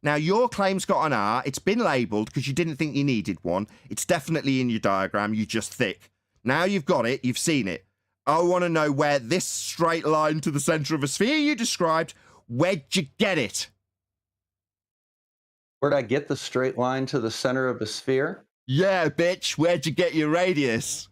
Now, your claim's got an R. It's been labelled because you didn't think you needed one. It's definitely in your diagram. You just thick. Now you've got it. You've seen it. I want to know where this straight line to the centre of a sphere you described, where'd you get it? Where'd I get the straight line to the center of a sphere? Yeah, bitch. Where'd you get your radius?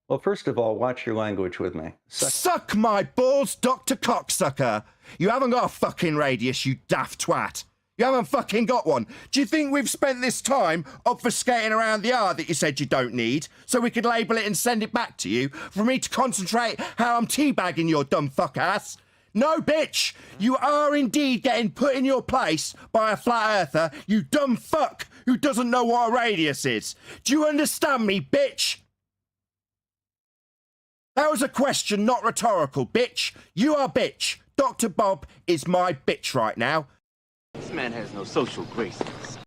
Well, first of all, watch your language with me. Suck my balls, Dr. Cocksucker. You haven't got a fucking radius, you daft twat. You haven't fucking got one. Do you think we've spent this time obfuscating around the R that you said you don't need so we could label it and send it back to you for me to concentrate how I'm teabagging your dumb fuck ass? No, bitch. You are indeed getting put in your place by a flat earther, you dumb fuck who doesn't know what a radius is. Do you understand me, bitch? That was a question, not rhetorical, bitch. You are bitch. Dr. Bob is my bitch right now. This man has no social graces.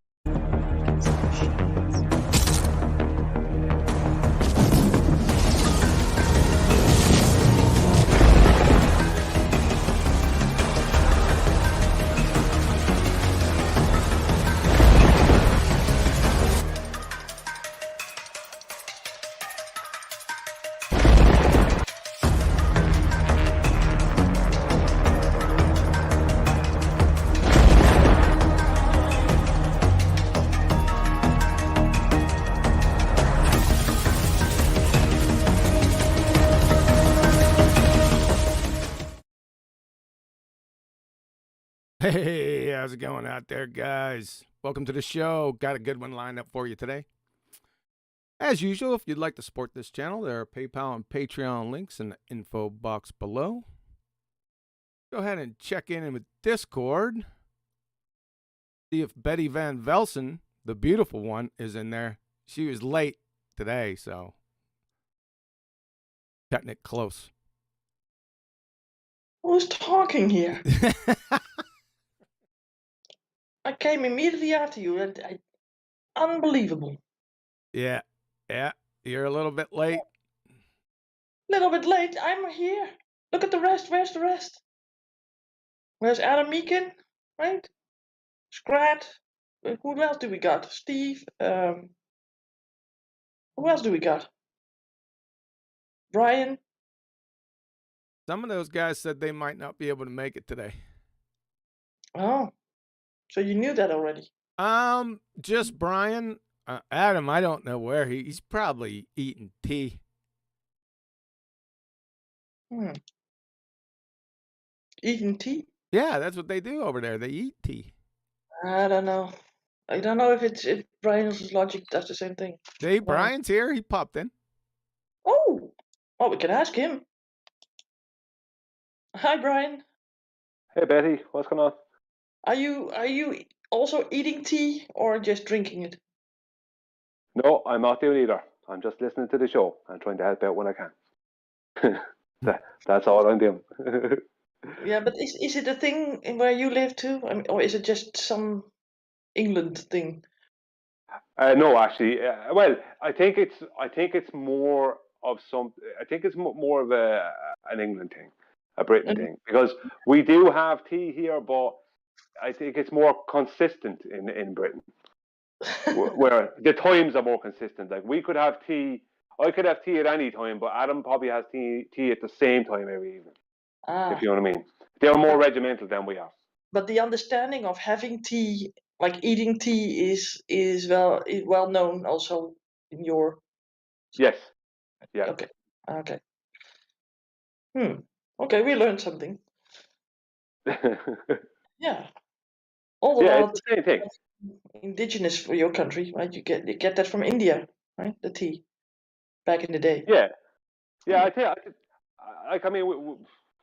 Hey, how's it going out there, guys? Welcome to the show. Got a good one lined up for you today. As usual, if you'd like to support this channel, there are PayPal and Patreon links in the info box below. Go ahead and check in with Discord. See if Betty Van Velsen, the beautiful one, is in there. She was late today, so cutting it close. Who's talking here? I came immediately after you, and unbelievable. Yeah, you're a little bit late. Little bit late. I'm here. Look at the rest. Where's the rest? Where's Adam Meakin? Right? Scrat. Who else do we got? Steve. Who else do we got? Brian. Some of those guys said they might not be able to make it today. Oh, so you knew that already? Just Brian. Adam, I don't know where he's probably eating tea. Eating tea? Yeah, that's what they do over there. They eat tea. I don't know. I don't know if Brian's logic does the same thing. Hey, Brian's here. He popped in. Oh, we can ask him. Hi, Brian. Hey, Betty. What's going on? Are you also eating tea or just drinking it? No, I'm not doing either. I'm just listening to the show and trying to help out when I can. That's all I'm doing. Yeah, but is it a thing in where you live too? I mean, or is it just some England thing? No, actually, well, I think it's more of some. I think it's more of an England thing, a Britain thing, because we do have tea here, but I think it's more consistent in Britain, where the times are more consistent. Like we could have tea. I could have tea at any time, but Adam probably has tea at the same time every evening. If you know what I mean. They're more regimental than we are. But the understanding of having tea, like eating tea, is well known also in your. Yes. Yeah. Okay. Okay, we learned something. Yeah. Yeah, it's the same thing. Indigenous for your country, right? You get that from India, right? The tea, back in the day. Yeah. I mean,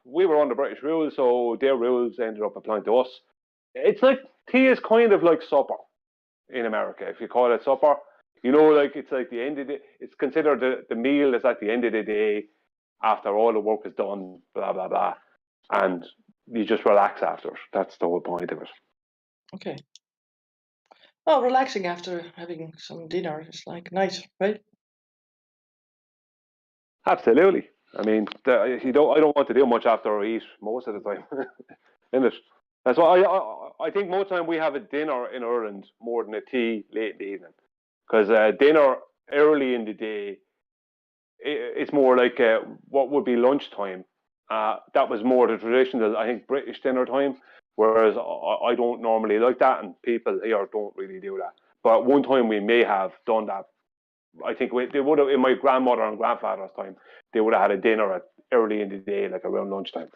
we were under British rule, so their rules ended up applying to us. It's like tea is kind of like supper in America, if you call it supper. You know, like it's like the end of the. It's considered the meal is at the end of the day, after all the work is done, blah blah blah, and you just relax after. That's the whole point of it. Okay. Well, relaxing after having some dinner is like nice, right? Absolutely. I mean, I don't want to do much after I eat most of the time. In it. That's why I think most time we have a dinner in Ireland more than a tea late in the evening, because dinner early in the day, it's more like what would be lunchtime. That was more the traditional, I think, British dinner time. Whereas I don't normally like that, and people here don't really do that. But one time we may have done that. I think they would have, in my grandmother and grandfather's time, they would have had a dinner early in the day, like around lunchtime.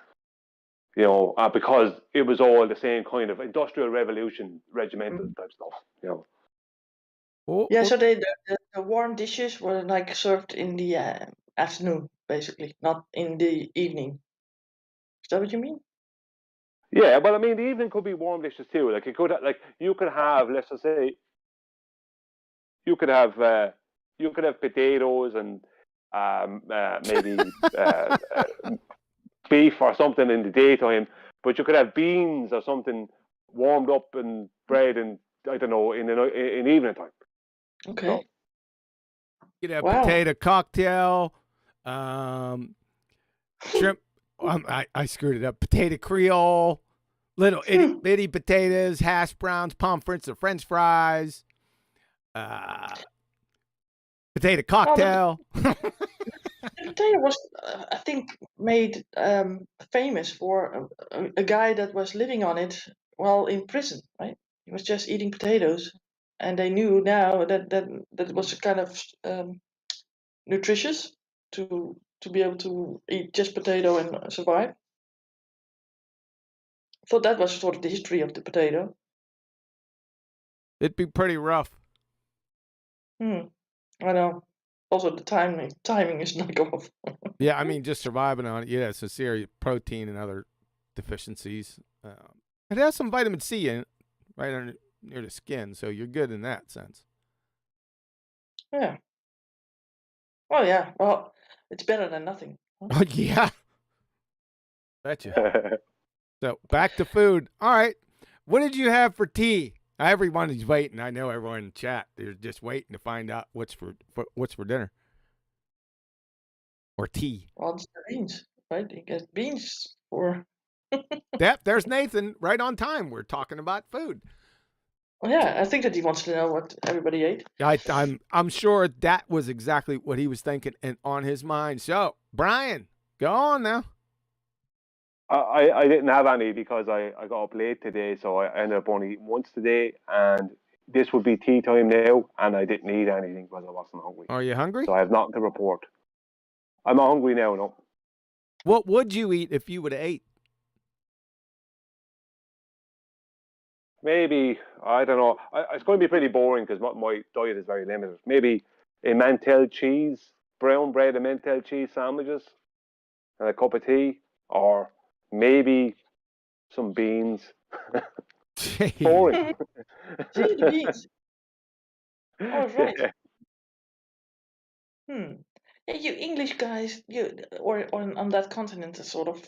You know, because it was all the same kind of industrial revolution, regimental type stuff. You know. Oh, Yeah, oh, so the warm dishes were like served in the afternoon, basically, not in the evening. Is that what you mean? Yeah, well, I mean, the evening could be warm dishes too. Like it could, like you could have, let's just say, you could have potatoes and maybe beef or something in the daytime, but you could have beans or something warmed up and bread and I don't know in evening time. Okay. So, you could have Wow. potato cocktail, shrimp. I screwed it up. Potato Creole, little itty bitty potatoes, hash browns, pomfrets, or French fries. Potato cocktail. The potato was, I think, made famous for a guy that was living on it while in prison, right? He was just eating potatoes, and they knew now that it was kind of nutritious to be able to eat just potato and survive. I thought that was sort of the history of the potato. It'd be pretty rough. I know. Also, the timing is not off. Yeah, I mean, just surviving on it. Yeah, it's a serious protein and other deficiencies. It has some vitamin C in it, right under, near the skin, so you're good in that sense. Yeah. Oh yeah. Well, it's better than nothing. Huh? Oh, yeah. Betcha. So back to food. All right. What did you have for tea? Everyone is waiting. I know everyone in the chat. They're just waiting to find out what's for dinner. Or tea. Well, it's the beans, right? You get beans for. Yep, there's Nathan right on time. We're talking about food. Well, yeah, I think that he wants to know what everybody ate. I'm sure that was exactly what he was thinking and on his mind. So, Brian, go on now. I didn't have any because I got up late today, so I ended up only eating once today, and this would be tea time now, and I didn't eat anything because I wasn't hungry. Are you hungry? So I have nothing to report. I'm not hungry now, no. What would you eat if you would have ate? Maybe, I don't know. It's going to be pretty boring because my diet is very limited. Maybe a Mantel cheese, brown bread and Mantel cheese sandwiches, and a cup of tea, or maybe some beans. Boring. See, the beans. Oh, right. Yeah. Yeah, you English guys, or on that continent, it's sort of.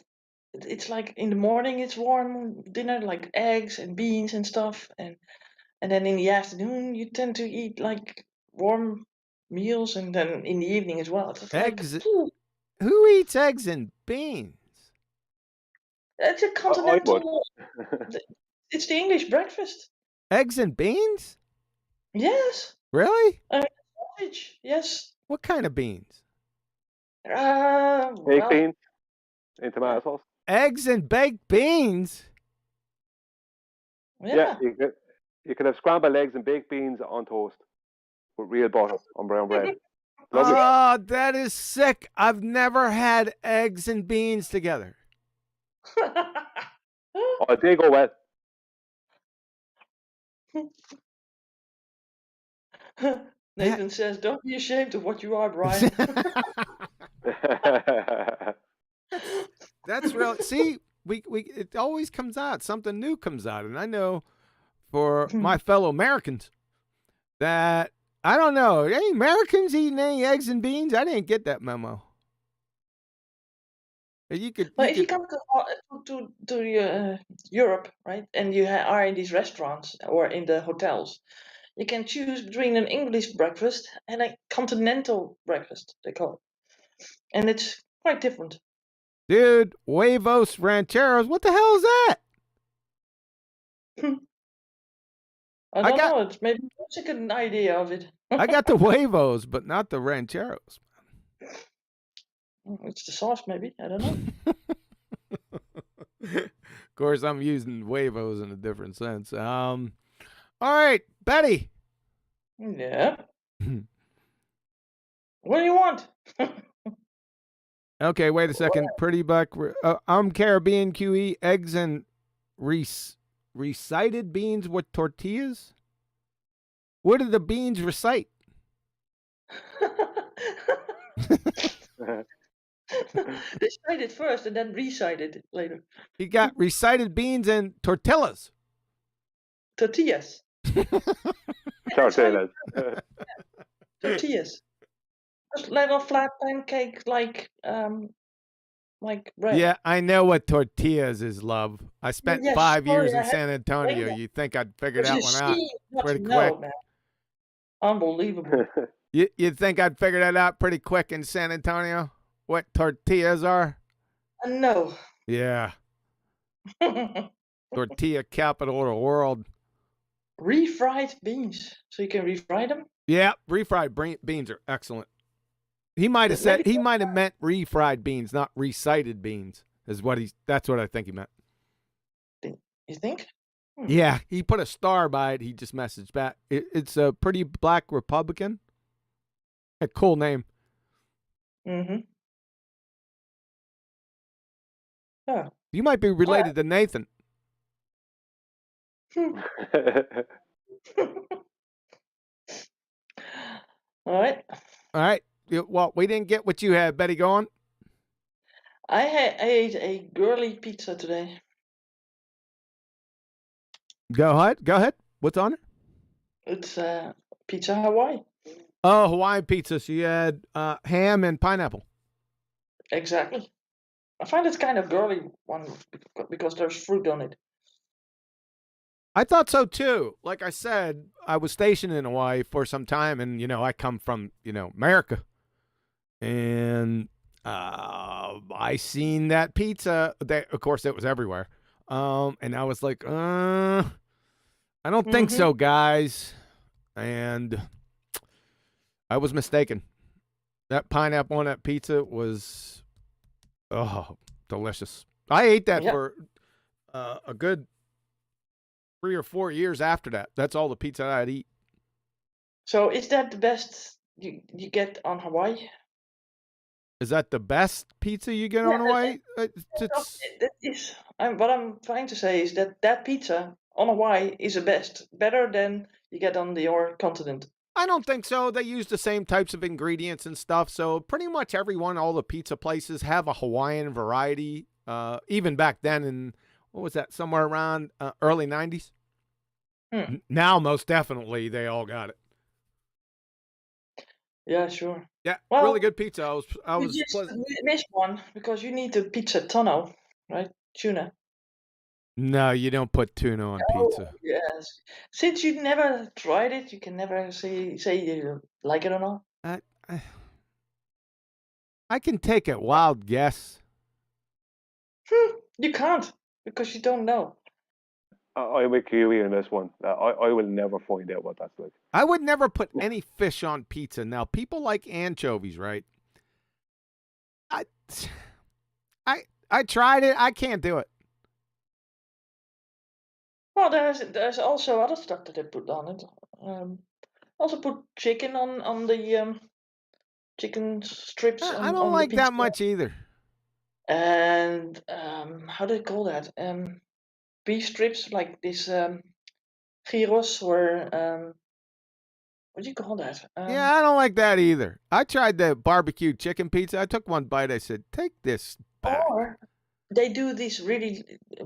It's like in the morning it's warm dinner, like eggs and beans and stuff, and then in the afternoon you tend to eat like warm meals, and then in the evening as well. It's Eggs. like, ooh, Who eats eggs and beans? it's a I would. continental. It's the English breakfast. Eggs and beans? Yes. Really? Sausage. Yes. What kind of beans? Baked Well, beans in tomato sauce. Eggs and baked beans? yeah. You could have scrambled eggs and baked beans on toast with real butter on brown bread. Lovely. Oh, that is sick. I've never had eggs and beans together. Oh, they go well. Nathan says, "Don't be ashamed of what you are, Brian." That's real. See, we it always comes out. Something new comes out, and I know for my fellow Americans that I don't know. Any Americans eating any eggs and beans? I didn't get that memo. You could. Well, if you come to Europe, right, and you are in these restaurants or in the hotels, you can choose between an English breakfast and a continental breakfast, they call it, and it's quite different. Dude, huevos rancheros. What the hell is that? I I don't got- know. It's maybe a Mexican idea of it. I got the huevos, but not the rancheros. It's the sauce, maybe. I don't know. Of course, I'm using huevos in a different sense. All right, Betty. Yeah. What do you want? Okay, wait a second. Pretty Buck. I'm Caribbean QE. Eggs and recited beans with tortillas? What did the beans recite? They cited first and then recited later. He got recited beans and tortillas. Tortillas. Tortillas. Tortillas. Just little flat pancake like bread. Yeah, I know what tortillas is, love. I spent Yes, 5 years sorry, in I San Antonio. that. You think I'd figure But that you one out see, not pretty to know, quick? man. Unbelievable. You'd think I'd figure that out pretty quick in San Antonio? What tortillas are? No. Yeah, tortilla capital of the world. Refried beans. So you can refry them? Yeah, refried beans are excellent. He might have said, he might have meant refried beans, not recited beans. That's what I think he meant. You think? Yeah, he put a star by it. He just messaged back. It's a Pretty Black Republican. A cool name. Mm-hmm. Oh. You might be related to Nathan. All right. All right. Well, we didn't get what you had, Betty. Go on. I ate a girly pizza today. Go ahead. Go ahead. What's on it? It's Pizza Hawaii. Oh, Hawaiian pizza. So you had ham and pineapple. Exactly. I find it's kind of girly one because there's fruit on it. I thought so too. Like I said, I was stationed in Hawaii for some time, and I come from America, and I seen that pizza. Of course, it was everywhere. And I was like, I don't think so, guys. And I was mistaken. That pineapple on that pizza was, delicious. I ate that for a good 3 or 4 years after that. That's all the pizza I'd eat. So is that the best you get on Hawaii? Is that the best pizza you get on Hawaii? That is, what I'm trying to say is that pizza on Hawaii is the best, better than you get on your continent. I don't think so. They use the same types of ingredients and stuff. So pretty much all the pizza places have a Hawaiian variety. Even back then in, what was that, somewhere around early 90s? Now, most definitely, they all got it. Yeah, sure. Yeah, well, really good pizza. I was you just missed one because you need the pizza tonno, right? Tuna. No, you don't put tuna on pizza. Yes. Since you never tried it, you can never say you like it or not. I can take a wild guess. You can't because you don't know. I'm with Kiwi on this one. I will never find out what that's like. I would never put any fish on pizza. Now, people like anchovies, right? I tried it. I can't do it. Well, there's also other stuff that they put on it. Also put chicken on the chicken strips. I don't on like the that pizza. much either. And how do they call that? Beef strips like this gyros or what do you call that? Yeah, I don't like that either. I tried the barbecue chicken pizza. I took one bite. I said, "Take this back." Or they do this really,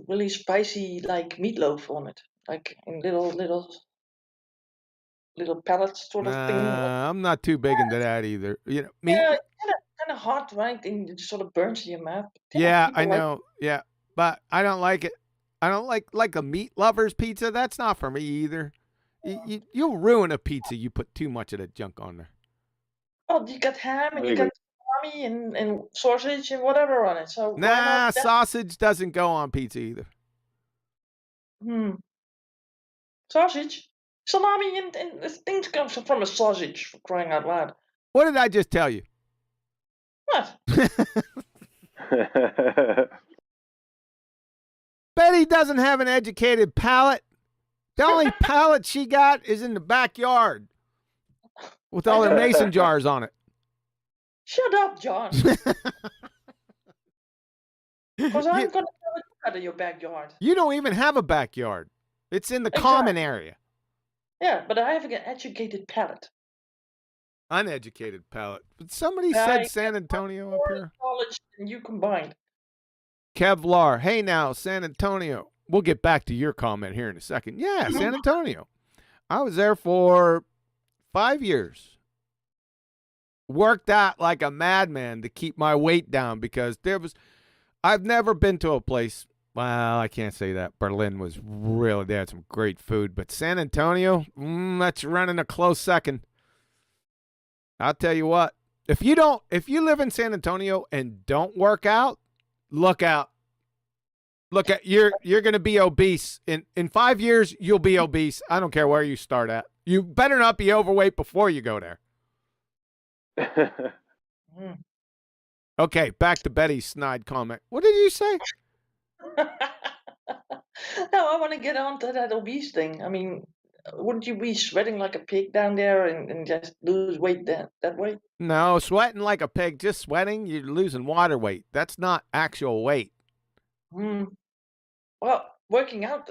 really spicy like meatloaf on it, like in little pellets sort of thing. I'm not too big into that either. Meat. Yeah, kind of hot, right? And it sort of burns in your mouth. Yeah, people I like know. Yeah, but I don't like it. I don't like a meat lover's pizza. That's not for me either. You'll ruin a pizza. You put too much of that junk on there. Oh, you got ham and I you agree. got salami and sausage and whatever on it. So why Nah, not that? sausage doesn't go on pizza either. Sausage. Salami and things comes from a sausage, for crying out loud. What did I just tell you? What? Betty doesn't have an educated palate. The only palate she got is in the backyard with all her mason jars on it. Shut up, John. Because I'm going to tell you out of your backyard. You don't even have a backyard. It's in the common area. Yeah, but I have an educated palate. Uneducated palate. But somebody said San Antonio up here. College and you combined. Kevlar. Hey now, San Antonio. We'll get back to your comment here in a second. Yeah, San Antonio. I was there for 5 years. Worked out like a madman to keep my weight down because I've never been to a place. Well, I can't say that. Berlin was really, they had some great food, but San Antonio, that's running a close second. I'll tell you what, if you live in San Antonio and don't work out, look out. Look at, you're going to be obese. In 5 years, you'll be obese. I don't care where you start at. You better not be overweight before you go there. Okay, back to Betty's snide comment. What did you say? No, I want to get on to that obese thing. I mean, wouldn't you be sweating like a pig down there and just lose weight that way? No, sweating like a pig, just sweating, you're losing water weight. That's not actual weight. Well, working out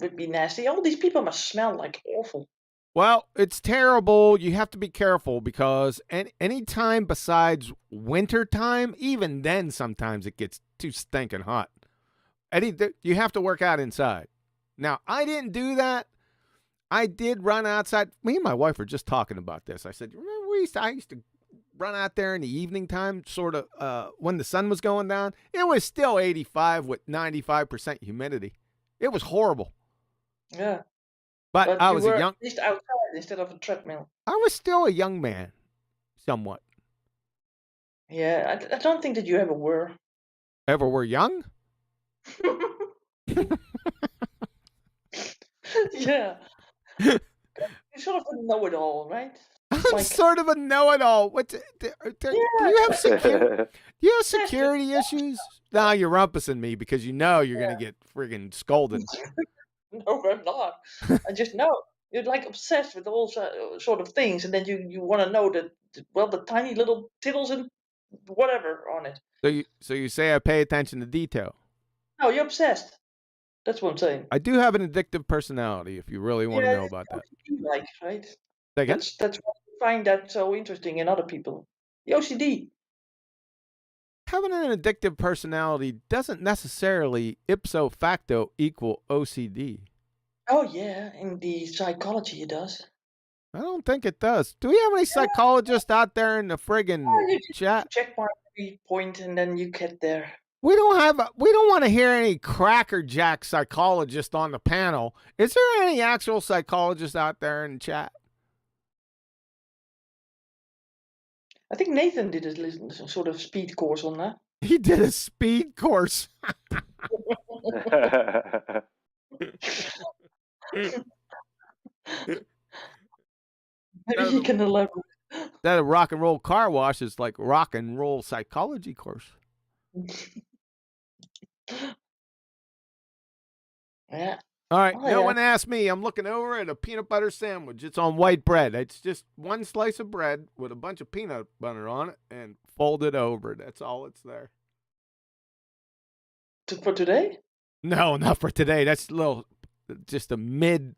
would be nasty. All these people must smell like awful. Well, it's terrible. You have to be careful because any time besides winter time, even then sometimes it gets too stinking hot. You have to work out inside. Now, I didn't do that. I did run outside. Me and my wife were just talking about this. I said, remember I used to run out there in the evening time, sort of when the sun was going down. It was still 85 with 95% humidity. It was horrible. Yeah. But I was at young. least outside instead of a treadmill. I was still a young man, somewhat. Yeah, I don't think that you ever were. Ever were young? Yeah. You're sort of a know-it-all, right? I'm sort of a know-it-all. Do you have security issues? No, you're rumpusing me because you know you're going to get friggin' scolded. No, I'm not. I just know. You're like obsessed with all sort of things, and then you want to know the tiny little tittles and whatever on it. So you say I pay attention to detail. No, you're obsessed. That's what I'm saying. I do have an addictive personality, if you really want to know about that. Like, right? Say again? That's why you find that so interesting in other people. The OCD. Having an addictive personality doesn't necessarily ipso facto equal OCD. Oh, yeah. In the psychology, it does. I don't think it does. Do we have any psychologists out there in the friggin' chat? Check mark every point, and then you get there. We don't want to hear any crackerjack psychologist on the panel. Is there any actual psychologists out there in the chat? I think Nathan did a sort of speed course on that. He did a speed course. Maybe he can elaborate. That a rock and roll car wash is like rock and roll psychology course. Yeah. All right. No one asked me. I'm looking over at a peanut butter sandwich. It's on white bread. It's just one slice of bread with a bunch of peanut butter on it and folded over. That's all it's there. For today? No, not for today. That's just a mid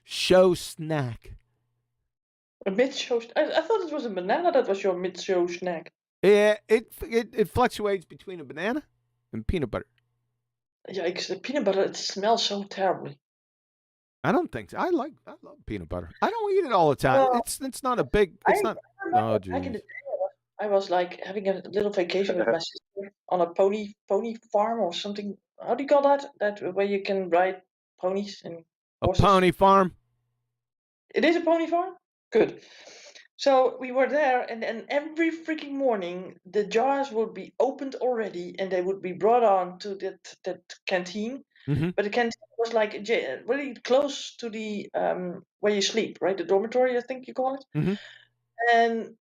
show snack. A mid-show? I thought it was a banana that was your mid-show snack. Yeah, it fluctuates between a banana and peanut butter. Yeah, because the peanut butter, it smells so terribly. I don't think so. I love peanut butter. I don't eat it all the time. Well, it's not a big. It's not. Oh, back in the geez. day, I was like having a little vacation with my sister on a pony farm or something. How do you call that? That where you can ride ponies and A horses? pony farm. It is a pony farm? Good. So we were there, and every freaking morning the jars would be opened already, and they would be brought on to that canteen. Mm-hmm. But the canteen was like really close to the where you sleep, right? The dormitory, I think you call it. Mm-hmm. And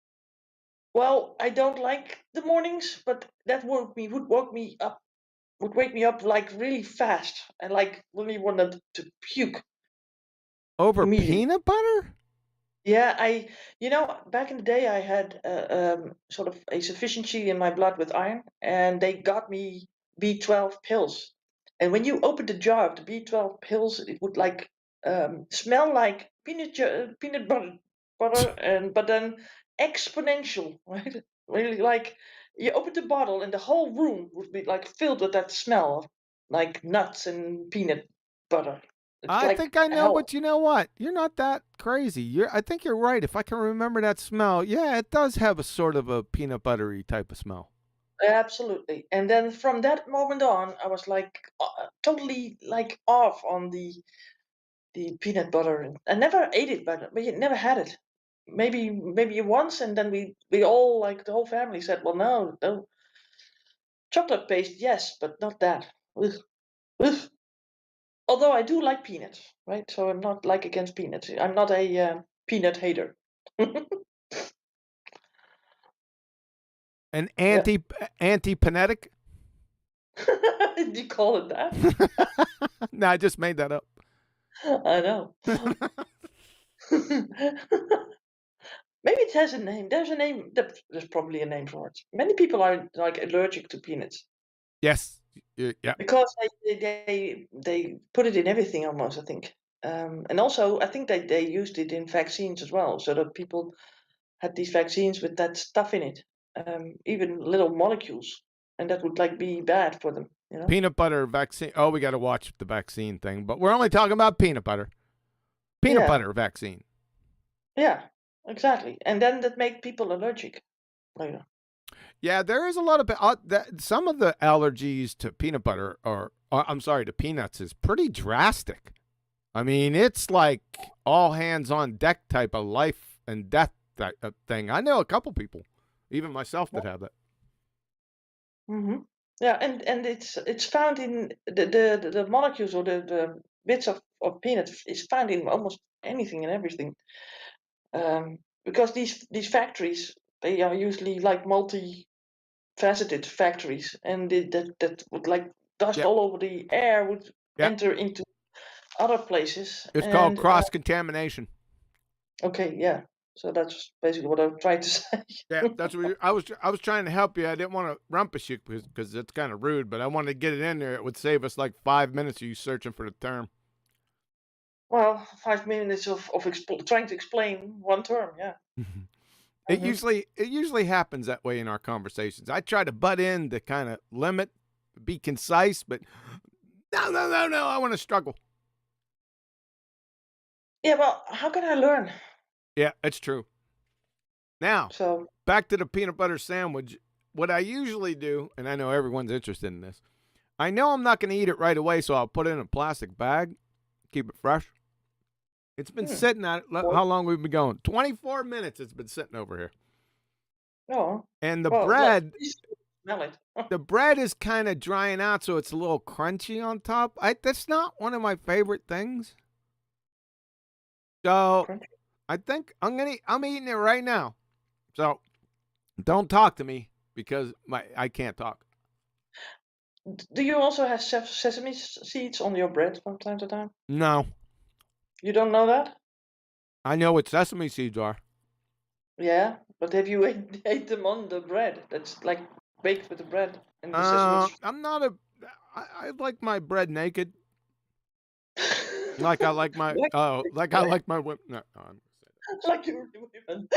well, I don't like the mornings, but that would wake me up like really fast, and like really wanted to puke Over immediately. peanut butter? Yeah, back in the day, I had sort of a sufficiency in my blood with iron, and they got me B12 pills. And when you opened the jar of the B12 pills, it would like smell like peanut butter, but then exponential, right? Really, like you opened the bottle, and the whole room would be like filled with that smell of like nuts and peanut butter. It's I like think I know, hell. but you know what? You're not that crazy. I think you're right. If I can remember that smell, yeah, it does have a sort of a peanut buttery type of smell. Absolutely. And then from that moment on, I was like totally like off on the peanut butter. I never ate it, but we never had it. Maybe once, and then we all like the whole family said, well, no, no, chocolate paste, yes, but not that. Ugh, ugh. Although I do like peanuts, right? So I'm not like against peanuts. I'm not a peanut hater. An Yeah. anti-penetic? Did you call it that? No, I just made that up. I know. Maybe it has a name. There's a name. There's probably a name for it. Many people are like allergic to peanuts Yes. Yeah. because they put it in everything almost. I think, and also I think they used it in vaccines as well, so that people had these vaccines with that stuff in it, even little molecules, and that would like be bad for them. You know? Peanut butter vaccine. Oh, we got to watch the vaccine thing, but we're only talking about peanut butter. Peanut Yeah, butter vaccine. yeah, exactly. And then that make people allergic later. Yeah, there is a lot of some of the allergies to peanut butter I'm sorry, to peanuts is pretty drastic. I mean, it's like all hands on deck type of life and death type of thing. I know a couple people, even myself, that have that. Hmm. Yeah, and it's found in the molecules or the bits of peanut is found in almost anything and everything. Because these factories, they are usually like multi-faceted factories, and that would like dust Yeah, all over the air would yeah. enter into other places. It's called And cross contamination. okay, yeah. So that's basically what I'm trying to say. Yeah, that's what I was trying to help you. I didn't want to rumpus you because it's kind of rude, but I wanted to get it in there. It would save us like 5 minutes of you searching for the term. Well, 5 minutes of trying to explain one term, yeah. It Mhm. usually happens that way in our conversations. I try to butt in to kind of limit, be concise, but no. I want to struggle. Yeah, well, how can I learn? Yeah, it's true. Now, So, back to the peanut butter sandwich. What I usually do, and I know everyone's interested in this, I know I'm not going to eat it right away, so I'll put it in a plastic bag, keep it fresh. It's been sitting at well, how long we've been going? 24 minutes it's been sitting over here. oh, And the well, let bread, me smell it. the bread is kind of drying out, so it's a little crunchy on top. That's not one of my favorite things. So Crunchy. I think I'm eating it right now. So don't talk to me because I can't talk. Do you also have sesame seeds on your bread from time to time? No, You don't know that? I know what sesame seeds are. Yeah, but have you ate them on the bread? That's like baked with the bread and the sesame. I'm not a. I like my bread naked. Like I like my Like, like I like my whip. No, I'm like you're women.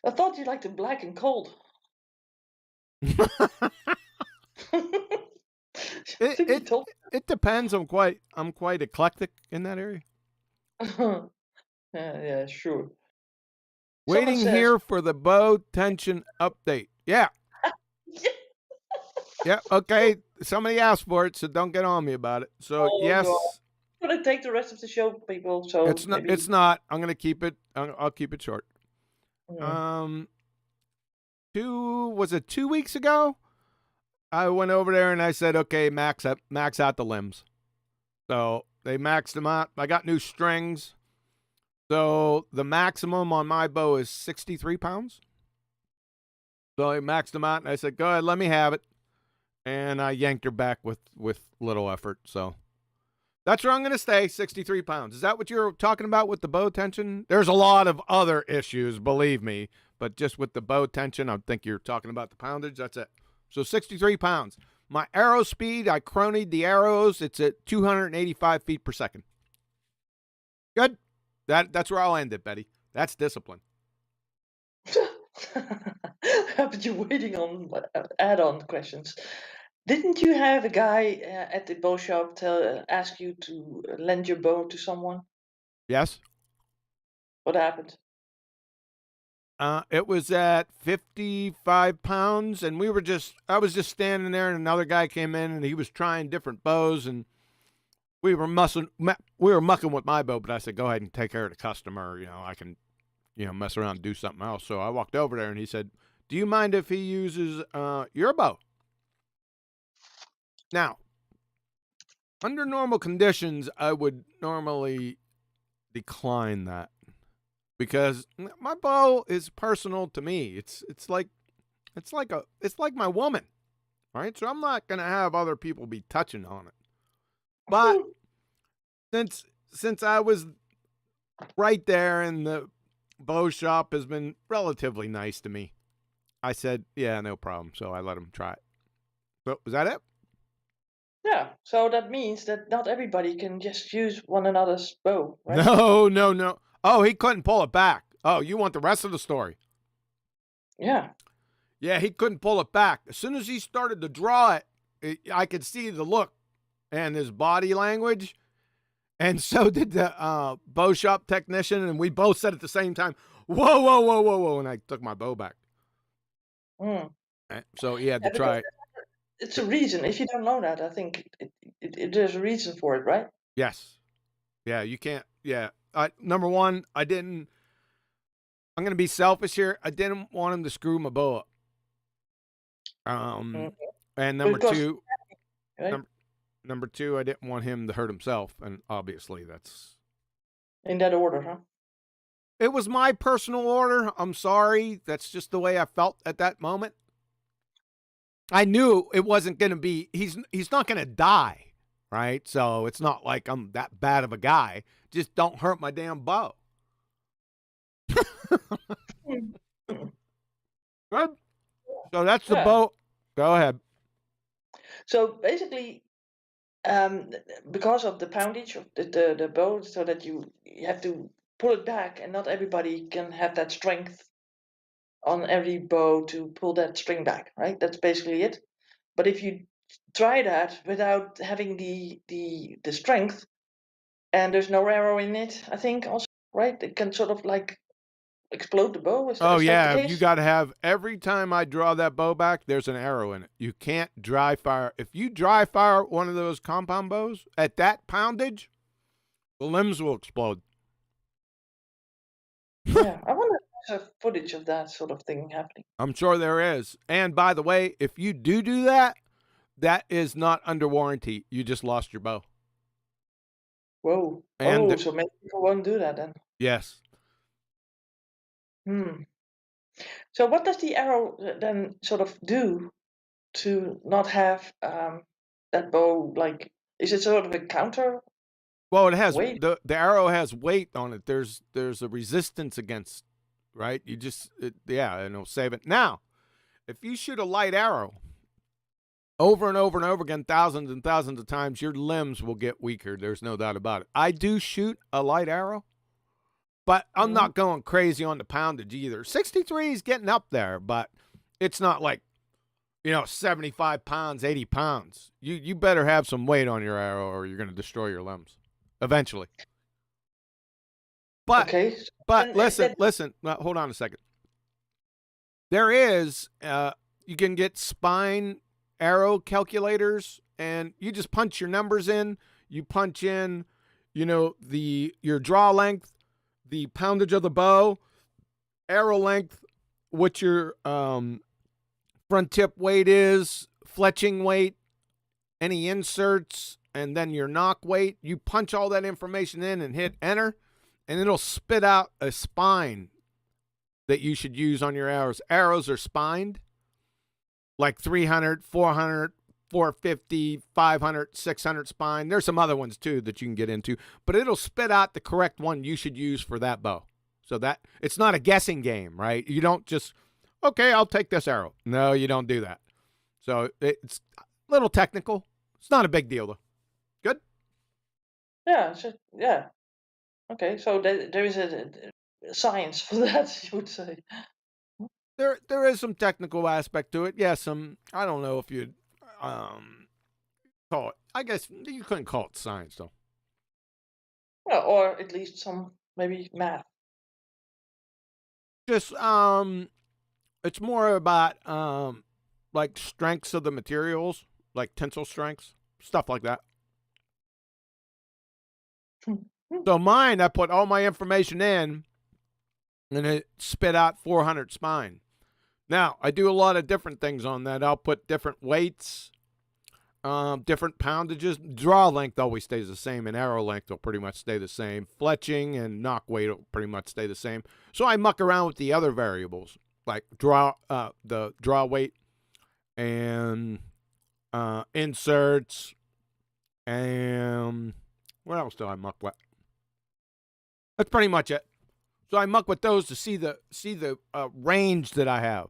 I thought you liked it black and cold. I think you told. it depends. I'm quite eclectic in that area. Yeah, sure. Someone Waiting says, here for the bow tension update. Yeah. yeah, Yeah. Okay. somebody asked for it, so don't get on me about it. So Oh, yes, God. I'm gonna take the rest of the show, people. So it's not. maybe. It's not. I'm gonna keep it. I'll keep it short. Mm. Was it 2 weeks ago? I went over there and I said, okay, max out the limbs. So they maxed them out. I got new strings. So the maximum on my bow is 63 pounds. So I maxed them out and I said, go ahead, let me have it. And I yanked her back with little effort. So that's where I'm going to stay, 63 pounds. Is that what you're talking about with the bow tension? There's a lot of other issues, believe me. But just with the bow tension, I think you're talking about the poundage. That's it. So 63 pounds. My arrow speed, I cronied the arrows. It's at 285 feet per second. Good. That's where I'll end it, Betty. That's discipline. But you're waiting on add-on questions. Didn't you have a guy at the bow shop ask you to lend your bow to someone? Yes. What happened? It was at 55 pounds, and I was just standing there, and another guy came in, and he was trying different bows, and we were mucking with my bow, but I said, go ahead and take care of the customer. I can, mess around and do something else. So I walked over there, and he said, do you mind if he uses your bow? Now, under normal conditions, I would normally decline that. Because my bow is personal to me. It's like my woman, right? So I'm not gonna have other people be touching on it. But since I was right there and the bow shop has been relatively nice to me, I said, yeah, no problem. So I let him try it. So was that it? Yeah. So that means that not everybody can just use one another's bow, right? No. Oh, he couldn't pull it back. Oh, you want the rest of the story? Yeah. Yeah, he couldn't pull it back. As soon as he started to draw it, I could see the look and his body language. And so did the bow shop technician. And we both said at the same time, whoa. And I took my bow back. Mm. So he had to try it. It's a reason. If you don't know that, I think there's a reason for it, right? Yes. Yeah, you can't. Yeah. Number one, I'm going to be selfish here. I didn't want him to screw my bow up. And number two, right? number two, I didn't want him to hurt himself. And obviously that's in that order, huh? It was my personal order. I'm sorry. That's just the way I felt at that moment. I knew it wasn't going to be, he's not going to die. Right? So it's not like I'm that bad of a guy. Just don't hurt my damn bow. Good. So that's the bow. Go ahead. So basically, because of the poundage of the bow, so that you have to pull it back, and not everybody can have that strength on every bow to pull that string back, right? That's basically it. But if you try that without having the strength, and there's no arrow in it, I think also, right? It can sort of like explode the bow. Is that the case? You got to have, every time I draw that bow back, there's an arrow in it. You can't dry fire. If you dry fire one of those compound bows at that poundage, the limbs will explode. Yeah, I wonder if there's a footage of that sort of thing happening. I'm sure there is. And by the way, if you do that, that is not under warranty. You just lost your bow. Whoa. And so maybe people won't do that then. Yes. So what does the arrow then sort of do to not have that bow, like, is it sort of a counter? Well, it has weight? the arrow has weight on it. There's a resistance against, right? You just and it'll save it. Now, if you shoot a light arrow over and over and over again, thousands and thousands of times, your limbs will get weaker. There's no doubt about it. I do shoot a light arrow, but I'm not going crazy on the poundage either. 63 is getting up there, but it's not like, 75 pounds, 80 pounds. You better have some weight on your arrow or you're going to destroy your limbs eventually. But, okay. But listen, hold on a second. There is, you can get spine arrow calculators, and you just punch your numbers in. You punch in, your draw length, the poundage of the bow, arrow length, what your front tip weight is, fletching weight, any inserts, and then your knock weight. You punch all that information in and hit enter, and it'll spit out a spine that you should use on your arrows. Arrows are spined, like 300, 400, 450, 500, 600 spine. There's some other ones too that you can get into, but it'll spit out the correct one you should use for that bow. So that it's not a guessing game, right? You don't just, okay, I'll take this arrow. No, you don't do that. So it's a little technical. It's not a big deal though. Good? Yeah, yeah. Okay, so there is a science for that, you would say. There is some technical aspect to it. Yeah, I don't know if you'd call it, I guess you couldn't call it science though. Well, or at least some maybe math. Just it's more about like strengths of the materials, like tensile strengths, stuff like that. So mine, I put all my information in and it spit out 400 spine. Now, I do a lot of different things on that. I'll put different weights, different poundages. Draw length always stays the same, and arrow length will pretty much stay the same. Fletching and knock weight will pretty much stay the same. So I muck around with the other variables, like the draw weight and inserts, and what else do I muck with? That's pretty much it. So I muck with those to see the range that I have.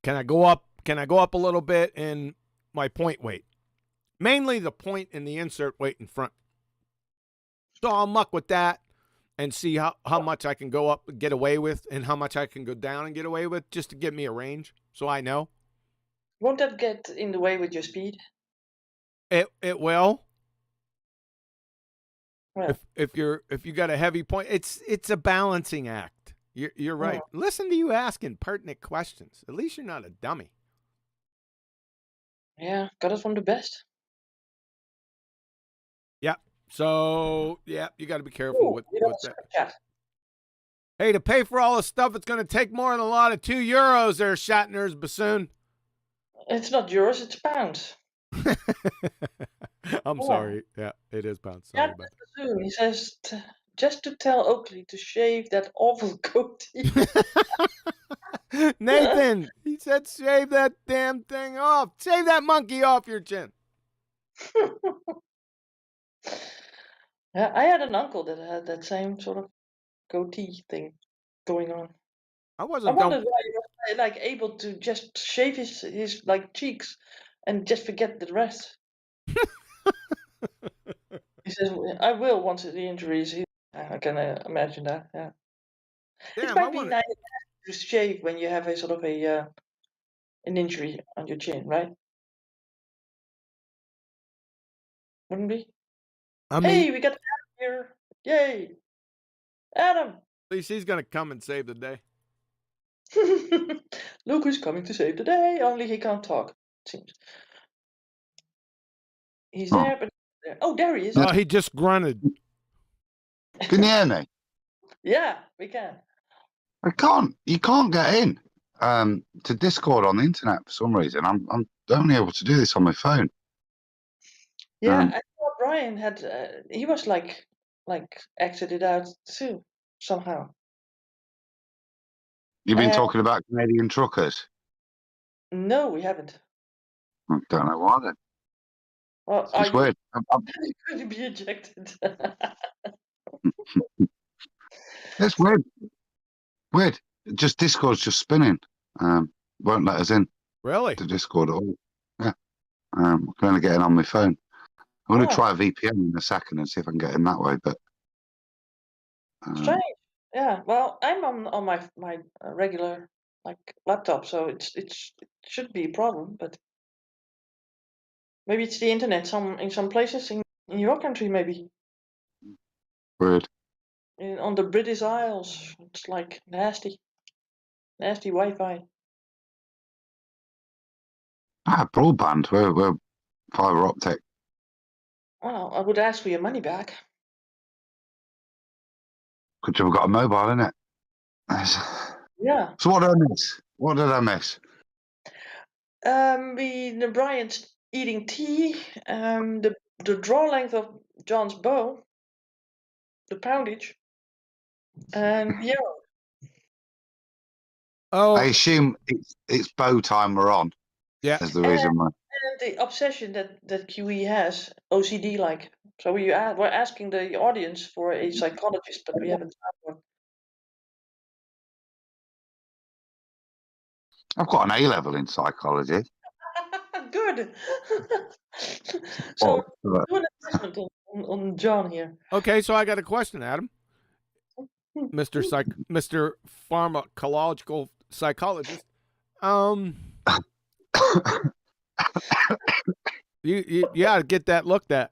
Can I go up? Can I go up a little bit in my point weight? Mainly the point and the insert weight in front. So I'll muck with that and see how much I can go up and get away with, and how much I can go down and get away with, just to give me a range, so I know. Won't that get in the way with your speed? It will. Yeah. If you got a heavy point, it's a balancing act. You're right. Yeah. Listen to you asking pertinent questions. At least you're not a dummy. Yeah, got it from the best. Yeah. So yeah, you got to be careful Ooh, with we got that. a Superchat. Hey, to pay for all this stuff, it's going to take more than a lot of €2 there, Shatner's bassoon. It's not yours, it's pounds. I'm Yeah. sorry. Yeah, it is pounds. Sorry Yeah, about Zoom. He says, just to tell Oakley to shave that awful goatee. that. Nathan, he said shave that damn thing off. Shave that monkey off your chin. Yeah, I had an uncle that had that same sort of goatee thing going on. I I wasn't wondered why he was like able to just shave his like cheeks and just forget the rest. He says, "I will once the injury is healed." I can imagine that. Yeah, it Damn, might be nice to shave when you have a sort of an injury on your chin, right? Wouldn't be? I mean, Hey, we got Adam here! Yay, Adam! at least he's going to come and save the day. Look who's coming to save the day. Only he can't talk. It seems he's Oh. there, but there. Oh, there he is. Oh, he just grunted. Can you hear me? Yeah, we can. You can't get in to Discord on the internet for some reason. I'm only able to do this on my phone. Yeah, Um, I thought Brian had. He was like exited out too somehow. You've been Uh, talking about Canadian truckers. No, we haven't. I don't know why then. Well, are It's you weird. going to be ejected? It's weird. Weird. Just Discord's just spinning. Won't let us in Really? to Discord at all. Yeah. I can only get in on my phone. I'm going to Oh. try a VPN in a second and see if I can get in that way. But Strange. Yeah. Well, I'm on my regular like laptop, so it should be a problem, but maybe it's the internet. In some places in your country, maybe weird. on the British Isles, it's like nasty Wi-Fi. Broadband. We're fiber optic. Well, I would ask for your money back. Good job we've got a mobile, innit? Yeah. So what did I miss? What did I miss? The Brian's eating tea. The draw length of John's bow. The poundage. And yeah. Oh, I assume it's bow time we're on. yeah. That's the reason why. And the obsession that QE has, OCD like. So we're asking the audience for a psychologist, but we haven't found I've got an A level in psychology. one. Good. So What? do an assessment on John here. Okay, so I got a question, Adam. Mr. Pharmacological Psychologist. You gotta get that looked at.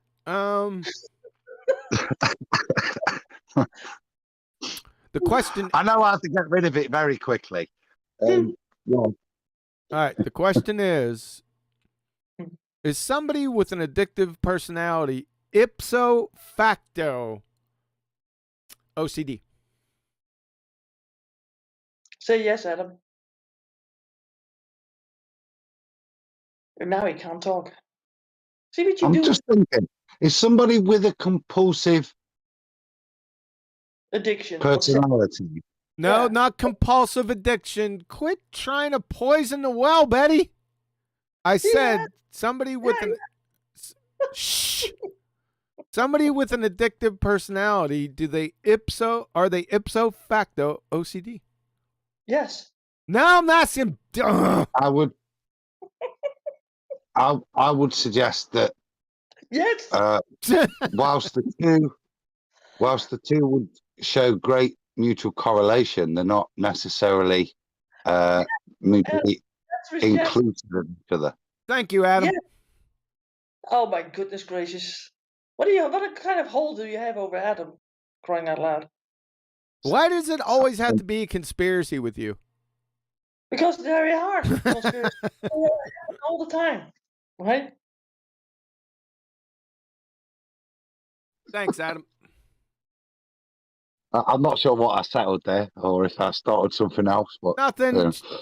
The question. I know how to get rid of it very quickly. Yeah. All right. The question is somebody with an addictive personality ipso facto OCD? Say yes, Adam. And now he can't talk. See what you I'm do. just thinking, is somebody with a compulsive Addiction. personality? No, Yeah. not compulsive addiction. Quit trying to poison the well, Betty. I said somebody with an shh. Somebody with an addictive personality, are they ipso facto OCD? Yes. No, I'm asking. I would suggest that Yes. whilst the two would show great mutual correlation, they're not necessarily mutually That's rejection. inclusive of each other. Thank you, Adam. Yeah. Oh my goodness gracious. What kind of hold do you have over Adam? Crying out loud. Why does it always have to be a conspiracy with you? Because it's very hard. Conspiracy. All the time. Right? Thanks, Adam. I'm not sure what I settled there, or if I started something else. But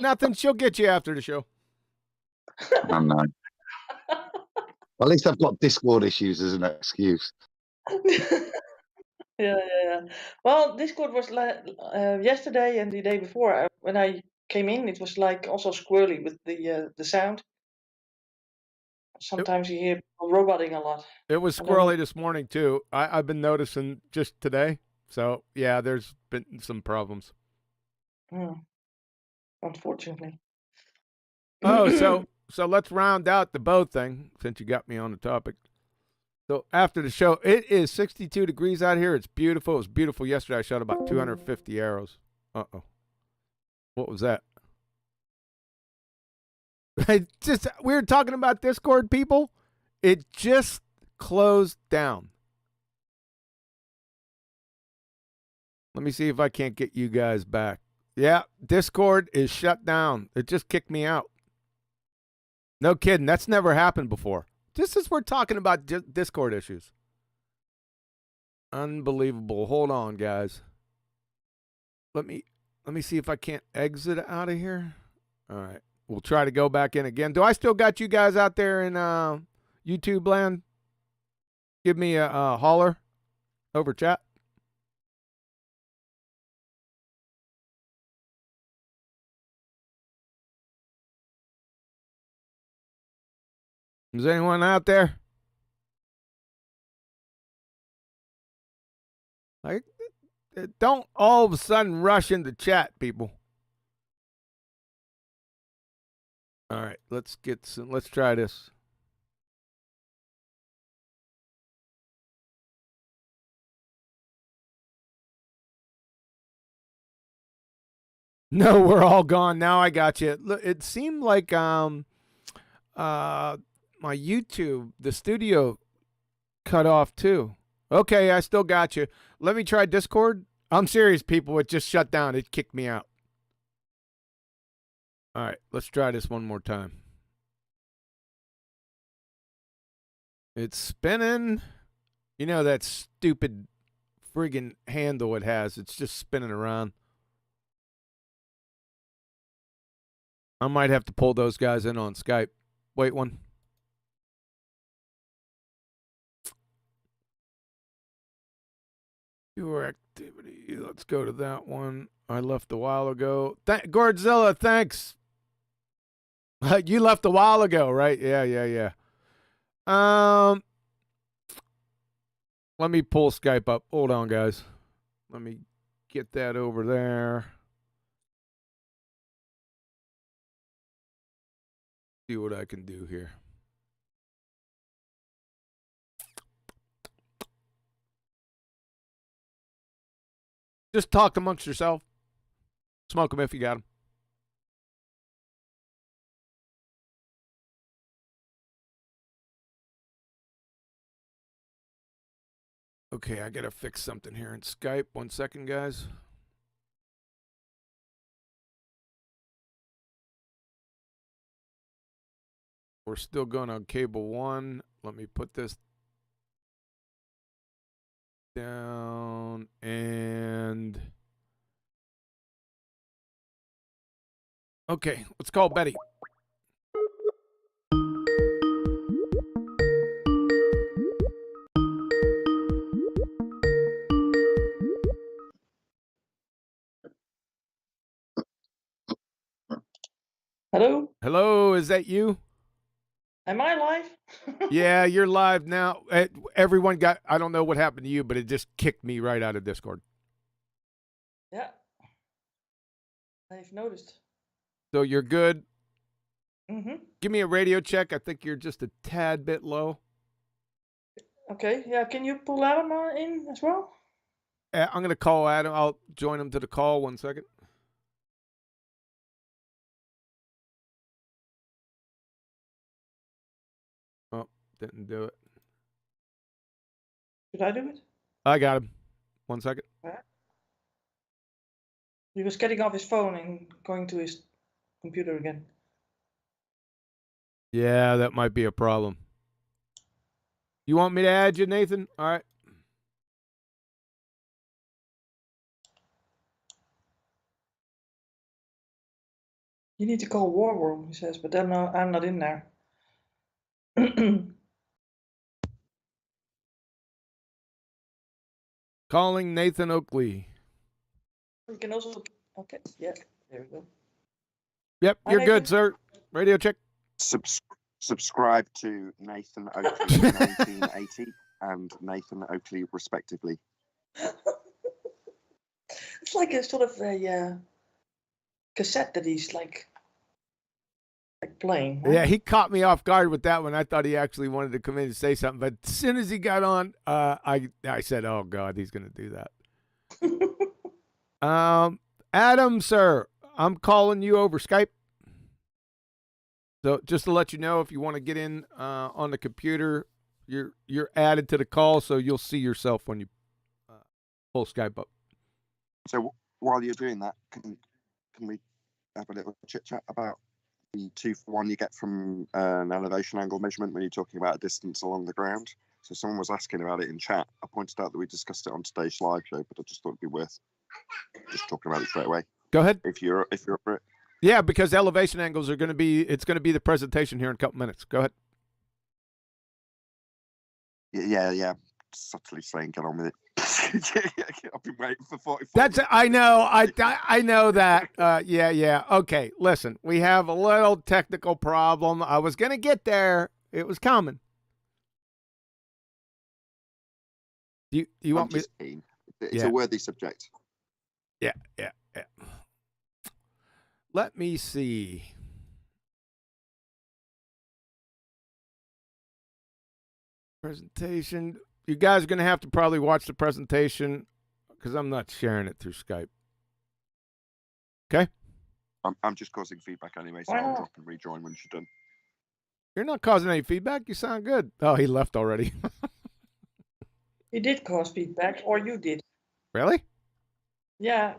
Nothing. She'll get you after the show. I know. At least I've got Discord issues as an excuse. Yeah. Well, Discord was yesterday and the day before. When I came in, it was like also squirrely with the sound. Sometimes you hear people roboting a lot. It was squirrely this morning too. I've been noticing just today. So yeah, there's been some problems. Unfortunately. Oh, so let's round out the bow thing since you got me on the topic. So after the show, it is 62 degrees out here. It's beautiful. It was beautiful yesterday. I shot about 250 arrows. Uh-oh. What was that? We were talking about Discord, people. It just closed down. Let me see if I can't get you guys back. Yeah, Discord is shut down. It just kicked me out. No kidding. That's never happened before. Just as we're talking about Discord issues. Unbelievable. Hold on, guys. Let me see if I can't exit out of here. All right. We'll try to go back in again. Do I still got you guys out there in YouTube land? Give me a holler over chat. Is anyone out there? Don't all of a sudden rush into chat, people. All right, let's try this. No, we're all gone. Now I got you. It seemed like my YouTube, the studio cut off too. Okay, I still got you. Let me try Discord. I'm serious, people. It just shut down. It kicked me out. All right, let's try this one more time. It's spinning. You know that stupid friggin' handle it has. It's just spinning around. I might have to pull those guys in on Skype. Wait one. Viewer activity. Let's go to that one. I left a while ago. Godzilla, thanks. You left a while ago, right? Yeah. Let me pull Skype up. Hold on, guys. Let me get that over there. See what I can do here. Just talk amongst yourself. Smoke them if you got them. Okay, I gotta fix something here in Skype. 1 second, guys. We're still going on cable 1. Let me put this down and... Okay, let's call Betty. Hello? Hello, is that you? Am I live? Yeah, you're live now. Everyone got, I don't know what happened to you, but it just kicked me right out of Discord. Yeah. I've noticed. So you're good. Mm-hmm. Give me a radio check. I think you're just a tad bit low. Okay, yeah, can you pull Adam in as well? I'm going to call Adam. I'll join him to the call. 1 second. Oh, didn't do it. Should I do it? I got him. 1 second. He was getting off his phone and going to his computer again. Yeah, that might be a problem. You want me to add you, Nathan? All right. You need to call War Room, he says, but then I'm not in there. Calling Nathan Oakley. You can also... Okay, yeah, there we go. Yep, Hi, you're Nathan. good, sir. Radio check. Subscribe to Nathan Oakley 1980 and Nathan Oakley respectively. It's like a sort of a cassette that he's like playing. Right? Yeah, he caught me off guard with that one. I thought he actually wanted to come in and say something, but as soon as he got on, I said, "Oh God, he's going to do that." Adam, sir, I'm calling you over Skype. So just to let you know, if you want to get in on the computer, you're added to the call, so you'll see yourself when you pull Skype up. So while you're doing that, can we have a little chit chat about the 2-for-1 you get from an elevation angle measurement when you're talking about a distance along the ground? So someone was asking about it in chat. I pointed out that we discussed it on today's live show, but I just thought it'd be worth just talking about it straight away. Go ahead. If you're up for it. Yeah, because elevation angles are going to be, it's going to be the presentation here in a couple minutes. Go ahead. Yeah. Subtly saying, get on with it. I've been waiting for 45 That's, minutes. I know that. Yeah. Okay, listen, we have a little technical problem. I was going to get there. It was coming. Do you want me? Just keen. It's a worthy subject. Yeah. Let me see. Presentation. You guys are going to have to probably watch the presentation because I'm not sharing it through Skype. Okay? I'm just causing feedback anyway, so Why I'll not? drop and rejoin when you're done. You're not causing any feedback. You sound good. Oh, he left already. He did cause feedback, or you did. Really? Yeah.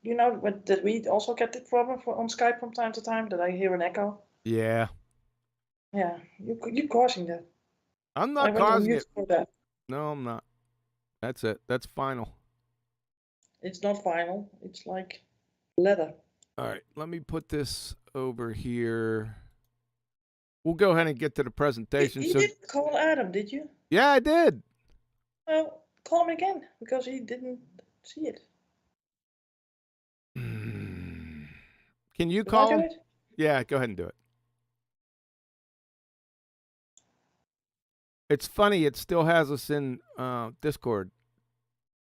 You know, did we also get the problem on Skype from time to time that I hear an echo? Yeah. Yeah, you causing that. I'm I not went on causing mute it. for that. No, I'm not. That's it. That's final. It's not final. It's like leather. All right, let me put this over here. We'll go ahead and get to the presentation. You didn't call Adam, did you? Yeah, I did. Well, call him again because he didn't see it. Can you Can I call do him? it? Yeah, go ahead and do it. It's funny, it still has us in Discord.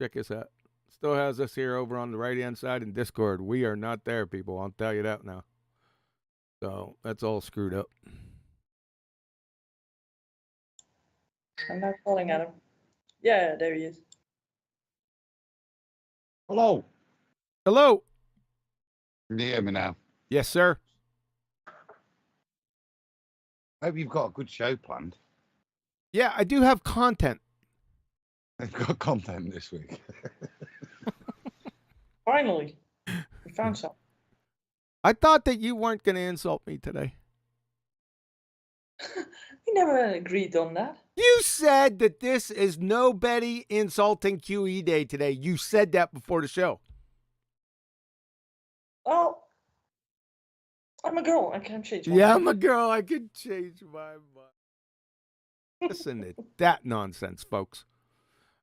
Check this out. Still has us here over on the right-hand side in Discord. We are not there, people. I'll tell you that now. So that's all screwed up. I'm not calling Adam. Yeah, there he is. Hello. Hello. Can you hear me now? Yes, sir. Hope you've got a good show planned. Yeah, I do have content. They've got content this week. Finally, we found some. I thought that you weren't going to insult me today. We never agreed on that. You said that this is nobody insulting QE Day today. You said that before the show. Oh, I'm a girl. I can't change my Yeah, mind. I'm a girl. I can change my mind. Listen to that nonsense, folks.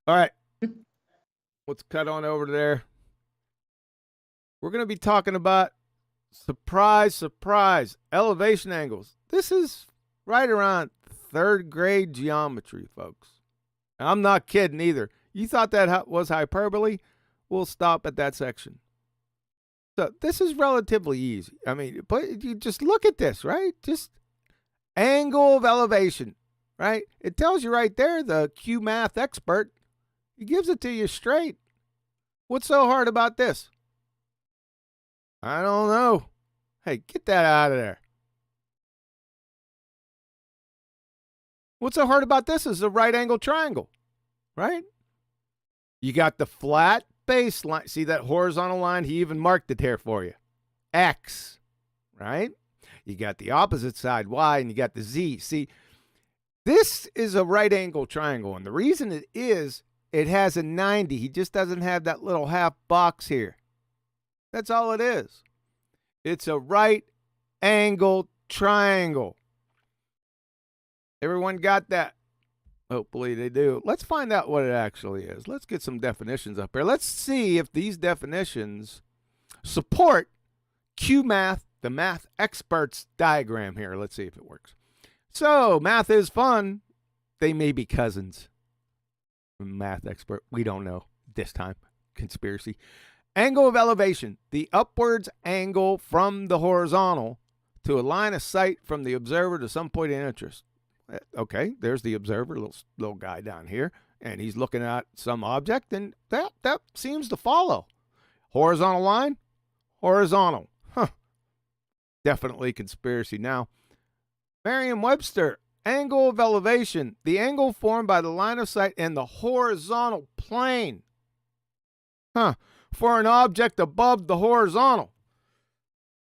All right. Let's cut on over there. We're going to be talking about, surprise, surprise, elevation angles. This is right around third grade geometry, folks. I'm not kidding either. You thought that was hyperbole? We'll stop at that section. So this is relatively easy. I mean, but you just look at this, right? Just angle of elevation, right? It tells you right there, the Q math expert, he gives it to you straight. What's so hard about this? I don't know. Hey, get that out of there. What's so hard about this is a right angle triangle, right? You got the flat baseline. See that horizontal line? He even marked it here for you. X, right? You got the opposite side, Y, and you got the Z. See, this is a right angle triangle, and the reason it is, it has a 90. He just doesn't have that little half box here. That's all it is. It's a right angle triangle. Everyone got that? Hopefully they do. Let's find out what it actually is. Let's get some definitions up here. Let's see if these definitions support QMath, the math experts diagram here. Let's see if it works. So, math is fun. They may be cousins. Math expert, we don't know this time. Conspiracy. Angle of elevation, the upwards angle from the horizontal to a line of sight from the observer to some point of interest. Okay, there's the observer, little guy down here, and he's looking at some object, and that seems to follow. Horizontal line, horizontal. Huh. Definitely conspiracy. Now, Merriam-Webster, angle of elevation, the angle formed by the line of sight and the horizontal plane. Huh. For an object above the horizontal.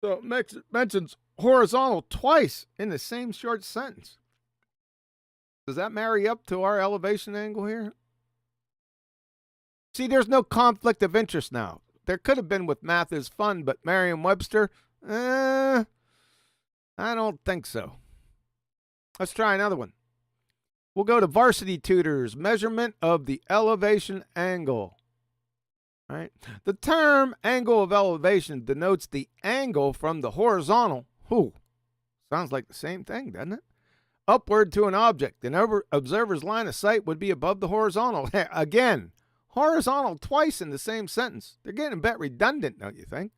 So it mentions horizontal twice in the same short sentence. Does that marry up to our elevation angle here? See, there's no conflict of interest now. There could have been with math is fun, but Merriam-Webster, I don't think so. Let's try another one. We'll go to Varsity Tutors, measurement of the elevation angle. All right. The term angle of elevation denotes the angle from the horizontal. Sounds like the same thing, doesn't it? Upward to an object. An observer's line of sight would be above the horizontal. Again, horizontal twice in the same sentence. They're getting a bit redundant, don't you think?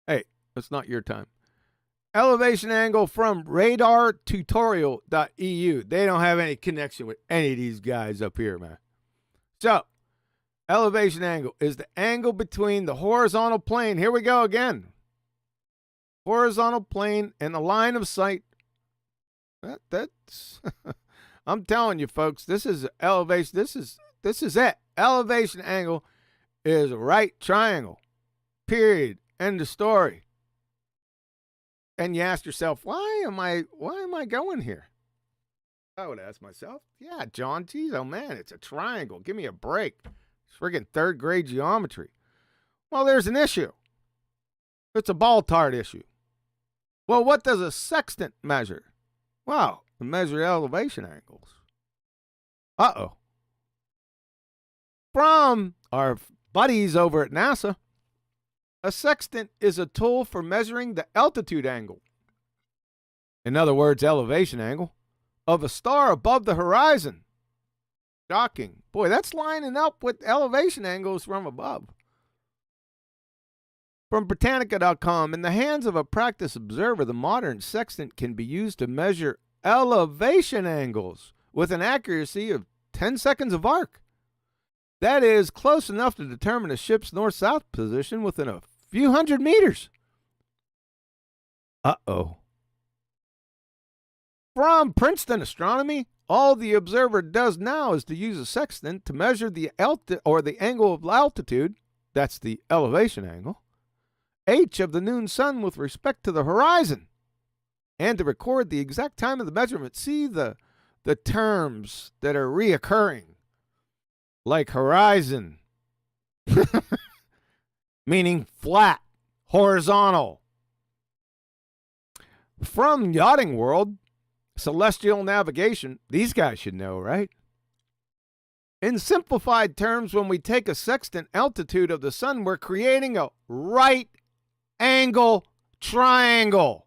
Hey, it's not your time. Elevation angle from radartutorial.eu. They don't have any connection with any of these guys up here, man. So, elevation angle is the angle between the horizontal plane. Here we go again. Horizontal plane and the line of sight. That's I'm telling you, folks, this is elevation. This is it. Elevation angle is a right triangle. Period. End of story. And you ask yourself, why am I going here? I would ask myself. Yeah, John, geez, oh man, it's a triangle. Give me a break. It's friggin' third grade geometry. Well, there's an issue. It's a ball tart issue. Well, what does a sextant measure? Well, it measures elevation angles. Uh-oh. From our buddies over at NASA, a sextant is a tool for measuring the altitude angle. In other words, elevation angle of a star above the horizon. Shocking. Boy, that's lining up with elevation angles from above. From Britannica.com, in the hands of a practice observer, the modern sextant can be used to measure elevation angles with an accuracy of 10 seconds of arc. That is close enough to determine a ship's north-south position within a few hundred meters. Uh-oh. From Princeton Astronomy, all the observer does now is to use a sextant to measure the angle of altitude, that's the elevation angle, h of the noon sun with respect to the horizon, and to record the exact time of the measurement. See the terms that are reoccurring, like horizon, meaning flat, horizontal. From Yachting World, celestial navigation, these guys should know, right? In simplified terms, when we take a sextant altitude of the sun, we're creating a right angle triangle.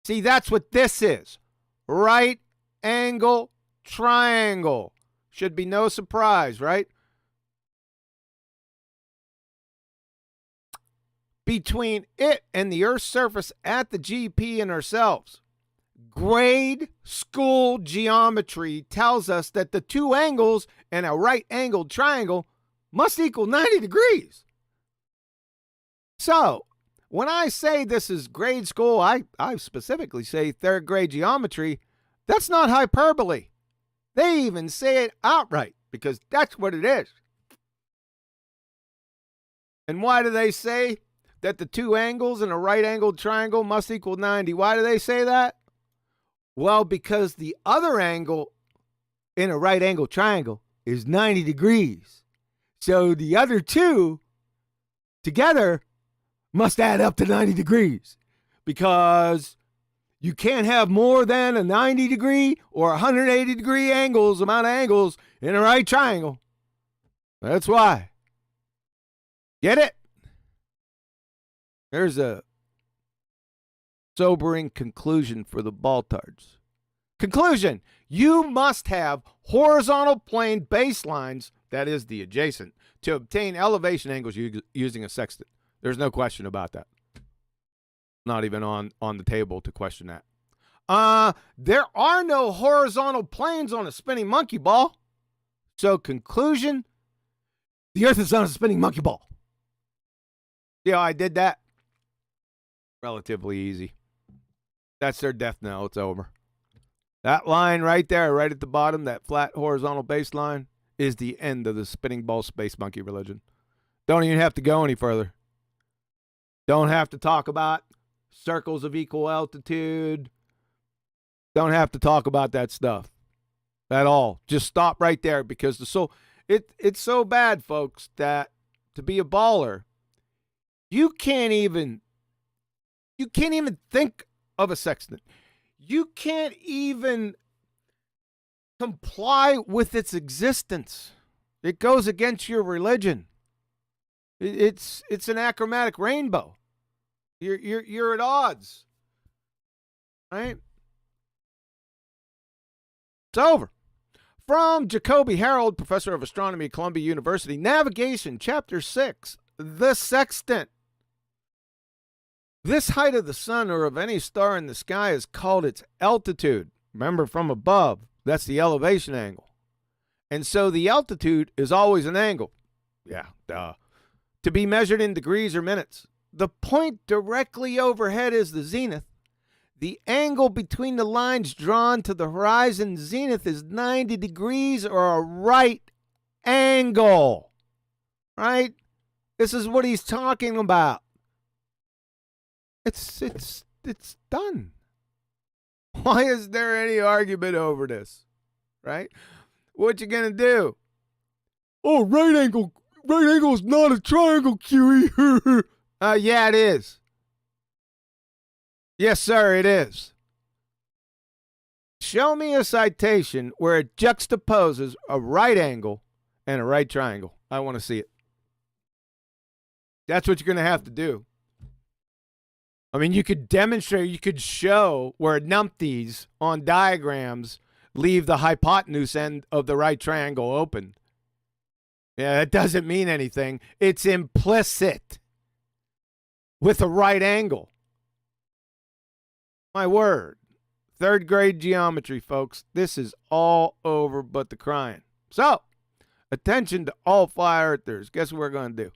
See, that's what this is. Right angle triangle. Should be no surprise, right? Between it and the Earth's surface at the GP and ourselves. Grade school geometry tells us that the two angles in a right-angled triangle must equal 90 degrees. So, when I say this is grade school, I specifically say third grade geometry. That's not hyperbole. They even say it outright because that's what it is. And why do they say that the two angles in a right-angled triangle must equal 90? Why do they say that? Well, because the other angle in a right-angled triangle is 90 degrees. So the other two together must add up to 90 degrees because you can't have more than a 90 degree or 180 degree amount of angles in a right triangle. That's why. Get it? There's a sobering conclusion for the ball-tards. Conclusion: you must have horizontal plane baselines, that is the adjacent, to obtain elevation angles using a sextant. There's no question about that. Not even on the table to question that. There are no horizontal planes on a spinning monkey ball. So conclusion, the Earth is not a spinning monkey ball. Yeah, I did that. Relatively easy. That's their death knell. It's over. That line right there, right at the bottom, that flat horizontal baseline, is the end of the spinning ball space monkey religion. Don't even have to go any further. Don't have to talk about circles of equal altitude. Don't have to talk about that stuff at all. Just stop right there because it's so bad, folks, that to be a baller, you can't even think of a sextant. You can't even comply with its existence. It goes against your religion. It's an achromatic rainbow. You're at odds. Right? It's over. From Jacoby Harold, professor of astronomy at Columbia University, Navigation, Chapter 6, The Sextant. This height of the sun or of any star in the sky is called its altitude. Remember, from above, that's the elevation angle. And so the altitude is always an angle. Yeah, duh. To be measured in degrees or minutes. The point directly overhead is the zenith. The angle between the lines drawn to the horizon zenith is 90 degrees or a right angle. Right? This is what he's talking about. It's done. Why is there any argument over this? Right? What you gonna do? Oh, right angle is not a triangle, QE. Yeah, it is. Yes, sir, it is. Show me a citation where it juxtaposes a right angle and a right triangle. I want to see it. That's what you're going to have to do. I mean, you could demonstrate, you could show where numpties on diagrams leave the hypotenuse end of the right triangle open. Yeah, that doesn't mean anything. It's implicit with a right angle. My word. 3rd grade geometry, folks. This is all over but the crying. So, attention to all fly earthers. Guess what we're going to do?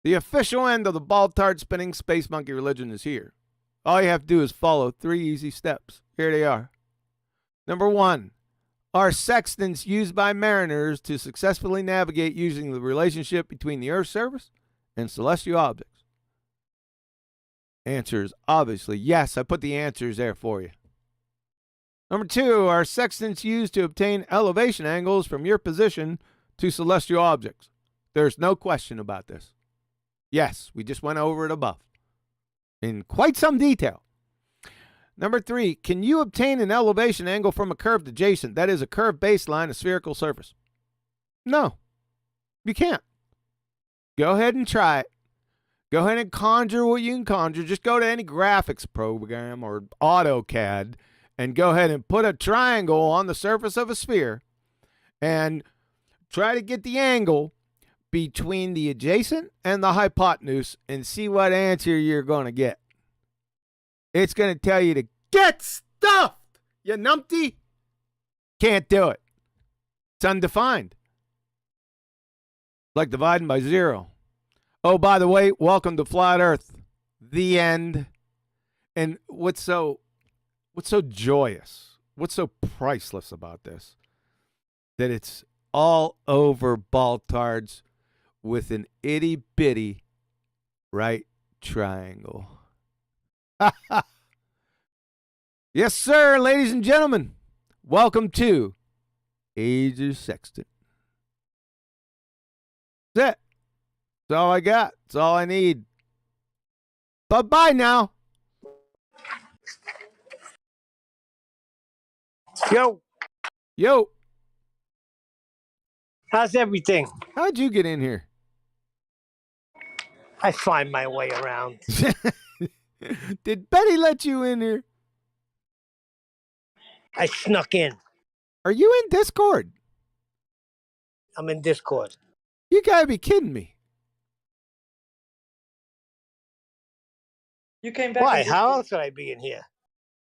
The official end of the ball-tard spinning space monkey religion is here. All you have to do is follow 3 easy steps. Here they are. Number 1, are sextants used by mariners to successfully navigate using the relationship between the Earth's surface and celestial objects? Answer is obviously yes. I put the answers there for you. Number 2, are sextants used to obtain elevation angles from your position to celestial objects? There's no question about this. Yes, we just went over it above in quite some detail. Number 3, can you obtain an elevation angle from a curved adjacent, that is a curved baseline, a spherical surface? No, you can't. Go ahead and try it. Go ahead and conjure what you can conjure. Just go to any graphics program or AutoCAD and go ahead and put a triangle on the surface of a sphere and try to get the angle between the adjacent and the hypotenuse and see what answer you're going to get. It's going to tell you to get stuffed, you numpty. Can't do it. It's undefined. Like dividing by 0. Oh, by the way, welcome to Flat Earth. The end. And what's so joyous, what's so priceless about this, that it's all over ball-tards with an itty-bitty right triangle. Yes, sir, ladies and gentlemen. Welcome to Age of Sextant. That's it. That's all I got. That's all I need. Bye-bye now. Yo, Yo, how's everything? how'd you get in here? I find my way around. Did Betty let you in here? I snuck in. Are you in Discord? I'm in Discord. You gotta be kidding me. You came back. Why? in How Discord. else would I be in here?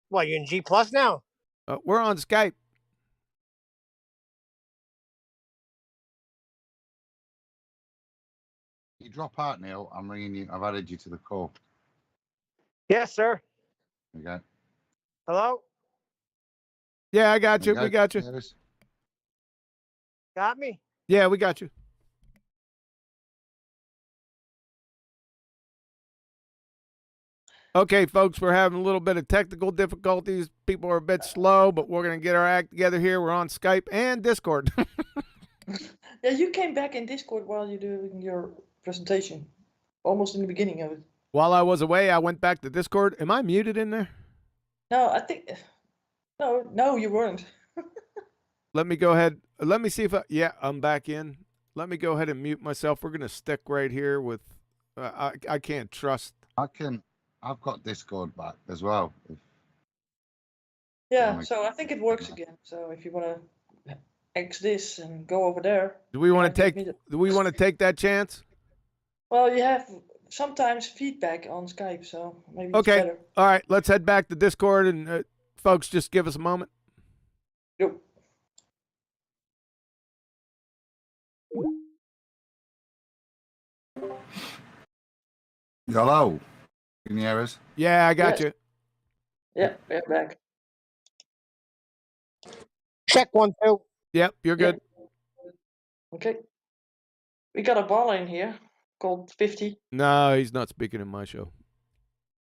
What, you're in G Plus now? We're on Skype. You drop out, Neil. I'm ringing you. I've added you to the call. Yes, sir. There you go. Hello? Yeah, I got you. There We got you. There it is. Got me? Yeah, we got you. Okay, folks, we're having a little bit of technical difficulties. People are a bit slow, but we're going to get our act together here. We're on Skype and Discord. Yeah, you came back in Discord while you're doing your presentation, almost in the beginning of it. While I was away, I went back to Discord. Am I muted in there? No, I think no, you weren't. Let me go ahead. Let me see if yeah, I'm back in. Let me go ahead and mute myself. We're going to stick right here with, I can't trust. I've got Discord back as well. Yeah, my- so I think it works again. So if you want to X this and go over there. Do we want to Yeah, take, give me do we want to take that chance? Well, you have sometimes feedback on Skype, so maybe it's Okay. better. All right, let's head back to Discord and folks, just give us a moment. Yep. Hello. Can you hear us? Yeah, I got Yes. you. Yeah, we're back. Check 1, 2. Yep, you're good. Okay. We got a baller in here called 50. No, he's not speaking in my show.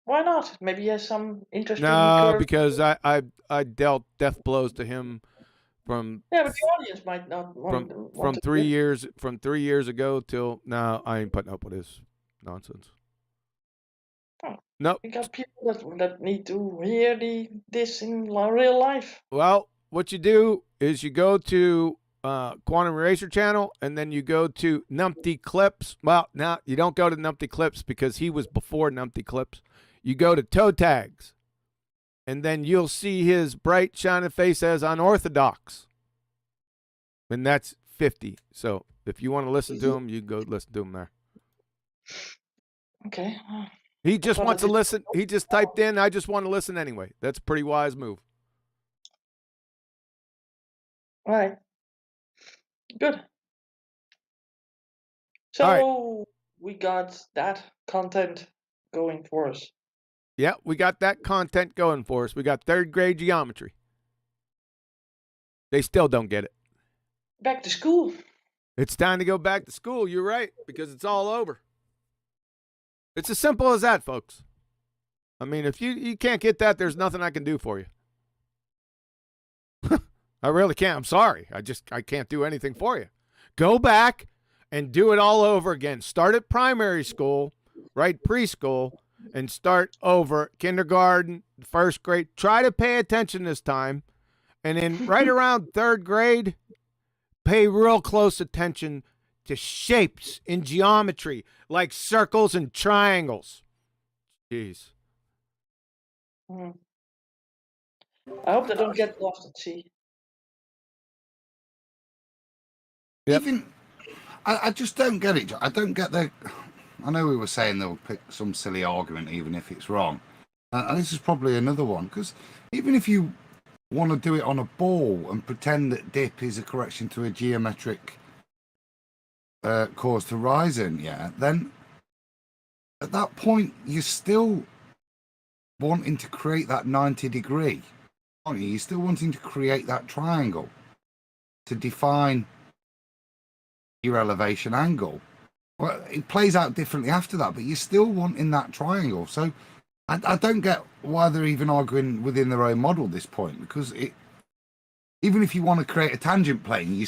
Why not? Maybe he has some interesting No, curve. because I dealt death blows to him from Yeah, but the audience might not want, from to 3 hear. years from 3 years ago till now. I ain't putting up with his nonsense. Oh, Nope. We got people that need to hear this in real life. Well, what you do is you go to Quantum Eraser channel, and then you go to Numpty Clips. Well, now you don't go to Numpty Clips because he was before Numpty Clips. You go to Toe Tags, and then you'll see his bright shining face as unorthodox, and that's 50. So if you want to listen to him, you can go listen to him there. Okay. He just thought wants I to did- listen. He just typed in, "I just want to listen anyway." That's a pretty wise move. Right. Good. So All we got that content going for us. Yeah, we got that content going for us. We got 3rd grade geometry. They still don't get it. Back to school. It's time to go back to school. You're right, because it's all over. It's as simple as that, folks. I mean, if you can't get that, there's nothing I can do for you. I really can't. I'm sorry. I can't do anything for you. Go back and do it all over again. Start at primary school, right? Preschool, and start over kindergarten, 1st grade. Try to pay attention this time. And then right around 3rd grade, pay real close attention to shapes in geometry, like circles and triangles. Jeez. Mhm. I hope they don't get lost at sea. Yep. Even I just don't get it. I don't get the. I know we were saying they'll pick some silly argument, even if it's wrong. And this is probably another one, because even if you want to do it on a ball and pretend that dip is a correction to a geometric caused horizon, yeah, then at that point you're still wanting to create that 90 degree, aren't you? You're still wanting to create that triangle to define your elevation angle. Well, it plays out differently after that, but you're still wanting that triangle. So I don't get why they're even arguing within their own model at this point, because even if you want to create a tangent plane,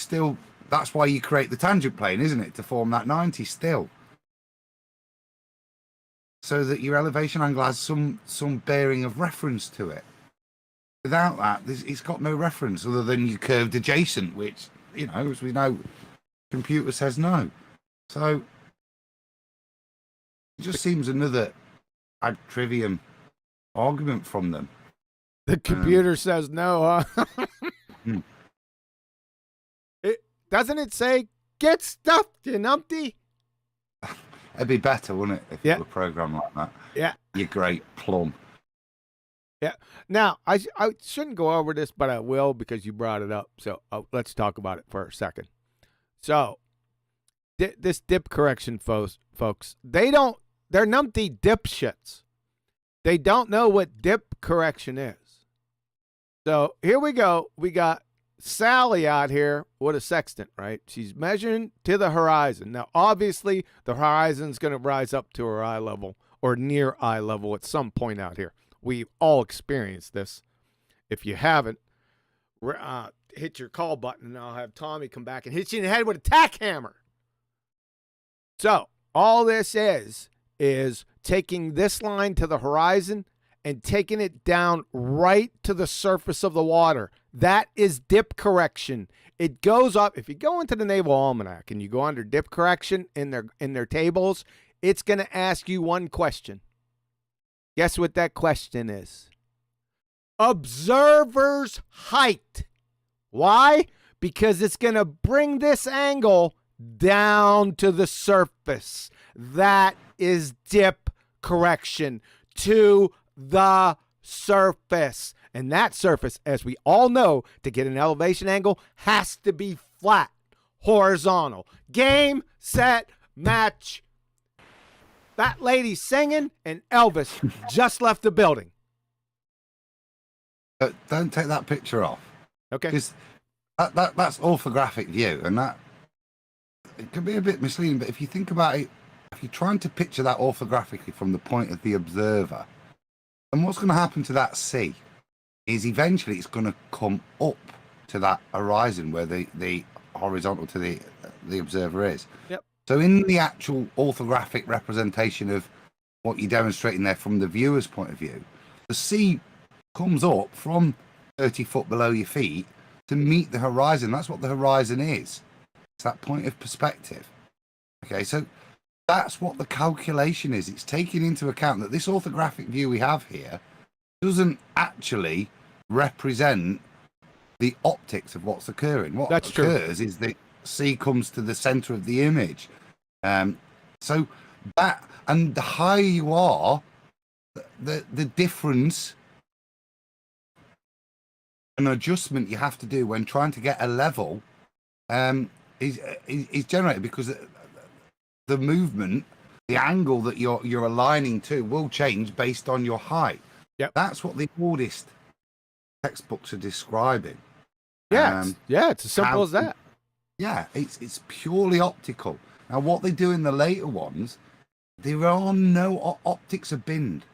that's why you create the tangent plane, isn't it? To form that 90 still. So that your elevation angle has some bearing of reference to it. Without that, it's got no reference other than your curved adjacent, which, as we know, computer says no. So it just seems another ad trivium argument from them. The computer says no, huh? Doesn't it say, "Get stuffed, you numpty"? It'd be better, wouldn't it, if Yeah. it were programmed like that? Yeah. You great plum. Yeah. Now, I shouldn't go over this, but I will because you brought it up. So let's talk about it for a second. So this dip correction, folks, they're numpty dipshits. They don't know what dip correction is. So here we go. We got Sally out here with a sextant, right? She's measuring to the horizon. Now, obviously, the horizon's going to rise up to her eye level or near eye level at some point out here. We've all experienced this. If you haven't, hit your call button, and I'll have Tommy come back and hit you in the head with a tack hammer. So all this is taking this line to the horizon and taking it down right to the surface of the water. That is dip correction. It goes up. If you go into the Naval Almanac and you go under dip correction in their tables, it's going to ask you one question. Guess what that question is? Observer's height. Why? Because it's going to bring this angle down to the surface. That is dip correction, to the surface. And that surface, as we all know, to get an elevation angle, has to be flat, horizontal. Game, set, match. That lady singing and Elvis just left the building. Don't take that picture off. Okay. Because that's orthographic view, and that it can be a bit misleading. But if you think about it, if you're trying to picture that orthographically from the point of the observer, And what's going to happen to that C is eventually it's going to come up to that horizon where the horizontal to the observer is. Yep. So in the actual orthographic representation of what you're demonstrating there from the viewer's point of view, the C comes up from 30 foot below your feet to meet the horizon. That's what the horizon is. It's that point of perspective. Okay, so that's what the calculation is. It's taking into account that this orthographic view we have here doesn't actually represent the optics of what's occurring. What That's occurs is that C comes to the center of the image. So that, and the higher you are, the difference, an adjustment you have to do when trying to get a level is generated, because the movement, the angle that you're aligning to will change based on your height. Yep. That's what the oldest textbooks are describing. Yeah, it's as simple as that. Yeah, it's purely optical. Now, what they do in the later ones, there are no optics are binned.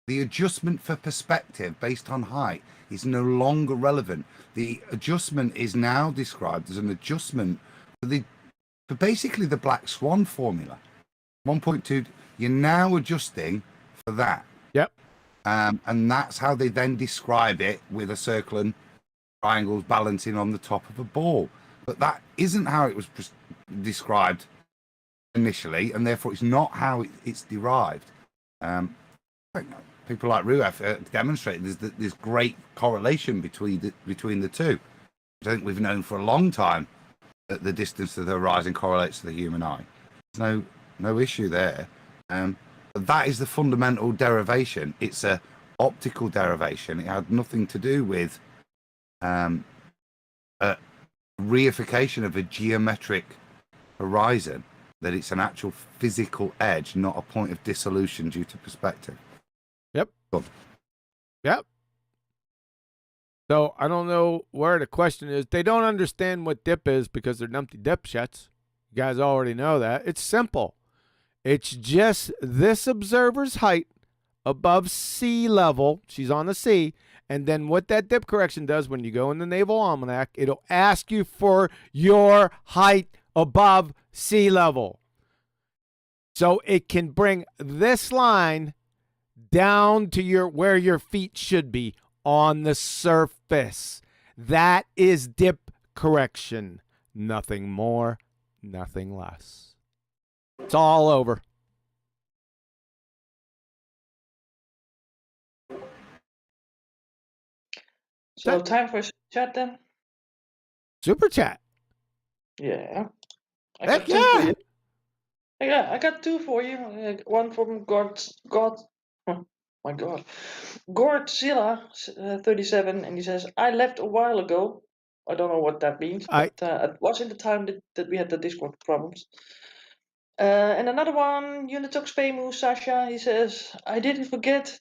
The adjustment for perspective based on height is no longer relevant. The adjustment is now described as an adjustment for basically the black swan formula. 1.2, you're now adjusting for that. Yep. And that's how they then describe it, with a circle and triangles balancing on the top of a ball. But that isn't how it was described initially, and therefore it's not how it's derived. People like Lieu have demonstrated there's great correlation between the two. I think we've known for a long time that the distance to the horizon correlates to the human eye. There's no issue there. But that is the fundamental derivation. It's a optical derivation. It had nothing to do with a reification of a geometric horizon, that it's an actual physical edge, not a point of dissolution due to perspective. Yep. Good. Yep. So I don't know where the question is. They don't understand what dip is because they're numpty dipshits. You guys already know that. It's simple. It's just this observer's height above sea level. She's on the sea. And then what that dip correction does, when you go in the Naval Almanac, it'll ask you for your height above sea level. So it can bring this line down to where your feet should be on the surface. That is dip correction. Nothing more, nothing less. It's all over. So time for chat then? Super chat. Yeah. Heck two yeah. for you. Yeah, I got two for you. One from oh my God, Godzilla 37, and he says, "I left a while ago." I don't know what that means, but it was in the time that we had the Discord problems. And another one, Unitox Famous Sasha, he says, "I didn't forget ...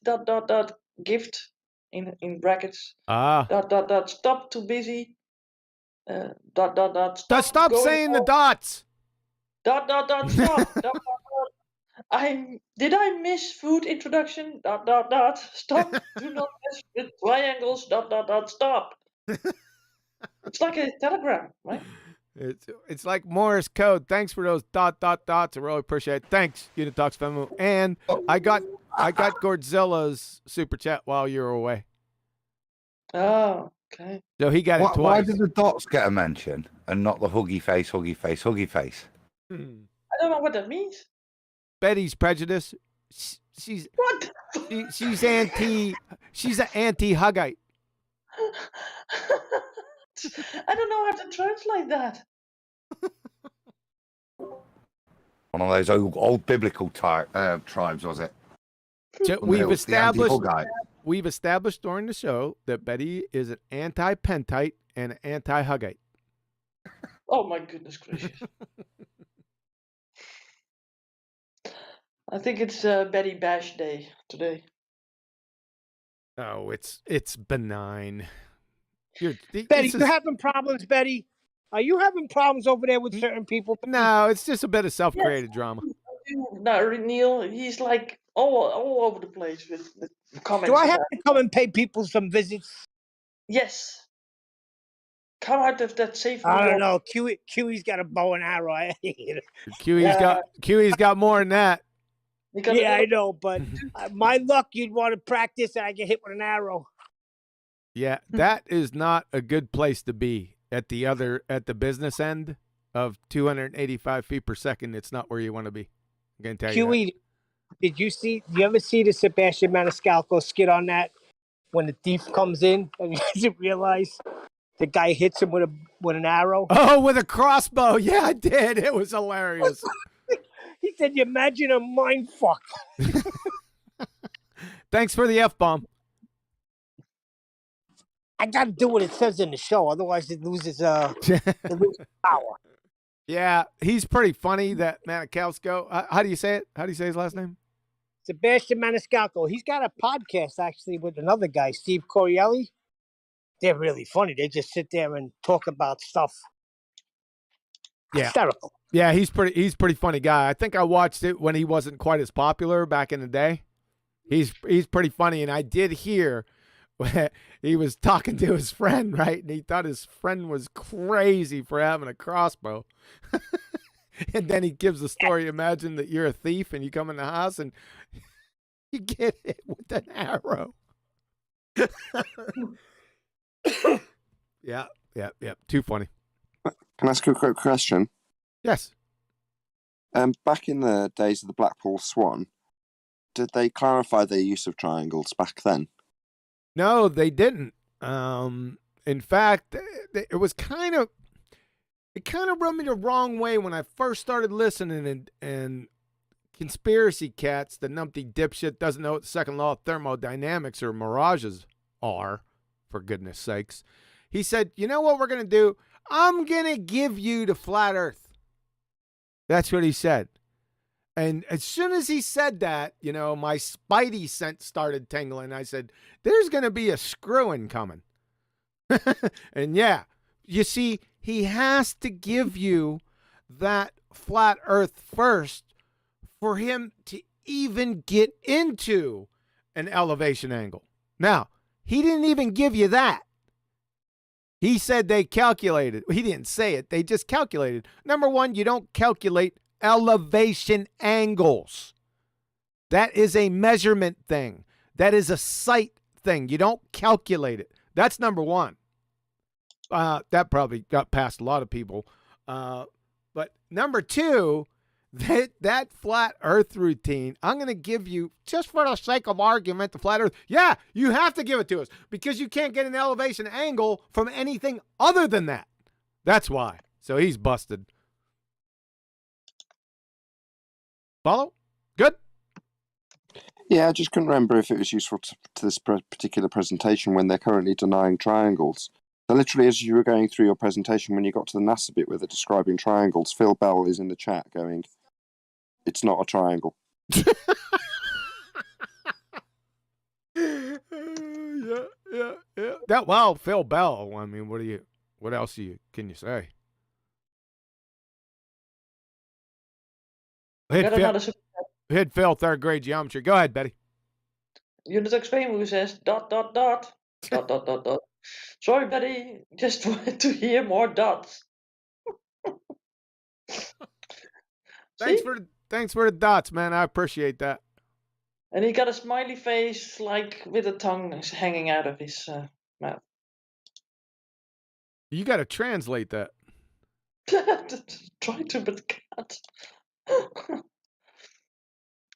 gift in brackets. ... stop too busy. ... Stop saying the dots. ... stop. ... did I miss food introduction? ... stop. Do not mess with triangles. ... stop." It's like a telegram, right? It's like Morse code. Thanks for those ... I really appreciate it. Thanks, Unitox Femu. And I got Godzilla's super chat while you were away. Oh, okay. So he got it twice. Why did the dots get a mention and not the huggy face? I don't know what that means. Betty's prejudice. She's what? She's an anti-Huggite. I don't know how to translate that. One of those old biblical tribes, was it? So we've established during the show that Betty is an anti-pentite and an anti-Huggite. Oh my goodness gracious. I think it's Betty Bash Day today. Oh, it's benign. Betty, you having problems, Betty? Are you having problems over there with certain people? No, it's just a bit of self-created drama. No, Neil, he's like all over the place with comments. Do I have to come and pay people some visits? Yes. Come out of that safe. I don't know. Kiwi's got a bow and arrow. I hate it. QE's got more than that. Yeah, I know, but my luck, you'd want to practice and I get hit with an arrow. Yeah, that is not a good place to be at the business end of 285 feet per second. It's not where you want to be. I'm going to tell you that. Did you ever see the Sebastian Maniscalco skit on that when the thief comes in and he doesn't realize the guy hits him with an arrow? Oh, with a crossbow. Yeah, I did. It was hilarious. He said, "You imagine a mind fuck." Thanks for the F-bomb. I got to do what it says in the show, otherwise it loses power. Yeah, he's pretty funny, that Maniscalco. How do you say it? How do you say his last name? Sebastian Maniscalco. He's got a podcast actually with another guy, Steve Coherently. They're really funny. They just sit there and talk about stuff. Yeah. Hysterical. Yeah, he's pretty funny guy. I think I watched it when he wasn't quite as popular back in the day. He's pretty funny, and I did hear he was talking to his friend, right? And he thought his friend was crazy for having a crossbow. And then he gives the story. Imagine that you're a thief and you come in the house and you get hit with an arrow. Yeah. Too funny. Can I ask you a quick question? Yes. Back in the days of the Blackpool Swan, did they clarify their use of triangles back then? No, they didn't. In fact, it was kind of rubbed me the wrong way when I first started listening, and conspiracy cats, the numpty dipshit doesn't know what the second law of thermodynamics or mirages are, for goodness sakes. He said, "You know what we're going to do? I'm going to give you the flat earth." That's what he said. And as soon as he said that, my spidey sense started tingling. I said, there's going to be a screwing coming. And yeah, you see, he has to give you that flat earth first for him to even get into an elevation angle. Now, he didn't even give you that. He said they calculated. He didn't say it. They just calculated. Number one, you don't calculate elevation angles. That is a measurement thing. That is a sight thing. You don't calculate it. That's number one. That probably got past a lot of people. But number two, that flat earth routine, I'm going to give you, just for the sake of argument, the flat earth. Yeah, you have to give it to us because you can't get an elevation angle from anything other than that. That's why. So he's busted. Follow? Good? Yeah, I just couldn't remember if it was useful to this particular presentation when they're currently denying triangles. So literally, as you were going through your presentation, when you got to the NASA bit where they're describing triangles, Phil Bell is in the chat going, "It's not a triangle." Yeah. Phil Bell. I mean, what else can you say? Hit Phil, third grade geometry. Go ahead, Betty. Unit explain who says ... Sorry, Betty. Just wanted to hear more dots. Thanks for the dots, man. I appreciate that. And he got a smiley face, like with a tongue hanging out of his mouth. You got to translate that. Try to, but can't.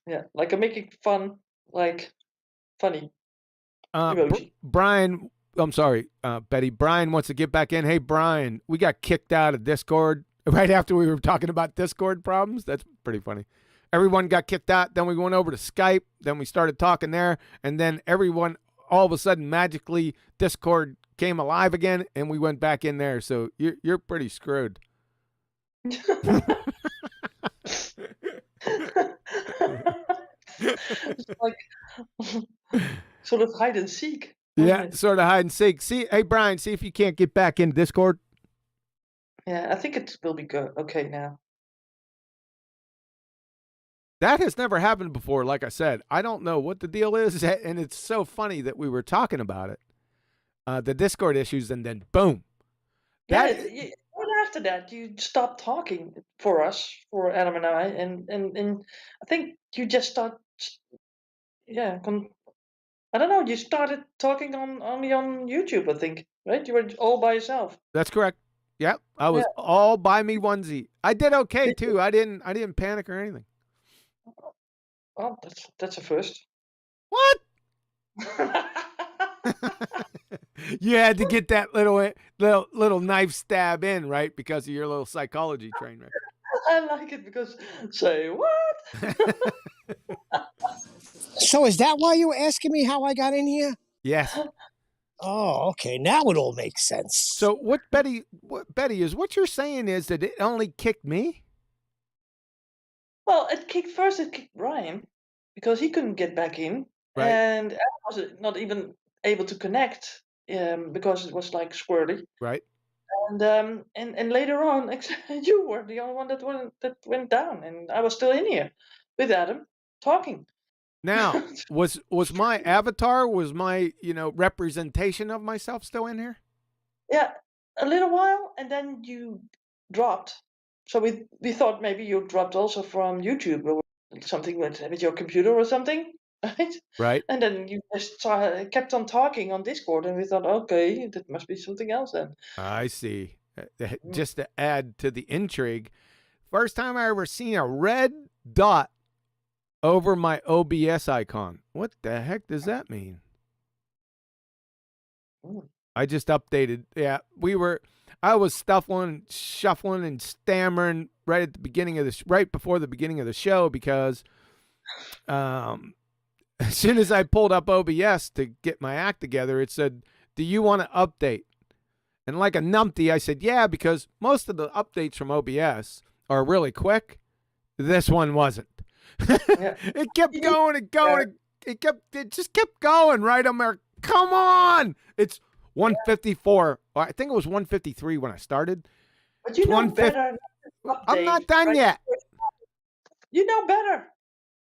Yeah, like I'm making fun, like funny. Brian, I'm sorry, Betty. Brian wants to get back in. Hey, Brian, we got kicked out of Discord right after we were talking about Discord problems. That's pretty funny. Everyone got kicked out. Then we went over to Skype. Then we started talking there. And then everyone, all of a sudden, magically, Discord came alive again, and we went back in there. So you're pretty screwed. It's like sort of hide and seek. Yeah, sort of hide and seek. See, hey, Brian, see if you can't get back in Discord. Yeah, I think it will be good. Okay, now. That has never happened before. Like I said, I don't know what the deal is, and it's so funny that we were talking about it, the Discord issues, and then boom. Yeah, That right after that, you stopped talking for us, for Adam and I, and I think you just start, yeah, I don't know, you started talking only on YouTube, I think, right? You were all by yourself. That's correct. Yep, I was Yeah. all by me onesie. I did okay too. I didn't panic or anything. Oh, that's a first. What? You had to get that little knife stab in, right? Because of your little psychology train record. I like it because say what? So is that why you were asking me how I got in here? Yes. Oh, okay. Now it all makes sense. So what Betty is what you're saying is that it only kicked me? Well, it kicked Brian because he couldn't get back in, Right. and Adam was not even able to connect because it was like squirrely. Right. And later on, you were the only one that went down, and I was still in here with Adam talking. Now, was my avatar, was my, representation of myself still in here? Yeah, a little while, and then you dropped. So we thought maybe you dropped also from YouTube or something with your computer or something, right? Right. And then you just kept on talking on Discord, and we thought, okay, that must be something else then. I see. Just to add to the intrigue, first time I ever seen a red dot over my OBS icon. What the heck does that mean? Ooh. I just updated. Yeah, I was shuffling and stammering right at the beginning of right before the beginning of the show because as soon as I pulled up OBS to get my act together, it said, "Do you want to update?" And like a numpty, I said, "Yeah," because most of the updates from OBS are really quick. This one wasn't. Yeah. It kept going and going. It just kept going, right? I'm there. Come on. It's 154. I think it was 153 when I started. But you know better. I'm not done yet. You know better.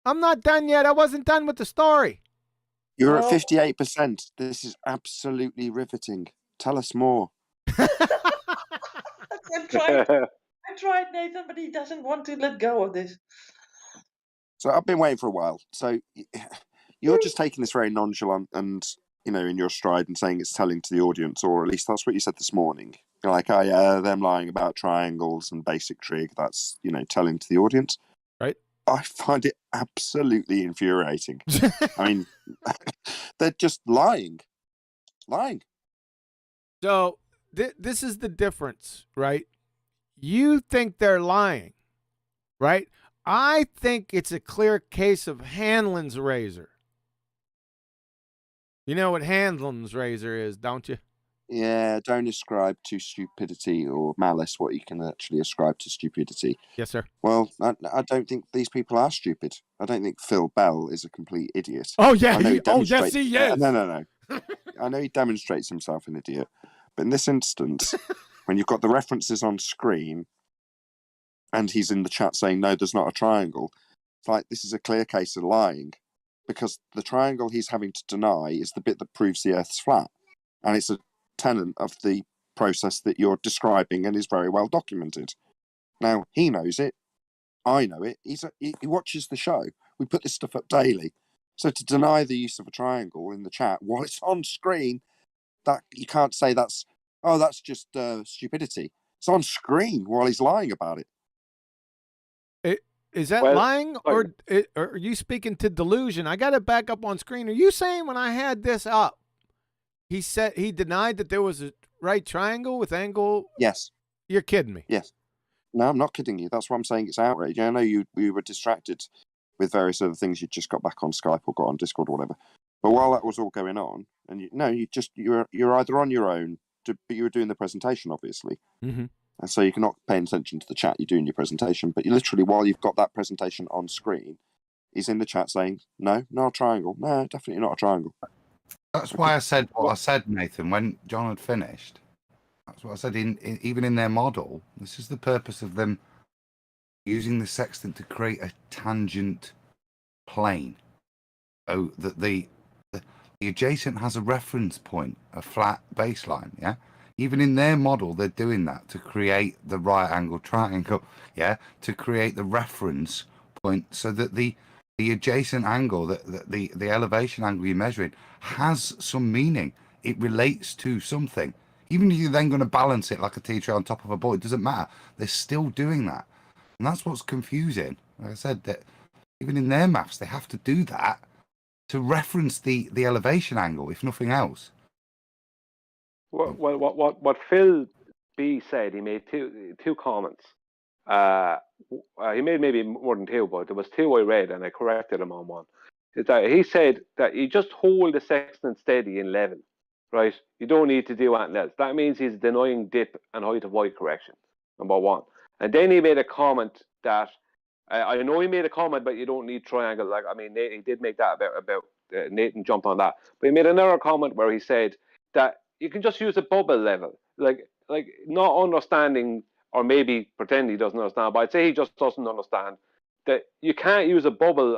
I'm not done yet. I wasn't done with the story. You're at 58%. This do absolutely riveting. Tell us more. I tried, Nathan, but he doesn't want to let go of this. So I've been waiting for a while. So you're just taking this very nonchalant and, in your stride and saying it's telling to the audience, or at least that's what you said this morning. You're like, oh yeah, them lying about triangles and basic trig, that's, telling to the audience. Right. I find it absolutely infuriating. I mean, they're just lying. So this is the difference, right? You think they're lying, right? I think it's a clear case of Hanlon's razor. You know what Hanlon's razor is, don't you? Yeah, don't ascribe to stupidity or malice what you can actually ascribe to stupidity. Yes, sir. Well, I don't think these people are stupid. I don't think Phil Bell is a complete idiot. Oh, yeah. Yes, he is. No. I know he demonstrates himself an idiot. But in this instance, when you've got the references on screen and he's in the chat saying, no, there's not a triangle, it's like this is a clear case of lying, because the triangle he's having to deny is the bit that proves the Earth's flat. And it's a tenet of the process that you're describing and is very well documented. Now, he knows it. I know it. He watches the show. We put this stuff up daily. So to deny the use of a triangle in the chat while it's on screen, that you can't say that's just stupidity. It's on screen while he's lying about it. Is that lying, or are you speaking to delusion? I got it back up on screen. Are you saying when I had this up, he said he denied that there was a right triangle with angle? Yes. You're kidding me. Yes. No, I'm not kidding you. That's why I'm saying it's outrage. I know we were distracted with various other things. You just got back on Skype or got on Discord or whatever. But while that was all going on, and you're either on your own, but you were doing the presentation, obviously. Mm-hmm. And so you're not paying attention to the chat, you're doing your presentation, but you literally, while you've got that presentation on screen, he's in the chat saying, no, not a triangle. No, definitely not a triangle. That's why I said what I said, Nathan, when John had finished. That's what I said, even in their model, this is the purpose of them using the sextant to create a tangent plane, so that the adjacent has a reference point, a flat baseline. Yeah, even in their model, they're doing that to create the right angle triangle. Yeah, to create the reference point, so that the adjacent angle, the elevation angle you're measuring, has some meaning. It relates to something. Even if you're then going to balance it like a teacher on top of a ball, it doesn't matter. They're still doing that. And that's what's confusing. Like I said, that even in their maths, they have to do that to reference the elevation angle, if nothing else. Well, what Phil B said, he made two comments. He made maybe more than two, but there was two I read, and I corrected him on one. Is that he said that you just hold the sextant steady in level, right? You don't need to do anything else. That means he's denying dip and height of Y correction, number one. And then he made a comment that I know he made a comment, but you don't need triangle. Like, I mean, he did make that about Nathan jumped on that, but he made another comment where he said that you can just use a bubble level, like not understanding, or maybe pretend he doesn't understand, but I'd say he just doesn't understand that you can't use a bubble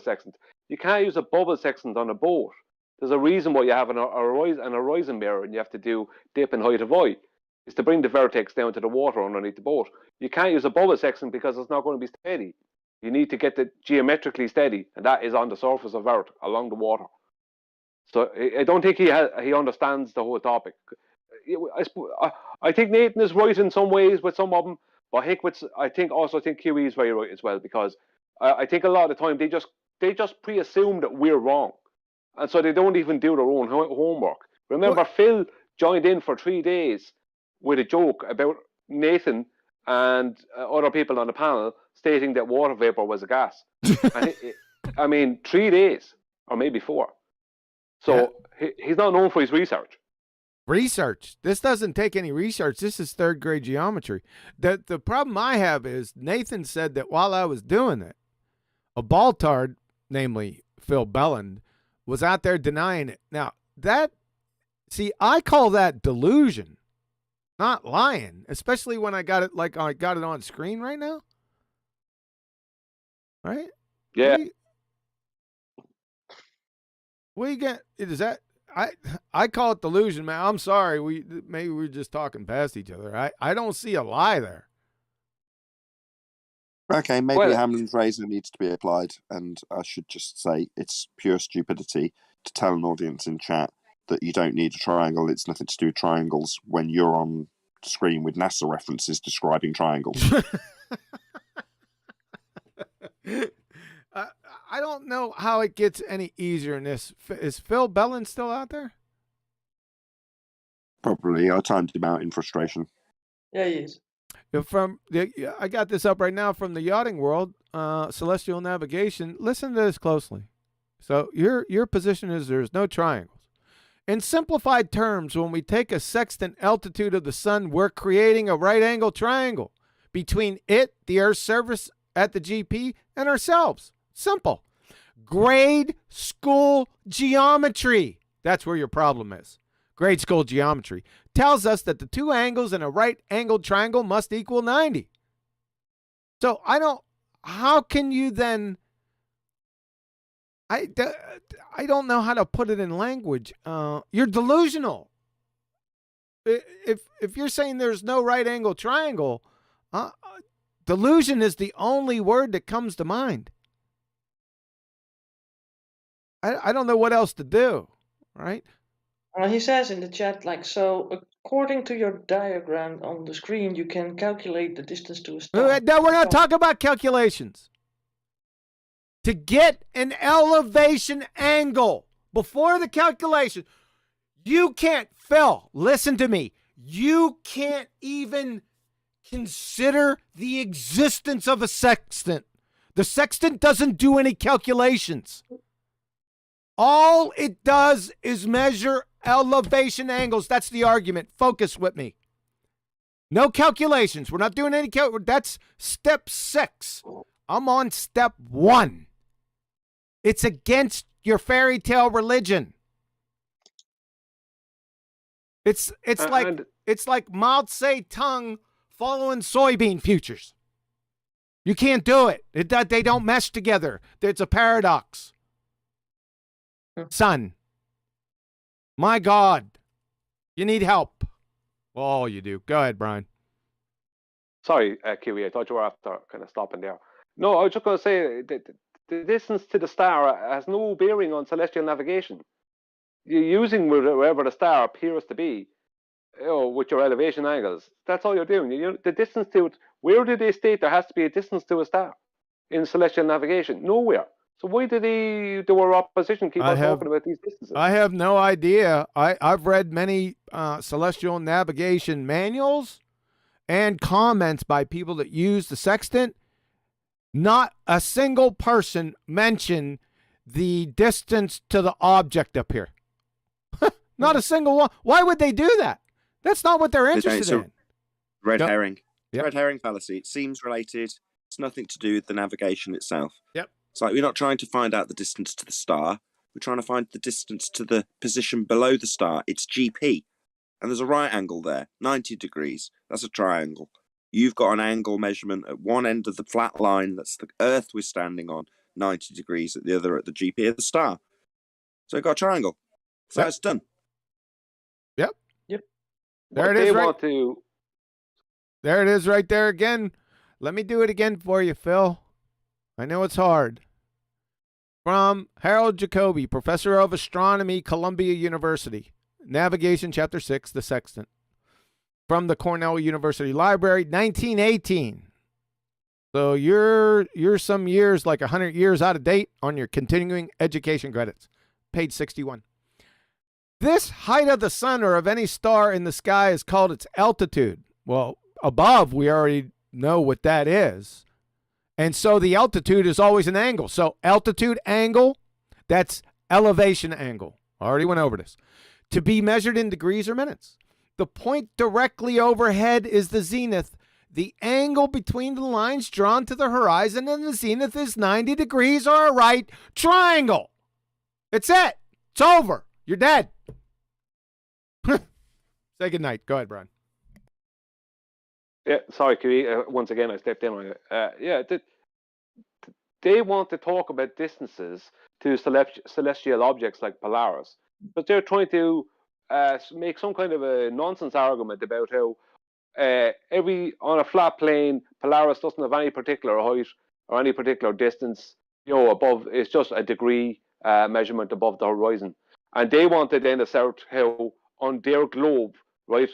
sextant. You can't use a bubble sextant on a boat. There's a reason why you have an horizon mirror and you have to do dip and height of Y. Is to bring the vertex down to the water underneath the boat. You can't use a bubble sextant because it's not going to be steady. You need to get it geometrically steady, and that is on the surface of Earth along the water. So I don't think he understands the whole topic. I think Nathan is right in some ways with some of them, but I think QE is very right as well, because I think a lot of the time they just pre-assume that we're wrong, and so they don't even do their own homework. Remember, Phil joined in for 3 days with a joke about Nathan and other people on the panel stating that water vapor was a gas. I mean, 3 days, or maybe 4. So he's not known for his research. Research. This doesn't take any research. This is third grade geometry. The problem I have is Nathan said that while I was doing it, a baltard, namely Phil Belland, was out there denying it. Now, I call that delusion, not lying, especially when I got it on screen right now. Right? Yeah. What do you get? Is that I call it delusion, man. I'm sorry. Maybe we're just talking past each other. I don't see a lie there. Okay, maybe Hamlin's razor needs to be applied, and I should just say it's pure stupidity to tell an audience in chat that you don't need a triangle. It's nothing to do with triangles when you're on screen with NASA references describing triangles. I don't know how it gets any easier in this. Is Phil Belland still out there? Probably. I timed him out in frustration. Yeah, he is. I got this up right now from the yachting world, celestial navigation. Listen to this closely. So your position is there's no triangles. In simplified terms, when we take a sextant altitude of the sun, we're creating a right angle triangle between it, the Earth's surface at the GP, and ourselves. Simple. Grade school geometry. That's where your problem is. Grade school geometry tells us that the two angles in a right-angled triangle must equal 90. So how can you then, I don't know how to put it in language. You're delusional. If you're saying there's no right-angled triangle, delusion is the only word that comes to mind. I don't know what else to do, right? He says in the chat, so according to your diagram on the screen, you can calculate the distance to a star. No, we're not talking about calculations. To get an elevation angle before the calculation, you can't, Phil, listen to me. You can't even consider the existence of a sextant. The sextant doesn't do any calculations. All it does is measure elevation angles. That's the argument. Focus with me. No calculations. We're not doing any that's step 6. I'm on step 1. It's against your fairy tale religion. It's like Mao Zedong following soybean futures. You can't do it. They don't mesh together. It's a paradox. Son, my God, you need help. Oh, you do. Go ahead, Brian. Sorry, Kiwi, I thought you were after kind of stopping there. No, I was just going to say that the distance to the star has no bearing on celestial navigation. You're using wherever the star appears to be, with your elevation angles. That's all you're doing. The distance to it, where did they state there has to be a distance to a star in celestial navigation? Nowhere. So why did do our opposition keep on talking about these distances? I have no idea. I've read many celestial navigation manuals and comments by people that use the sextant. Not a single person mentioned the distance to the object up here. Not a single one. Why would they do that? That's not what they're interested in. Red herring. Yep. Red herring fallacy. It seems related. It's nothing to do with the navigation itself. Yep. It's like we're not trying to find out the distance to the star. We're trying to find the distance to the position below the star. It's GP. And there's a right angle there, 90 degrees. That's a triangle. You've got an angle measurement at one end of the flat line, that's the Earth we're standing on, 90 degrees at the other, at the GP of the star. So we've got a triangle. So it's done. Yep. There it is. There it is right there again. Let me do it again for you, Phil. I know it's hard. From Harold Jacoby, professor of astronomy, Columbia University. Navigation, Chapter 6, the sextant. From the Cornell University Library, 1918. So you're some years, like 100 years out of date on your continuing education credits. Page 61. This height of the sun or of any star in the sky is called its altitude. Well, above, we already know what that is. And so the altitude is always an angle. So altitude angle, that's elevation angle. I already went over this. To be measured in degrees or minutes. The point directly overhead is the zenith. The angle between the lines drawn to the horizon and the zenith is 90 degrees or a right triangle. It's it. It's over. You're dead. Say goodnight. Go ahead, Brian. Yeah, sorry, Kiwi. Once again, I stepped in on it. They want to talk about distances to celestial objects like Polaris, but they're trying to make some kind of a nonsense argument about how on a flat plane, Polaris doesn't have any particular height or any particular distance, above. It's just a degree measurement above the horizon. And they want to then assert how on their globe, right,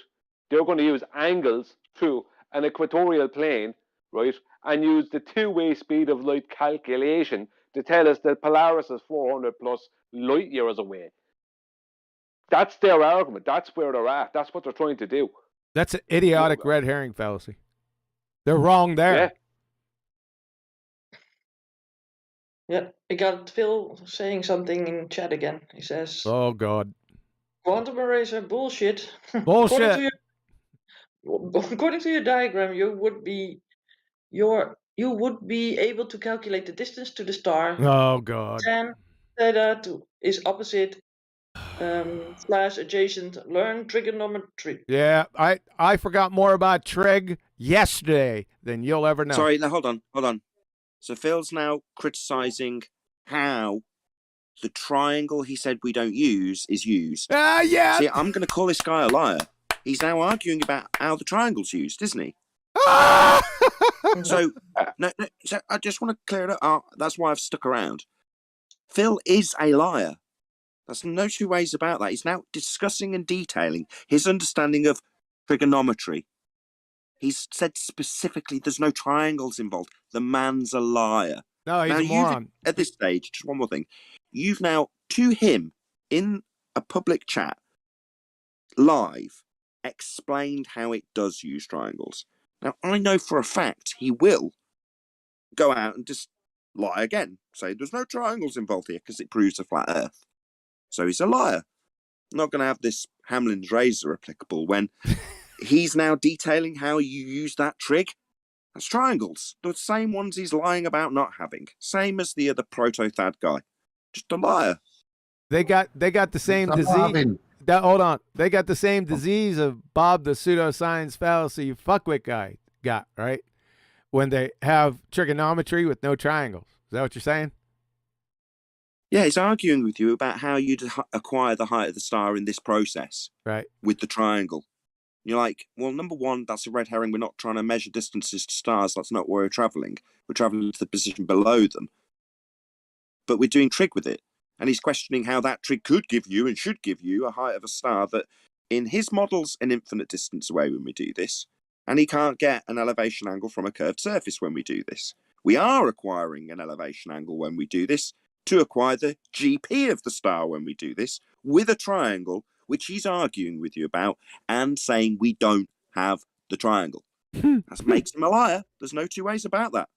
they're going to use angles through an equatorial plane, right, and use the two-way speed of light calculation to tell us that Polaris is 400 plus light years away. That's their argument. That's where they're at. That's what they're trying to do. That's an idiotic red herring fallacy. They're wrong there. Yeah, we got Phil saying something in chat again. He says, "Oh God, quantum arrays are bullshit. Bullshit. According to your diagram, you would be able to calculate the distance to the star. Oh God. Tan theta is opposite / adjacent. Learn trigonometry. Yeah, I forgot more about trig yesterday than you'll ever know. Sorry, now hold on. So Phil's now criticizing how the triangle he said we don't use is used. Yeah. See, I'm going to call this guy a liar. He's now arguing about how the triangle's used, isn't he? So I just want to clear it up. That's why I've stuck around. Phil is a liar. There's no two ways about that. He's now discussing and detailing his understanding of trigonometry. He's said specifically there's no triangles involved. The man's a liar. No, he's a moron. At this stage, just one more thing. You've now, to him, in a public chat, live, explained how it does use triangles. Now, I know for a fact he will go out and just lie again. Say there's no triangles involved here because it proves a flat earth. So he's a liar. I'm not going to have this Hamlin's razor applicable when he's now detailing how you use that trig. That's triangles. The same ones he's lying about not having. Same as the other proto-thad guy. Just a liar. They got the same disease. Hold on. They got the same disease of Bob the pseudoscience fallacy fuckwit guy got, right? when they have trigonometry with no triangles. Is that what you're saying? Yeah, he's arguing with you about how you'd acquire the height of the star in this process. Right. With the triangle. You're like, well, number one, that's a red herring. We're not trying to measure distances to stars. That's not where we're travelling. We're travelling to the position below them. But we're doing trig with it. And he's questioning how that trig could give you and should give you a height of a star that, in his model's an infinite distance away when we do this. And he can't get an elevation angle from a curved surface when we do this. We are acquiring an elevation angle when we do this to acquire the GP of the star when we do this with a triangle, which he's arguing with you about and saying we don't have the triangle. That makes him a liar. There's no two ways about that.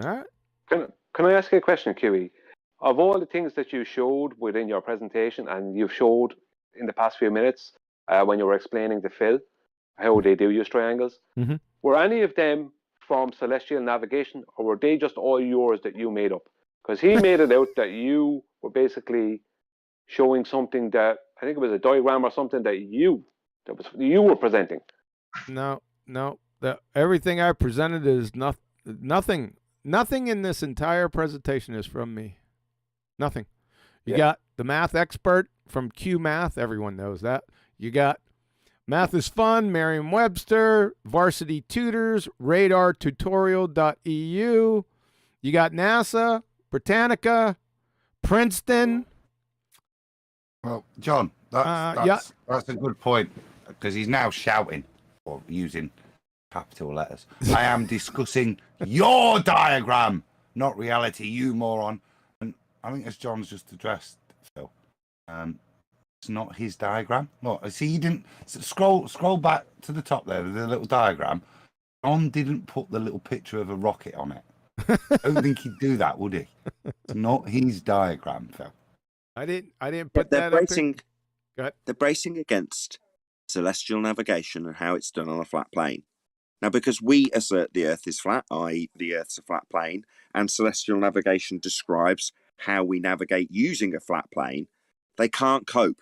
All right. Can I ask you a question, Kiwi? Of all the things that you showed within your presentation and you've showed in the past few minutes when you were explaining to Phil how they do use triangles, were any of them from celestial navigation, or were they just all yours that you made up? Because he made it out that you were basically showing something that, I think it was a diagram or something that you were presenting. No. Everything I presented is nothing. Nothing in this entire presentation is from me. Nothing. You got the math expert from Q Math. Everyone knows that. You got Math is Fun, Merriam-Webster, Varsity Tutors, radartutorial.eu. You got NASA, Britannica, Princeton. Well, John, that's a good point, because he's now shouting or using capital letters. I am discussing your diagram, not reality, you moron. And I think as John's just addressed, Phil, it's not his diagram. Look, see, you didn't scroll back to the top there with the little diagram. John didn't put the little picture of a rocket on it. I don't think he'd do that, would he? It's not his diagram, Phil. I didn't put that up here. Go ahead. They're bracing against celestial navigation and how it's done on a flat plane. Now, because we assert the Earth is flat, i.e. the Earth's a flat plane, and celestial navigation describes how we navigate using a flat plane, they can't cope.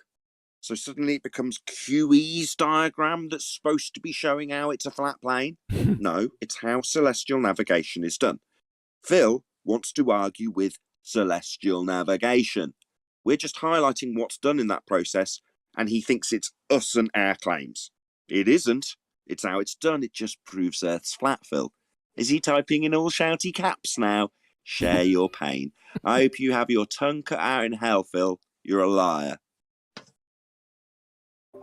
So suddenly it becomes QE's diagram that's supposed to be showing how it's a flat plane. No, it's how celestial navigation is done. Phil wants to argue with celestial navigation. We're just highlighting what's done in that process, and he thinks it's us and our claims. It isn't. It's how it's done. It just proves Earth's flat, Phil. Is he typing in all shouty caps now? Share your pain. I hope you have your tongue cut out in hell, Phil. You're a liar.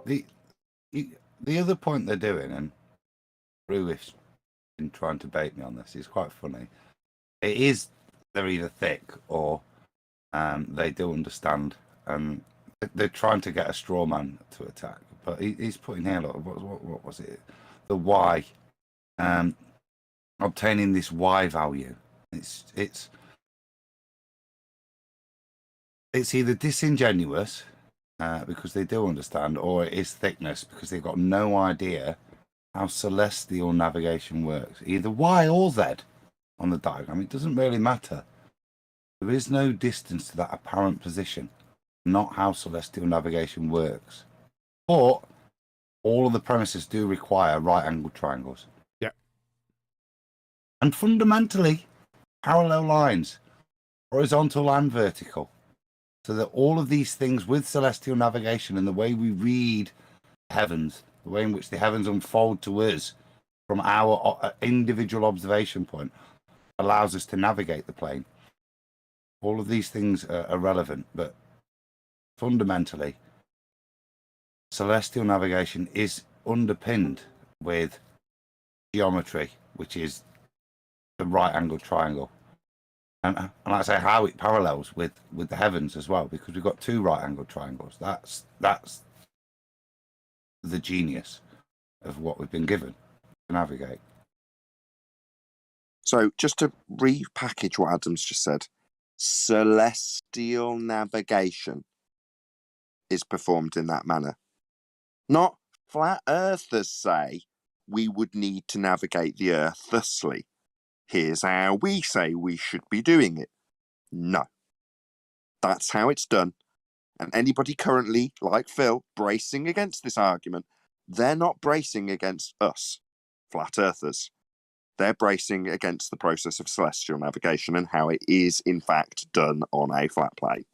The other point they're doing, and Ruiff's been trying to bait me on this, is quite funny. It is they're either thick or they do understand, and they're trying to get a straw man to attack. But he's putting here, look, what was it? The Y, obtaining this Y value. It's either disingenuous because they do understand, or it is thickness because they've got no idea how celestial navigation works. Either Y or Z on the diagram. It doesn't really matter. There is no distance to that apparent position. Not how celestial navigation works. But all of the premises do require right-angled triangles. Yeah. And fundamentally, parallel lines, horizontal and vertical. So that all of these things with celestial navigation and the way we read heavens, the way in which the heavens unfold to us from our individual observation point, allows us to navigate the plane. All of these things are relevant, but fundamentally, celestial navigation is underpinned with geometry, which is the right-angled triangle. And I say how it parallels with the heavens as well, because we've got two right-angled triangles. That's the genius of what we've been given to navigate. So just to repackage what Adam's just said, celestial navigation is performed in that manner. Not flat earthers say we would need to navigate the earth thusly. Here's how we say we should be doing it. No. That's how it's done. And anybody currently, like Phil, bracing against this argument, they're not bracing against us. flat earthers. They're bracing against the process of celestial navigation and how it is, in fact, done on a flat plate.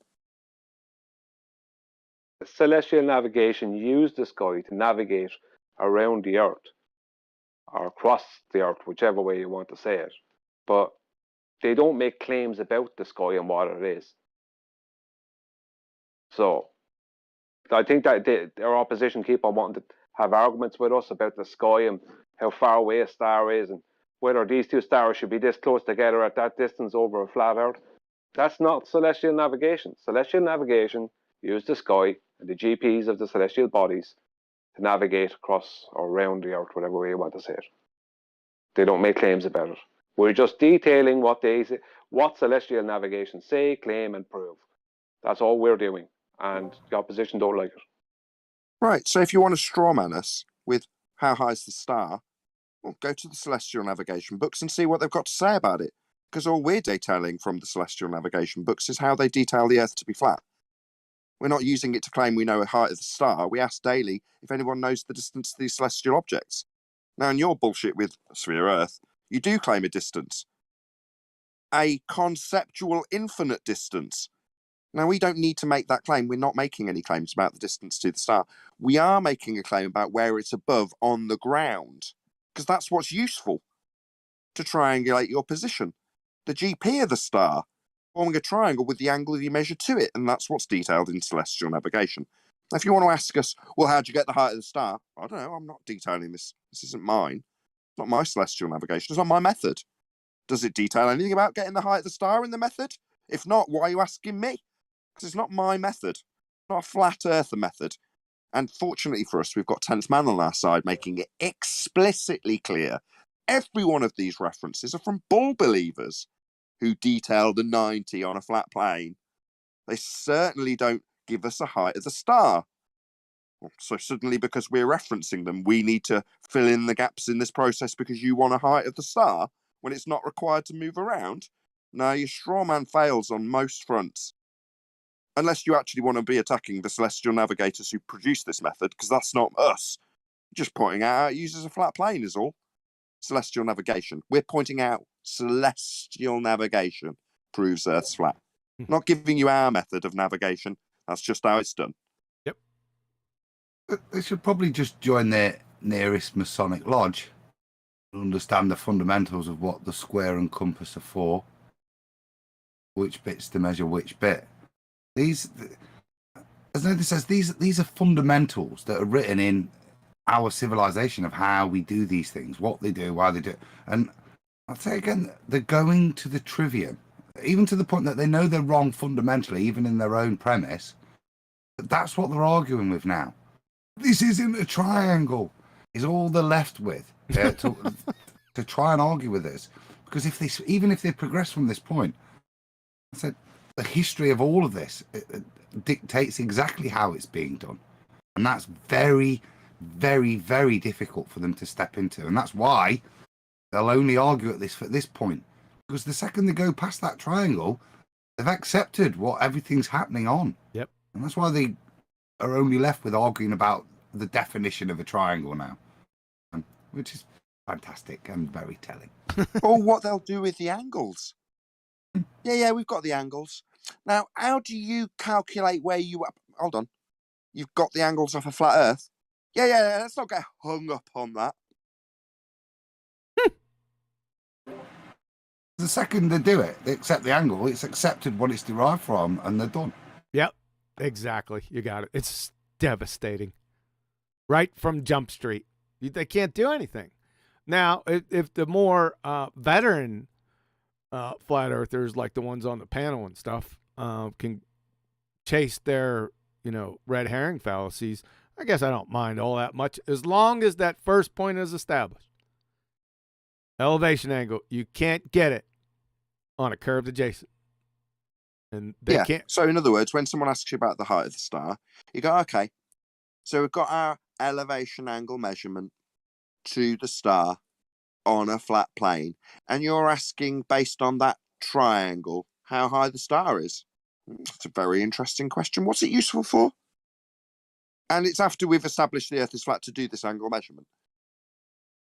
Celestial navigation used the sky to navigate around the Earth or across the Earth, whichever way you want to say it. But they don't make claims about the sky and what it is. So I think that their opposition keep on wanting to have arguments with us about the sky and how far away a star is and whether these two stars should be this close together at that distance over a flat Earth. That's not celestial navigation. Celestial navigation used the sky and the GPS of the celestial bodies to navigate across or around the Earth, whatever way you want to say it. They don't make claims about it. We're just detailing what celestial navigation say, claim, and prove. That's all we're doing, and the opposition don't like it. Right, so if you want to strawman us with how high is the star, well, go to the celestial navigation books and see what they've got to say about it. Because all we're detailing from the celestial navigation books is how they detail the Earth to be flat. We're not using it to claim we know the height of the star. We ask daily if anyone knows the distance to these celestial objects. Now, in your bullshit with sphere Earth, you do claim a distance. A conceptual infinite distance. Now, we don't need to make that claim. We're not making any claims about the distance to the star. We are making a claim about where it's above on the ground, because that's what's useful to triangulate your position. The GP of the star, forming a triangle with the angle you measure to it, and that's what's detailed in celestial navigation. Now, if you want to ask us, well, how'd you get the height of the star? I don't know. I'm not detailing this. This isn't mine. It's not my celestial navigation. It's not my method. Does it detail anything about getting the height of the star in the method? If not, why are you asking me? Because it's not my method. It's not a flat earther method. And fortunately for us, we've got 10th Man on our side, making it explicitly clear every one of these references are from bull believers who detail the 90 on a flat plane. They certainly don't give us a height of the star. So suddenly, because we're referencing them, we need to fill in the gaps in this process because you want a height of the star when it's not required to move around? No, your straw man fails on most fronts. Unless you actually want to be attacking the celestial navigators who produce this method, because that's not us. Just pointing out how it uses a flat plane is all. Celestial navigation. We're pointing out celestial navigation proves Earth's flat. Not giving you our method of navigation. That's just how it's done. Yep. They should probably just join their nearest Masonic lodge and understand the fundamentals of what the square and compass are for, which bits to measure which bit. These, as Nathan says, these are fundamentals that are written in our civilization of how we do these things, what they do, why they do. And I'll say again, they're going to the trivium, even to the point that they know they're wrong fundamentally, even in their own premise. But that's what they're arguing with now. This isn't a triangle, is all they're left with to try and argue with this. Because even if they progress from this point, I said, the history of all of this it dictates exactly how it's being done. And that's very, very, very difficult for them to step into. And that's why they'll only argue at this point. Because the second they go past that triangle, they've accepted what everything's happening on. Yep. And that's why they are only left with arguing about the definition of a triangle now. Which is fantastic and very telling. Or what they'll do with the angles. Yeah, we've got the angles. Now, how do you calculate where you... Hold on. You've got the angles off a flat Earth? Yeah, let's not get hung up on that. The second they do it, they accept the angle, it's accepted what it's derived from, and they're done. Yep, exactly. You got it. It's devastating. Right from Jump Street. They can't do anything. Now, if the more veteran flat earthers, like the ones on the panel and stuff, can chase their, red herring fallacies, I guess I don't mind all that much, as long as that first point is established. Elevation angle, you can't get it on a curved adjacent. And they can't. So in other words, when someone asks you about the height of the star, you go, okay, so we've got our elevation angle measurement to the star on a flat plane, and you're asking based on that triangle how high the star is. That's a very interesting question. What's it useful for? And it's after we've established the Earth is flat to do this angle measurement.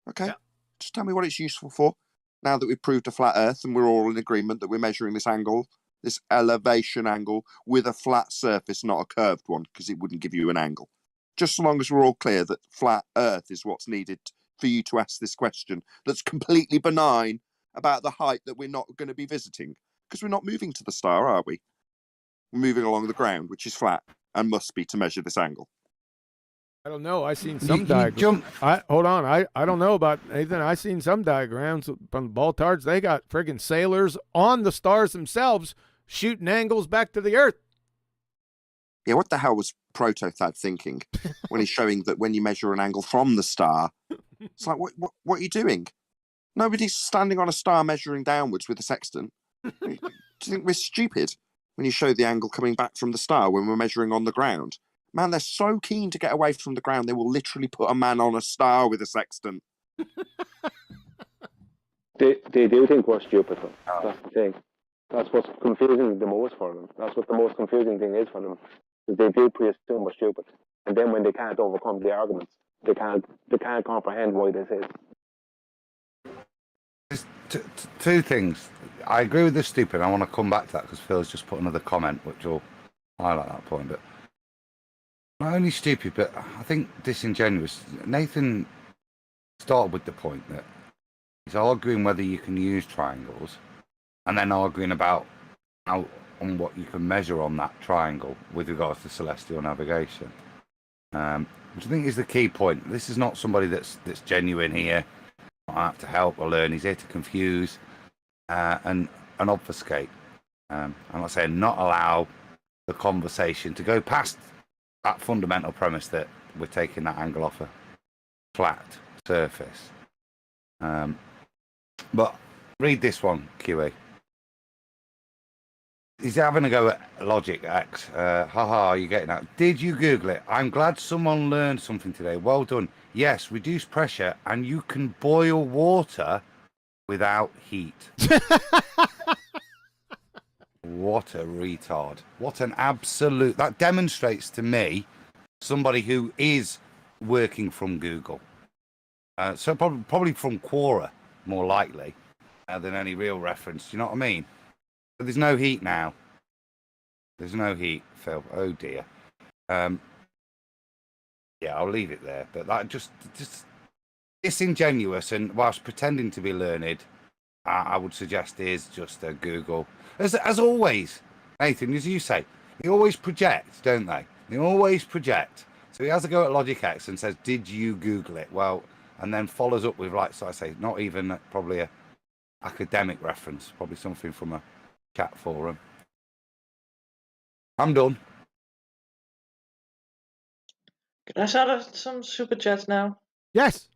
Okay. Just tell me what it's useful for. Now that we've proved a flat Earth and we're all in agreement that we're measuring this angle, this elevation angle, with a flat surface, not a curved one, because it wouldn't give you an angle. Just so long as we're all clear that flat Earth is what's needed for you to ask this question that's completely benign about the height that we're not going to be visiting. Because we're not moving to the star, are we? We're moving along the ground, which is flat, and must be to measure this angle. I don't know. I seen some diagrams. Hold on. I don't know about Nathan. I seen some diagrams from the Baltards. They got friggin' sailors on the stars themselves shooting angles back to the Earth. Yeah, what the hell was Protothad thinking when he's showing that when you measure an angle from the star, it's like, what are you doing? Nobody's standing on a star measuring downwards with a sextant. Do you think we're stupid when you show the angle coming back from the star when we're measuring on the ground? Man, they're so keen to get away from the ground, they will literally put a man on a star with a sextant. They do think we're stupid, though. That's the thing. That's what's confusing the most for them. That's what the most confusing thing is for them. Is they do presume we're stupid. And then when they can't overcome the arguments, they can't comprehend why this is. There's two things. I agree with the stupid. I want to come back to that because Phil's just put another comment which will highlight that point. But not only stupid, but I think disingenuous. Nathan started with the point that he's arguing whether you can use triangles and then arguing about how on what you can measure on that triangle with regards to celestial navigation, which I think is the key point. This is not somebody that's genuine here. I have to help or learn. He's here to confuse and obfuscate. I'm not saying not allow the conversation to go past that fundamental premise that we're taking that angle off a flat surface. But read this one, QE. He's having a go at Logic X. Haha, you're getting that. Did you Google it? I'm glad someone learned something today. Well done. Yes, reduce pressure and you can boil water without heat. What a retard. What an absolute... That demonstrates to me somebody who is working from Google. So probably from Quora, more likely, than any real reference. Do you know what I mean? But there's no heat now. There's no heat, Phil. Oh, dear. Yeah, I'll leave it there. But that just disingenuous, and whilst pretending to be learned, I would suggest is just a Google. As always, Nathan, as you say, they always project, don't they? They always project. So he has a go at Logic X and says, did you Google it? Well, and then follows up with, like, so I say, not even probably a academic reference, probably something from a chat forum. I'm done. Can I start some super chats now? Yes.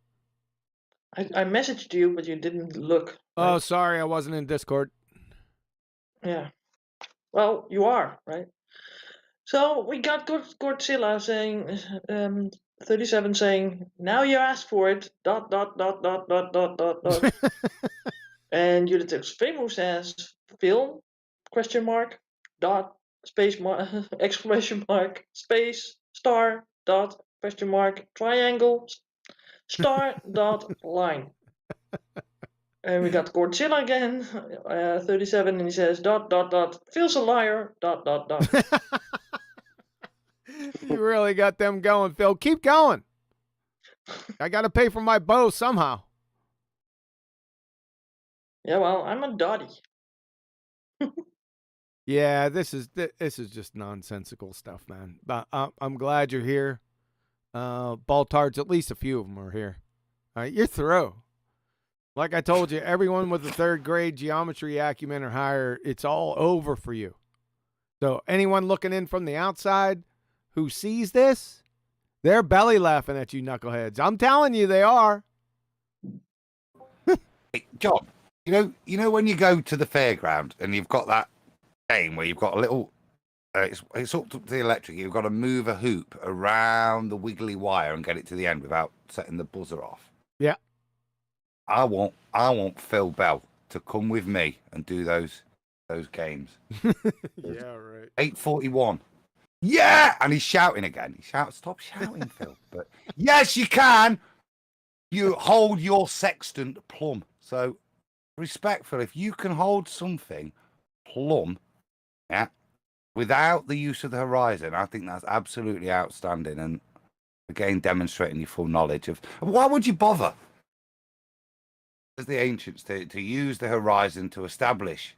I messaged you, but you didn't look. Oh, right? sorry, I wasn't in Discord. Yeah. Well, you are, right? So we got Godzilla saying, 37 saying, now you asked for it, ... And Judith Famo says, film, question mark, dot, space mark, exclamation mark, space, star, dot, question mark, triangle, star, dot, line. And we got Godzilla again, 37, and he says, ... Phil's a liar, ... You really got them going, Phil. Keep going. I got to pay for my bow somehow. Yeah, well, I'm a dotty. Yeah, this is just nonsensical stuff, man. But I'm glad you're here. Baltards, at least a few of them are here. All right, you're through. Like I told you, everyone with a third grade geometry acumen or higher, it's all over for you. So anyone looking in from the outside who sees this, they're belly laughing at you knuckleheads. I'm telling you, they are. Hey, John, you know when you go to the fairground and you've got that game where you've got a little, it's hooked up to the electric. You've got to move a hoop around the wiggly wire and get it to the end without setting the buzzer off. Yeah. I want Phil Bell to come with me and do those games. Yeah, right. 8:41. Yeah, and he's shouting again. He shouts, "Stop shouting, Phil!" But yes, you can. You hold your sextant plumb. So, respectful, if you can hold something plumb, yeah, without the use of the horizon, I think that's absolutely outstanding. And again, demonstrating your full knowledge of why would you bother, as the ancients, to use the horizon to establish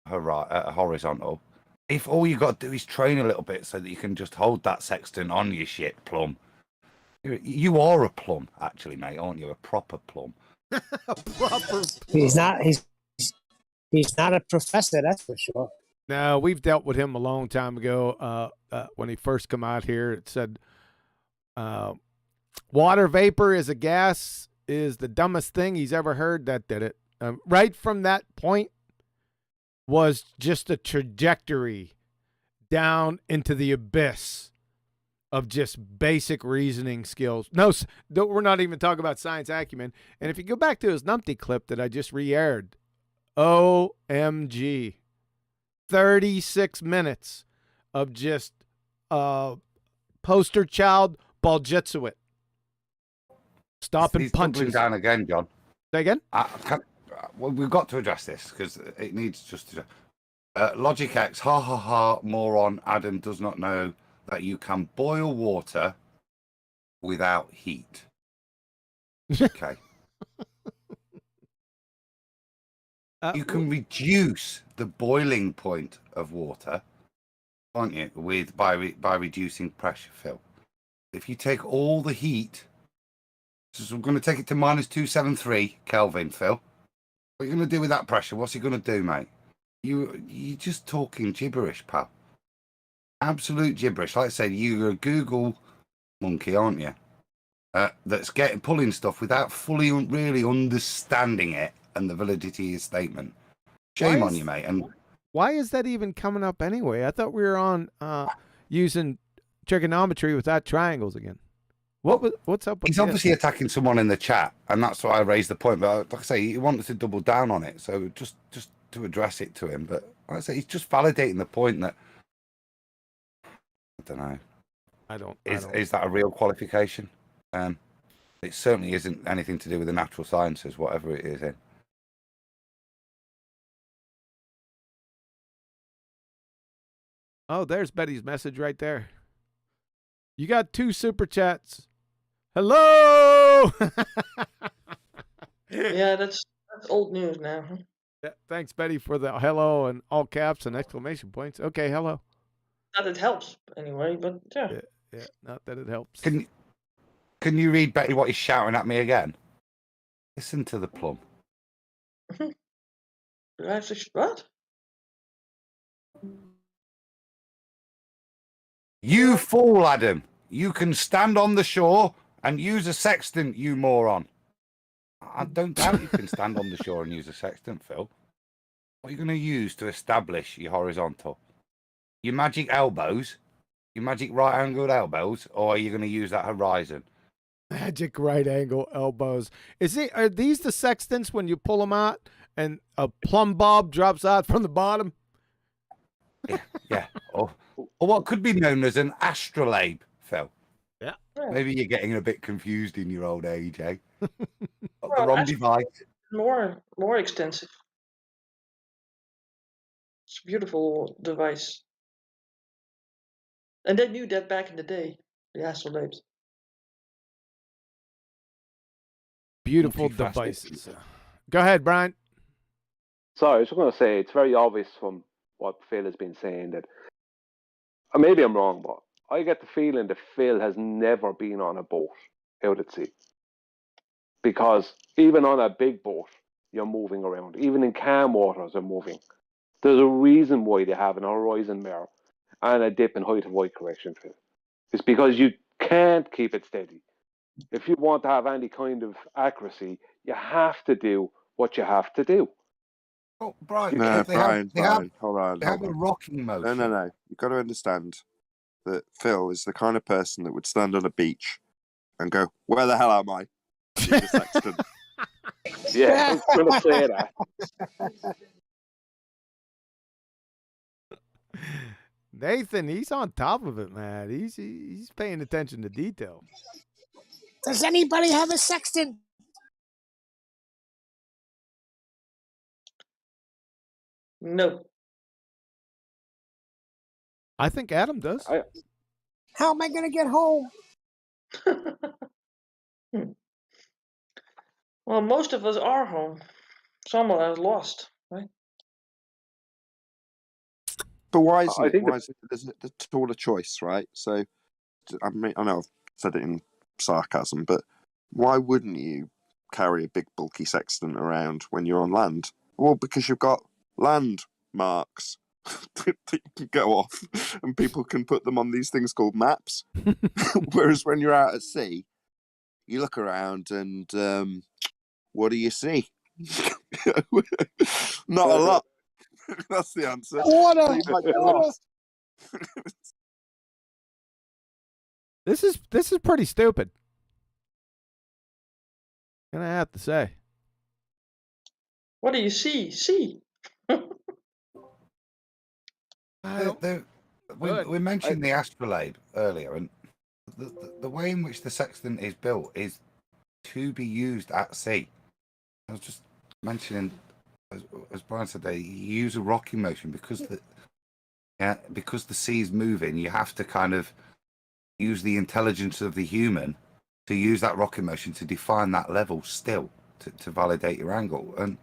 a horizontal, if all you got to do is train a little bit so that you can just hold that sextant on your shit plumb. You are a plum, actually, mate, aren't you? A proper plum. A proper. He's not. He's not a professor, that's for sure. No, we've dealt with him a long time ago. When he first come out here, it said, "Water vapor is a gas is the dumbest thing he's ever heard." That did it. Right from that point was just a trajectory down into the abyss of just basic reasoning skills. No, we're not even talking about science acumen. And if you go back to his numpty clip that I just re-aired, OMG, 36 minutes of just poster child Baljitsuit. Stopping He's punches. down again, John. Say again? Well, we've got to address this because it needs just to. Logic X, ha ha ha, moron. Adam does not know that you can boil water without heat. Okay. You can reduce the boiling point of water, can't you, by reducing pressure, Phil. If you take all the heat, so we're going to take it to minus 273 Kelvin, Phil. What are you going to do with that pressure? What's he going to do, mate? You're just talking gibberish, pal. Absolute gibberish. Like I said, you're a Google monkey, aren't you? That's pulling stuff without fully really understanding it and the validity of your statement. Shame on you, mate. And why is that even coming up anyway? I thought we were on using trigonometry without triangles again. What's up with he's obviously attacking someone in the chat, and that's why I raised the point. But like I say, he wanted to double down on it, so just to address it to him. But like I say, he's just validating the point that I don't know. I don't. Is that a real qualification? It certainly isn't anything to do with the natural sciences, whatever it is in. Oh, there's Betty's message right there. You got 2 super chats. Hello. Yeah, that's old news now. Huh? Yeah, thanks, Betty, for the hello and all caps and exclamation points. Okay, hello. Not that it helps anyway, but yeah. Yeah, not that it helps. Can you read Betty what he's shouting at me again? Listen to the plum. What? You fool, Adam. You can stand on the shore and use a sextant, you moron. I don't doubt you can stand on the shore and use a sextant, Phil. What are you going to use to establish your horizontal? Your magic elbows? Your magic right-angled elbows? Or are you going to use that horizon? Magic right angle elbows. Are these the sextants when you pull them out and a plumb bob drops out from the bottom? Yeah. Or what could be known as an astrolabe, Phil. Yeah. Maybe you're getting a bit confused in your old age, eh? Got Well, the wrong device. More extensive. It's a beautiful device. And they knew that back in the day, the astrolabes. Beautiful devices. Go ahead, Brian. Sorry, I was just going to say, it's very obvious from what Phil has been saying that, maybe I'm wrong, but I get the feeling that Phil has never been on a boat out at sea. Because even on a big boat, you're moving around. Even in calm waters, you're moving. There's a reason why they have an horizon mirror and a dip in height of white correction, Phil. It's because you can't keep it steady. If you want to have any kind of accuracy, you have to do what you have to do. Oh, Brian, No, Brian, hold on. They have a rocking motion. No. You've got to understand that Phil is the kind of person that would stand on a beach and go, "Where the hell am I?" I need a sextant. Yeah, I was going to say that. Nathan, he's on top of it, man. He's paying attention to detail. Does anybody have a sextant? No. I think Adam does. How am I going to get home? Well, most of us are home. Some of us lost, right? But why isn't I it? think Why is it? There's a tool of choice, right? So, I mean, I know I've said it in sarcasm, but why wouldn't you carry a big bulky sextant around when you're on land? Well, because you've got landmarks that you can go off, and people can put them on these things called maps. Whereas when you're out at sea, you look around and what do you see? Not a lot. That's the answer. So Water. you might get Water. lost. This is pretty stupid. Gonna have to say. What do you see? See. We mentioned the astrolabe earlier, and the way in which the sextant is built is to be used at sea. I was just mentioning, as Brian said, you use a rocking motion because the sea is moving. You have to kind of use the intelligence of the human to use that rocking motion to define that level still to validate your angle. And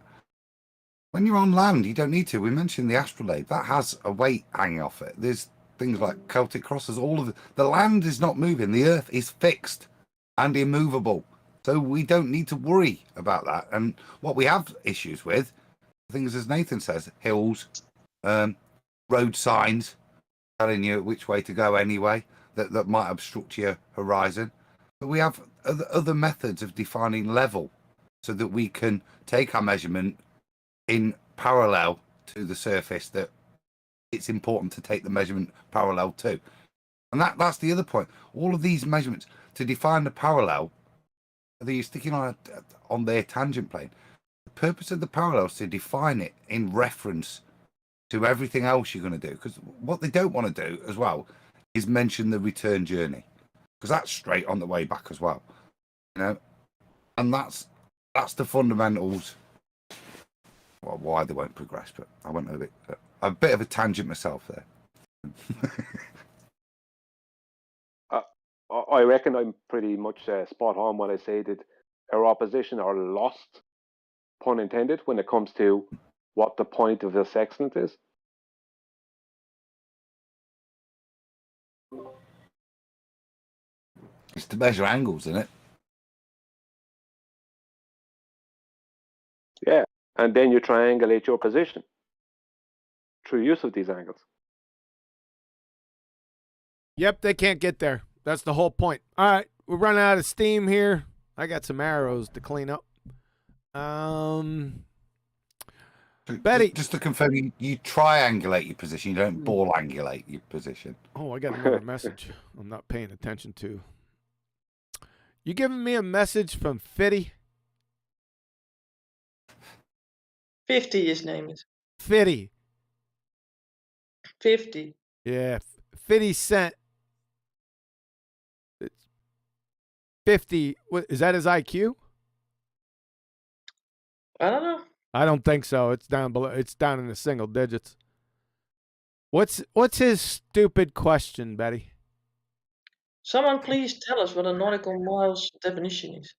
when you're on land, you don't need to. We mentioned the astrolabe. That has a weight hanging off it. There's things like Celtic crosses. All of the land is not moving. The earth is fixed and immovable. So we don't need to worry about that. And what we have issues with, things as Nathan says, hills, road signs telling you which way to go anyway, that might obstruct your horizon. But we have other methods of defining level so that we can take our measurement in parallel to the surface that it's important to take the measurement parallel to. And that's the other point. All of these measurements, to define the parallel, that you're sticking on their tangent plane. The purpose of the parallel is to define it in reference to everything else you're going to do. Because what they don't want to do as well is mention the return journey, because that's straight on the way back as well. You know, and that's the fundamentals. Well, why they won't progress, but I went a bit of a tangent myself there. I reckon I'm pretty much spot on when I say that our opposition are lost, pun intended, when it comes to what the point of the sextant is. It's to measure angles, isn't it? Yeah, and then you triangulate your position through use of these angles. Yep, they can't get there. That's the whole point. All right, we're running out of steam here. I got some arrows to clean up. Betty. Just to confirm, you triangulate your position. You don't ball angulate your position. Oh, I got another message I'm not paying attention to. You giving me a message from Fitty? 50, his name is. Fitty. 50. Yeah, 50 Cent. It's 50. What is that? His IQ? I don't know. I don't think so. It's down below. It's down in the single digits. What's his stupid question, Betty? Someone please tell us what a nautical miles definition is.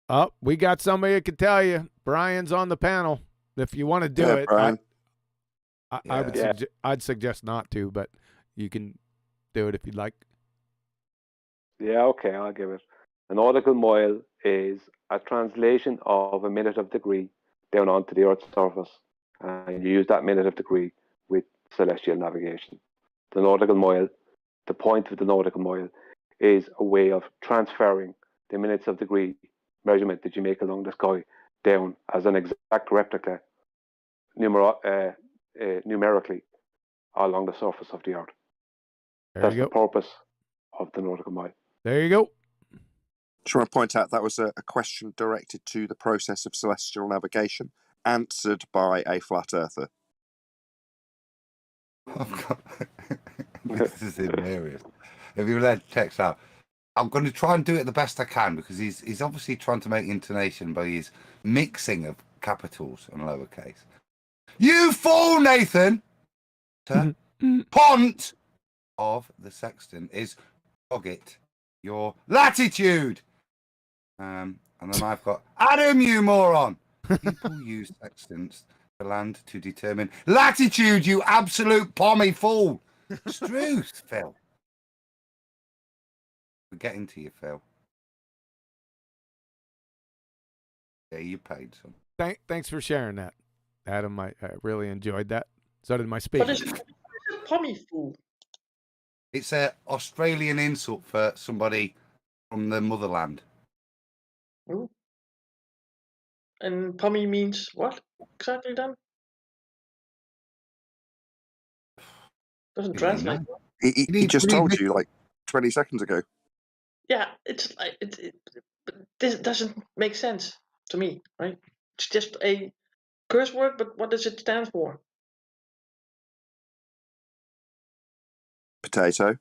Oh, we got somebody that can tell you. Brian's on the panel. If you want to do it, Brian. I'd suggest not to, but you can do it if you'd like. Yeah, okay, I'll give it. A nautical mile is a translation of a minute of degree down onto the Earth's surface. And you use that minute of degree with celestial navigation. The nautical mile, the point of the nautical mile, is a way of transferring the minutes of degree measurement that you make along the sky down as an exact replica numerically along the surface of the Earth. That's the purpose of the nautical mile. There you go. Just want to point out that was a question directed to the process of celestial navigation, answered by a flat earther. This is hilarious. If you let text out, I'm going to try and do it the best I can because he's obviously trying to make intonation by his mixing of capitals and lowercase. You fool, Nathan! Pont of the sextant is Boggit, your latitude. And then I've got Adam, you moron. People use sextants to land to determine latitude, you absolute pommy fool. Struth, Phil. We're getting to you, Phil. Yeah, you paid some. Thanks for sharing that, Adam. I really enjoyed that. So did my What speaker. is pommy fool? It's an Australian insult for somebody from the motherland. Ooh. And pommy means what exactly then? Doesn't Yeah, translate. no. He just told you like 20 seconds ago. Yeah, it's like but this doesn't make sense to me, right? It's just a curse word, but what does it stand for? Potato.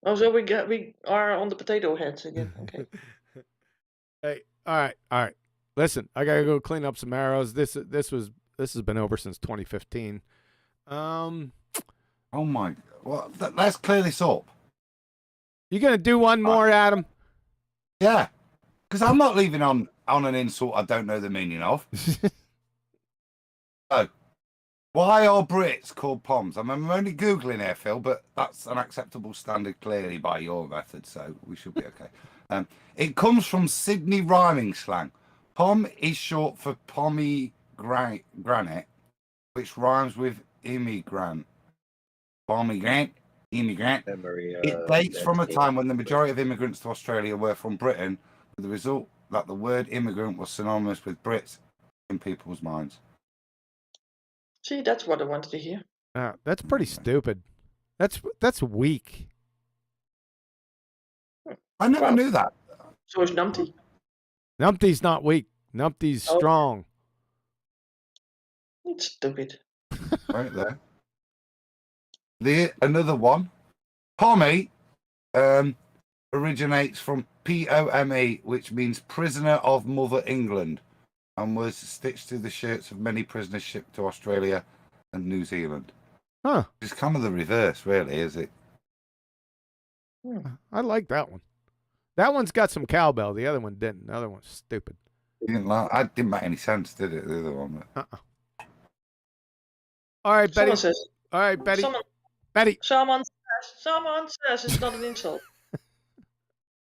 Oh, so we are on the potato heads again. Okay. Hey, all right. Listen, I gotta go clean up some arrows. This has been over since 2015. Oh my! Well, let's clear this up. You gonna do one more, Adam? Yeah, because I'm not leaving on an insult I don't know the meaning of. So, why are Brits called Poms? I'm only Googling here, Phil, but that's an acceptable standard clearly by your method, so we should be okay. It comes from Sydney rhyming slang. Pom is short for pomegranate, which rhymes with immigrant. Pomegranate, immigrant. It dates from a time when the majority of immigrants to Australia were from Britain, with the result that the word immigrant was synonymous with Brits in people's minds. See, that's what I wanted to hear. That's pretty stupid. That's weak. I never knew that. So is numpty. Numpty's not weak. Numpty's strong. It's stupid. Right there. Another one. Pommy originates from POME, which means prisoner of Mother England, and was stitched to the shirts of many prisoners shipped to Australia and New Zealand. Huh. It's kind of the reverse, really, is it? I like that one. That one's got some cowbell. The other one didn't. The other one's stupid. It didn't make any sense, did it? The other one. All right, Betty. Says, all right, Betty. Betty. Someone says it's not an insult.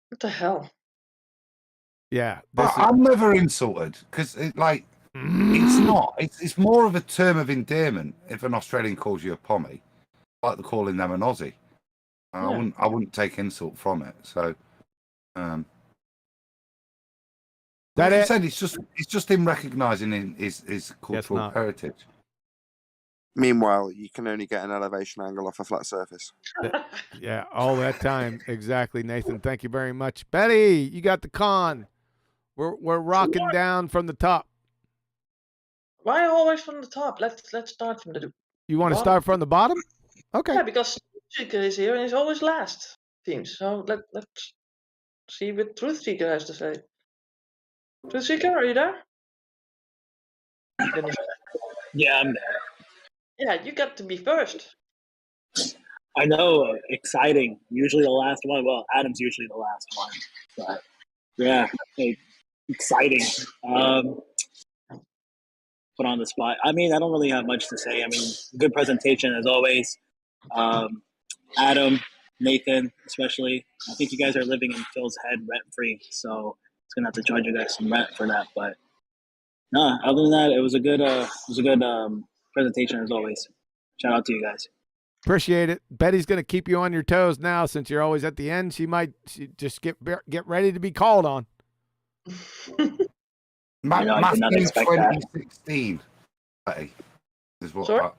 What the hell? Yeah. I'm never insulted because it's not. It's more of a term of endearment if an Australian calls you a pommy, like they're calling them an Aussie. I wouldn't take insult from it. So, like I said, it's just him recognising his cultural heritage. Meanwhile, you can only get an elevation angle off a flat surface. Yeah, all that time. Exactly, Nathan. Thank you very much. Betty, you got the con. We're rocking down from the top. Why always from the top? Let's start from the You want to start from the bottom? Okay. Yeah, because Truth Seeker is here and he's always last. Seems. So let's see what Truth Seeker has to say. Truth Seeker, are you there? Yeah, I'm there. Yeah, you got to be first. I know, exciting. Usually the last one. Well, Adam's usually the last one. But yeah, exciting. Put on the spot. I mean, I don't really have much to say. I mean, good presentation as always. Adam, Nathan, especially. I think you guys are living in Phil's head rent free, so it's gonna have to charge you guys some rent for that. But no, other than that, it was a good presentation as always. Shout out to you guys. Appreciate it. Betty's going to keep you on your toes now since you're always at the end. She just get ready to be called on. Matthew 2016. Betty, is what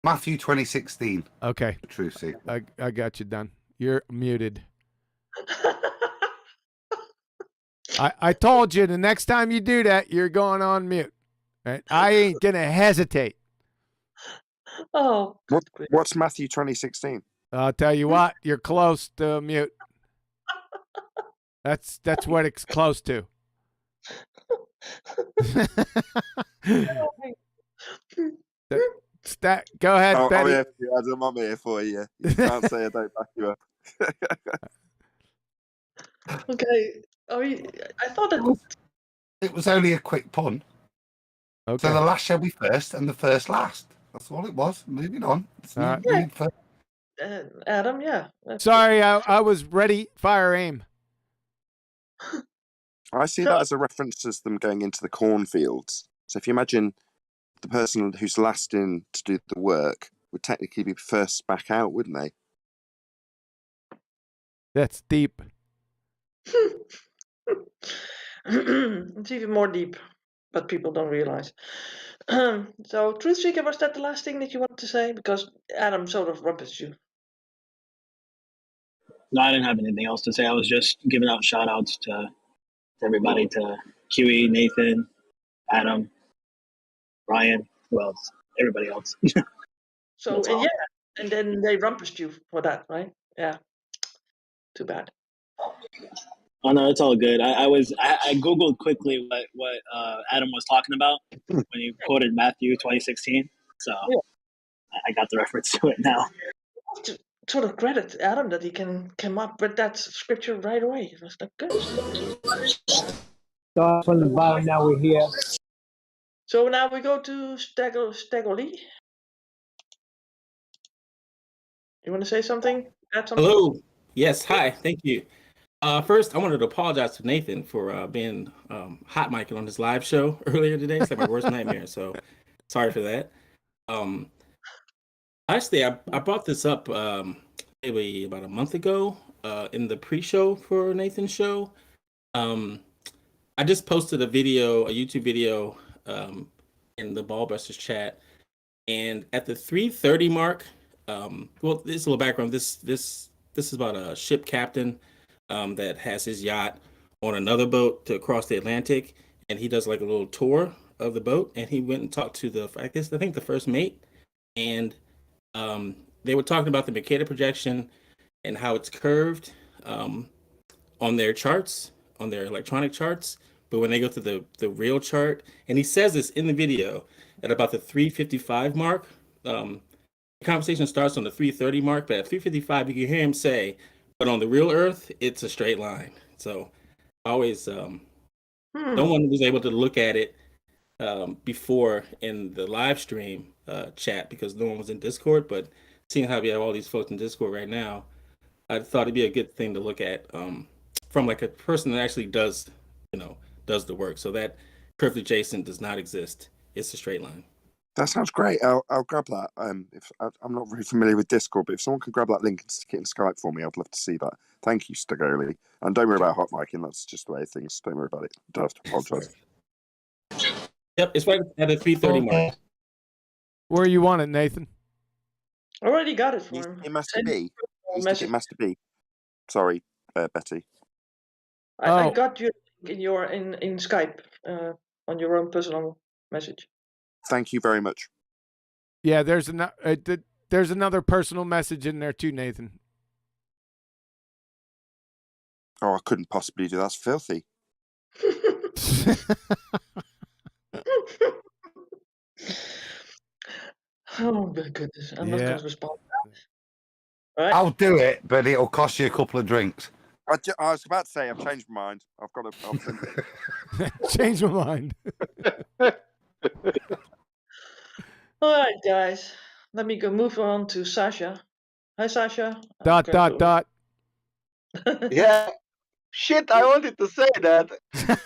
Matthew 2016. Okay. True, see. I got you done. You're muted. I told you the next time you do that, you're going on mute. Right? I ain't going to hesitate. Oh. What's Matthew 2016? I'll tell you what, you're close to mute. That's what it's close to. Go ahead, I'm Betty. here for you, Adam. I'm here for you. You can't say I don't back you up. Okay. I thought that. It was only a quick pun. Okay. So the last shall be first and the first last. That's all it was. Moving on. It's All right. need for- Adam, yeah. Sorry, I was ready. Fire aim. I see that as a reference to them going into the cornfields. So if you imagine the person who's last in to do the work would technically be first back out, wouldn't they? That's deep. It's even more deep, but people don't realize. So, Truth Seeker, was that the last thing that you wanted to say? Because Adam sort of rumpus you. No, I didn't have anything else to say. I was just giving out shout outs to everybody, to QE, Nathan, Adam, Ryan, who else? Everybody else. So, That's all. and then they rumpused you for that, right? Yeah. Too bad. Oh no, it's all good. I googled quickly what Adam was talking about when he quoted Matthew 20:16. So Yeah. I got the reference to it now. I have to sort of credit Adam that he can come up with that scripture right away. That's like good. Start from the bottom. Now we're here. So now we go to Stegoli. You want to say something? Add something? Hello. Yes. Hi. Thank you. First, I wanted to apologize to Nathan for being hot micing on his live show earlier today. It's like my worst nightmare. So sorry for that. Actually, I brought this up maybe about a month ago in the pre-show for Nathan's show. I just posted a YouTube video in the Ballbusters chat, and at the 3:30 mark, well, this is a little background. This is about a ship captain that has his yacht on another boat to cross the Atlantic, and he does like a little tour of the boat, and he went and talked to I think the first mate, and they were talking about the Mercator projection and how it's curved on their charts, on their electronic charts, but when they go to the real chart, and he says this in the video at about the 3:55 mark, the conversation starts on the 3:30 mark, but at 3:55 you can hear him say, but on the real Earth, it's a straight line. So I always, no one was able to look at it before in the live stream chat because no one was in Discord. But seeing how we have all these folks in Discord right now, I thought it'd be a good thing to look at from like a person that actually does the work. So that curved adjacent does not exist. It's a straight line. That sounds great. I'll grab that. If I'm not very familiar with Discord, but if someone could grab that link and stick it in Skype for me, I'd love to see that. Thank you, Stegoli. And don't worry about hot micing. That's just the way of things. Don't worry about it. Don't have to apologise. Yep, it's right at the 3:30 mark. Where you want it, Nathan? Already got it for him. It Master B. Stick it Master B. Sorry, Betty. I got you in Skype on your own personal message. Thank you very much. Yeah, there's another personal message in there too, Nathan. Oh, I couldn't possibly do that. That's filthy. Oh my goodness, I'm not going to respond. Right. I'll do it, but it'll cost you a couple of drinks. I was about to say I've changed my mind. I've got to. Change my mind. All right, guys. Let me move on to Sasha. Hi, Sasha. Dot. Yeah. Shit, I wanted to say that.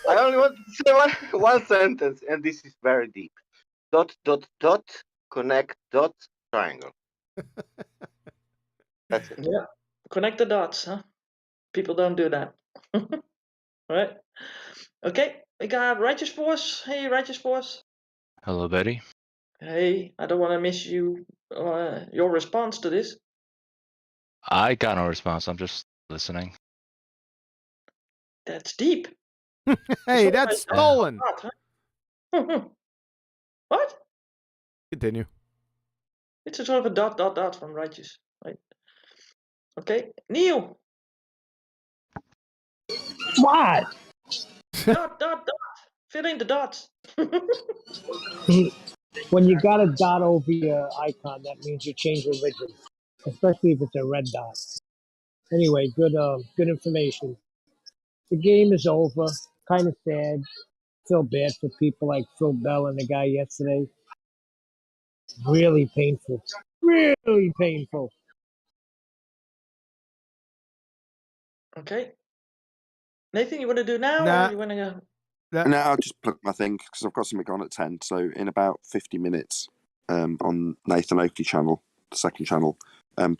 I only wanted to say one sentence, and this is very deep. ... connect ... triangle. That's it. Yeah. Connect the dots, huh? People don't do that. All right. Okay. We got Righteous Force. Hey, Righteous Force. Hello, Betty. Hey, I don't want to miss your response to this. I got no response. I'm just listening. That's deep. Hey, that's stolen. What? Continue. It's a sort of a ... from Righteous, right? Okay, Neil. What? Dot. Fill in the dots. When you got a dot over your icon, that means you change religion, especially if it's a red dot. Anyway, good information. The game is over. Kind of sad. Feel bad for people like Phil Bell and the guy yesterday. Really painful. Really painful. Okay. Nathan, you want to do now, Nah. or you want to go? No, I'll just plug my thing because I've got something on at 10. So in about 50 minutes on Nathan Oakley channel, the second channel,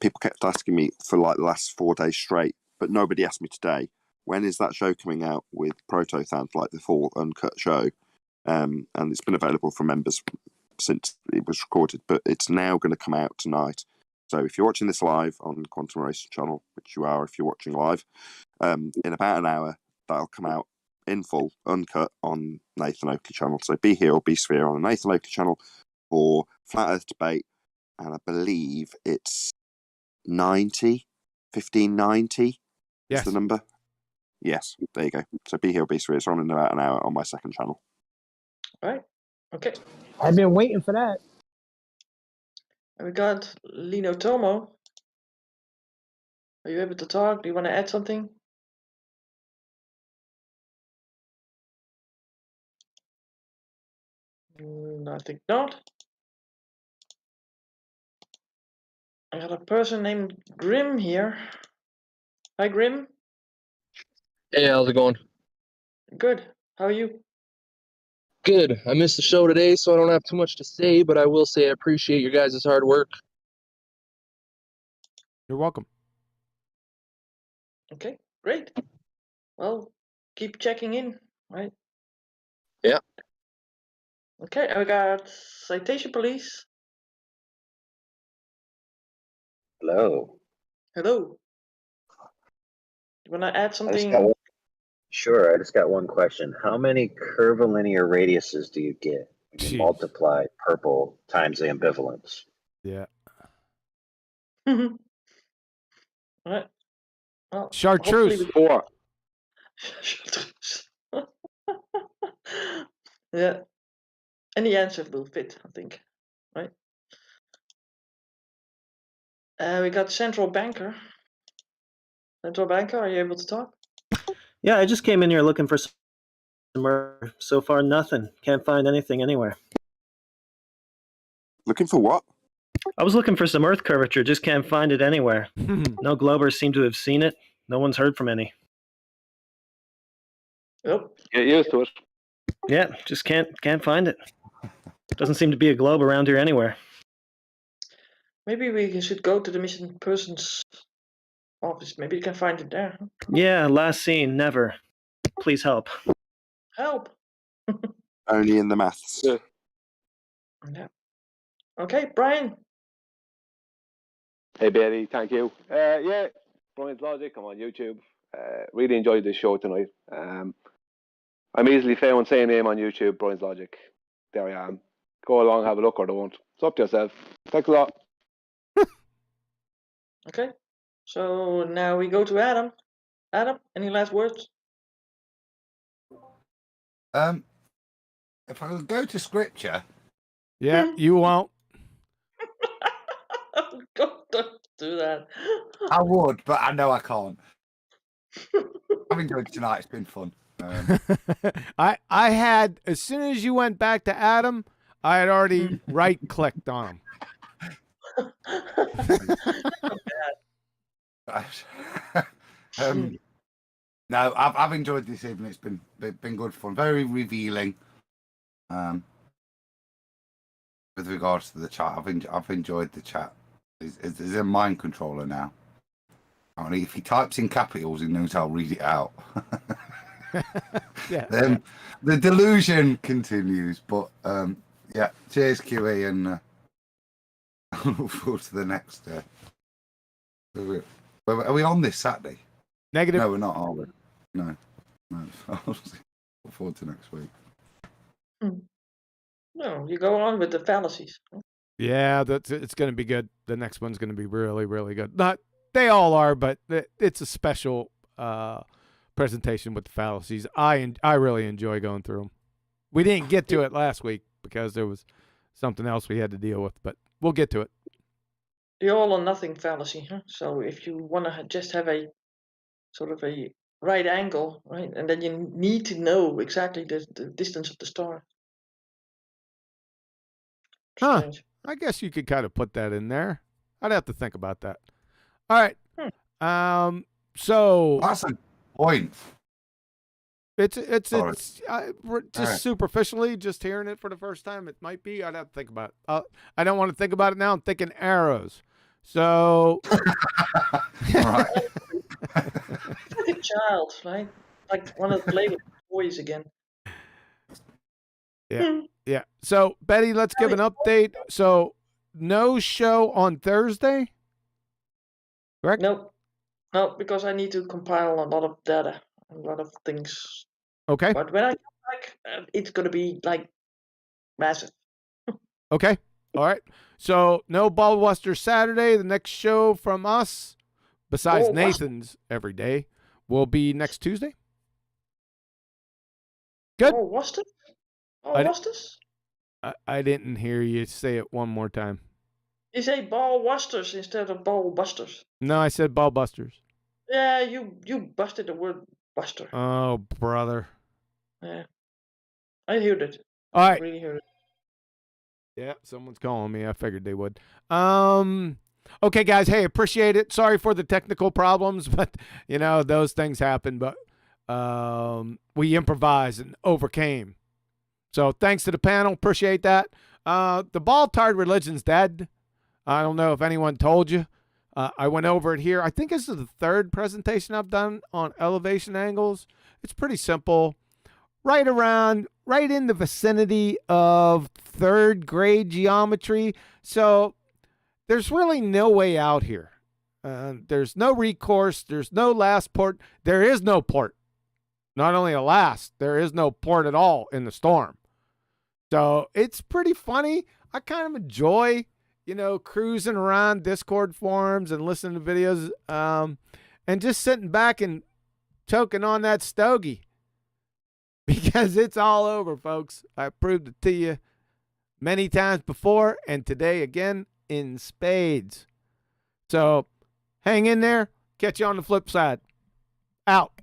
people kept asking me for like the last 4 days straight, but nobody asked me today, when is that show coming out with Protothan, like the full uncut show? And it's been available for members since it was recorded, but it's now going to come out tonight. So if you're watching this live on Quantum Racing channel, which you are if you're watching live, in about an hour, that'll come out in full, uncut on Nathan Oakley channel. So be here or be sphere on the Nathan Oakley channel for Flat Earth Debate, and I believe it's 1590 Yes. is the number. Yes, there you go. So be here or be sphere. It's on in about an hour on my second channel. All right. Okay. I've been waiting for that. And we got Lino Tomo. Are you able to talk? Do you want to add something? I think not. I got a person named Grim here. Hi, Grim. Hey, how's it going? Good. How are you? Good. I missed the show today, so I don't have too much to say, but I will say I appreciate your guys' hard work. You're welcome. Okay, great. Well, keep checking in, right? Yeah. Okay, I got Citation Police. Hello. Hello. You want to add I just something? got one, sure, I just got one question. How many curvilinear radiuses do you get when you Jeez. multiply purple times the ambivalence? Yeah. All right. Well, Chartreuse. hopefully 4. Yeah. Any answer will fit, I think. Right? We got Central Banker. Central Banker, are you able to talk? Yeah, I just came in here looking for some Earth. So far, nothing. Can't find anything anywhere. Looking for what? I was looking for some Earth curvature, just can't find it anywhere. No Globers seem to have seen it. No one's heard from any. Yep. Get used to it. Yeah, just can't find it. Doesn't seem to be a globe around here anywhere. Maybe we should go to the missing person's office. Maybe you can find it there. Yeah, last seen, never. Please help. Help. Only in the maths. Yeah. Okay, Brian. Hey, Betty, thank you. Yeah, Brian's Logic, I'm on YouTube. Really enjoyed this show tonight. I'm easily found, same name on YouTube, Brian's Logic. There I am. Go along, have a look, or don't. It's up to yourself. Thanks a lot. Okay. So now we go to Adam. Adam, any last words? If I could go to scripture, Yeah, you won't. Don't do that. I would, but I know I can't. I've enjoyed tonight. It's been fun. I had, as soon as you went back to Adam, I had already right-clicked on him. No, I've enjoyed this evening. It's been good fun. Very revealing. With regards to the chat, I've enjoyed the chat. Is a mind controller now. I mean, if he types in capitals, he knows I'll read it out. Yeah. The delusion continues, but yeah. Cheers, QE, and I look forward to the next. Are we on this Saturday? Negative. No, we're not, are we? No. Look forward to next week. No, you go on with the fallacies. Yeah, it's going to be good. The next one's going to be really, really good. Not they all are, but it's a special presentation with the fallacies. I really enjoy going through them. We didn't get to it last week because there was something else we had to deal with, but we'll get to it. The all or nothing fallacy, huh? So if you want to just have a sort of a right angle, right, and then you need to know exactly the distance of the star. Huh. Strange. I guess you could kind of put that in there. I'd have to think about that. All right. So that's a point. It's just right. superficially, just hearing it for the first time. It might be. I'd have to think about it. I don't want to think about it now. I'm thinking arrows. So, right. Like a child, right? Like want to play with toys again. Yeah, yeah. So Betty, let's give an update. So no show on Thursday, correct? Nope. No, because I need to compile a lot of data, a lot of things. Okay. But when I come back, it's gonna be like massive. Okay. All right. So no Ballbuster Saturday. The next show from us, besides Nathan's every day, will be next Tuesday. Good. Oh, was this? Oh, was this? I didn't hear you say it one more time. You say Ballbusters instead of Ballbusters. No, I said Ballbusters. Yeah, you busted the word buster. Oh, brother. Yeah, I heard it. All right. I really heard it. Yeah, someone's calling me. I figured they would. Okay, guys. Hey, appreciate it. Sorry for the technical problems, but you know those things happen. But we improvised and overcame. So thanks to the panel. Appreciate that. The ball-tired religion's dead. I don't know if anyone told you. I went over it here. I think this is the third presentation I've done on elevation angles. It's pretty simple. Right in the vicinity of third grade geometry. So there's really no way out here. There's no recourse. There's no last port. There is no port. Not only a last, there is no port at all in the storm. So it's pretty funny. I kind of enjoy, cruising around Discord forums and listening to videos and just sitting back and choking on that stogie. Because it's all over, folks. I proved it to you many times before and today again in spades. So hang in there. Catch you on the flip side. Out.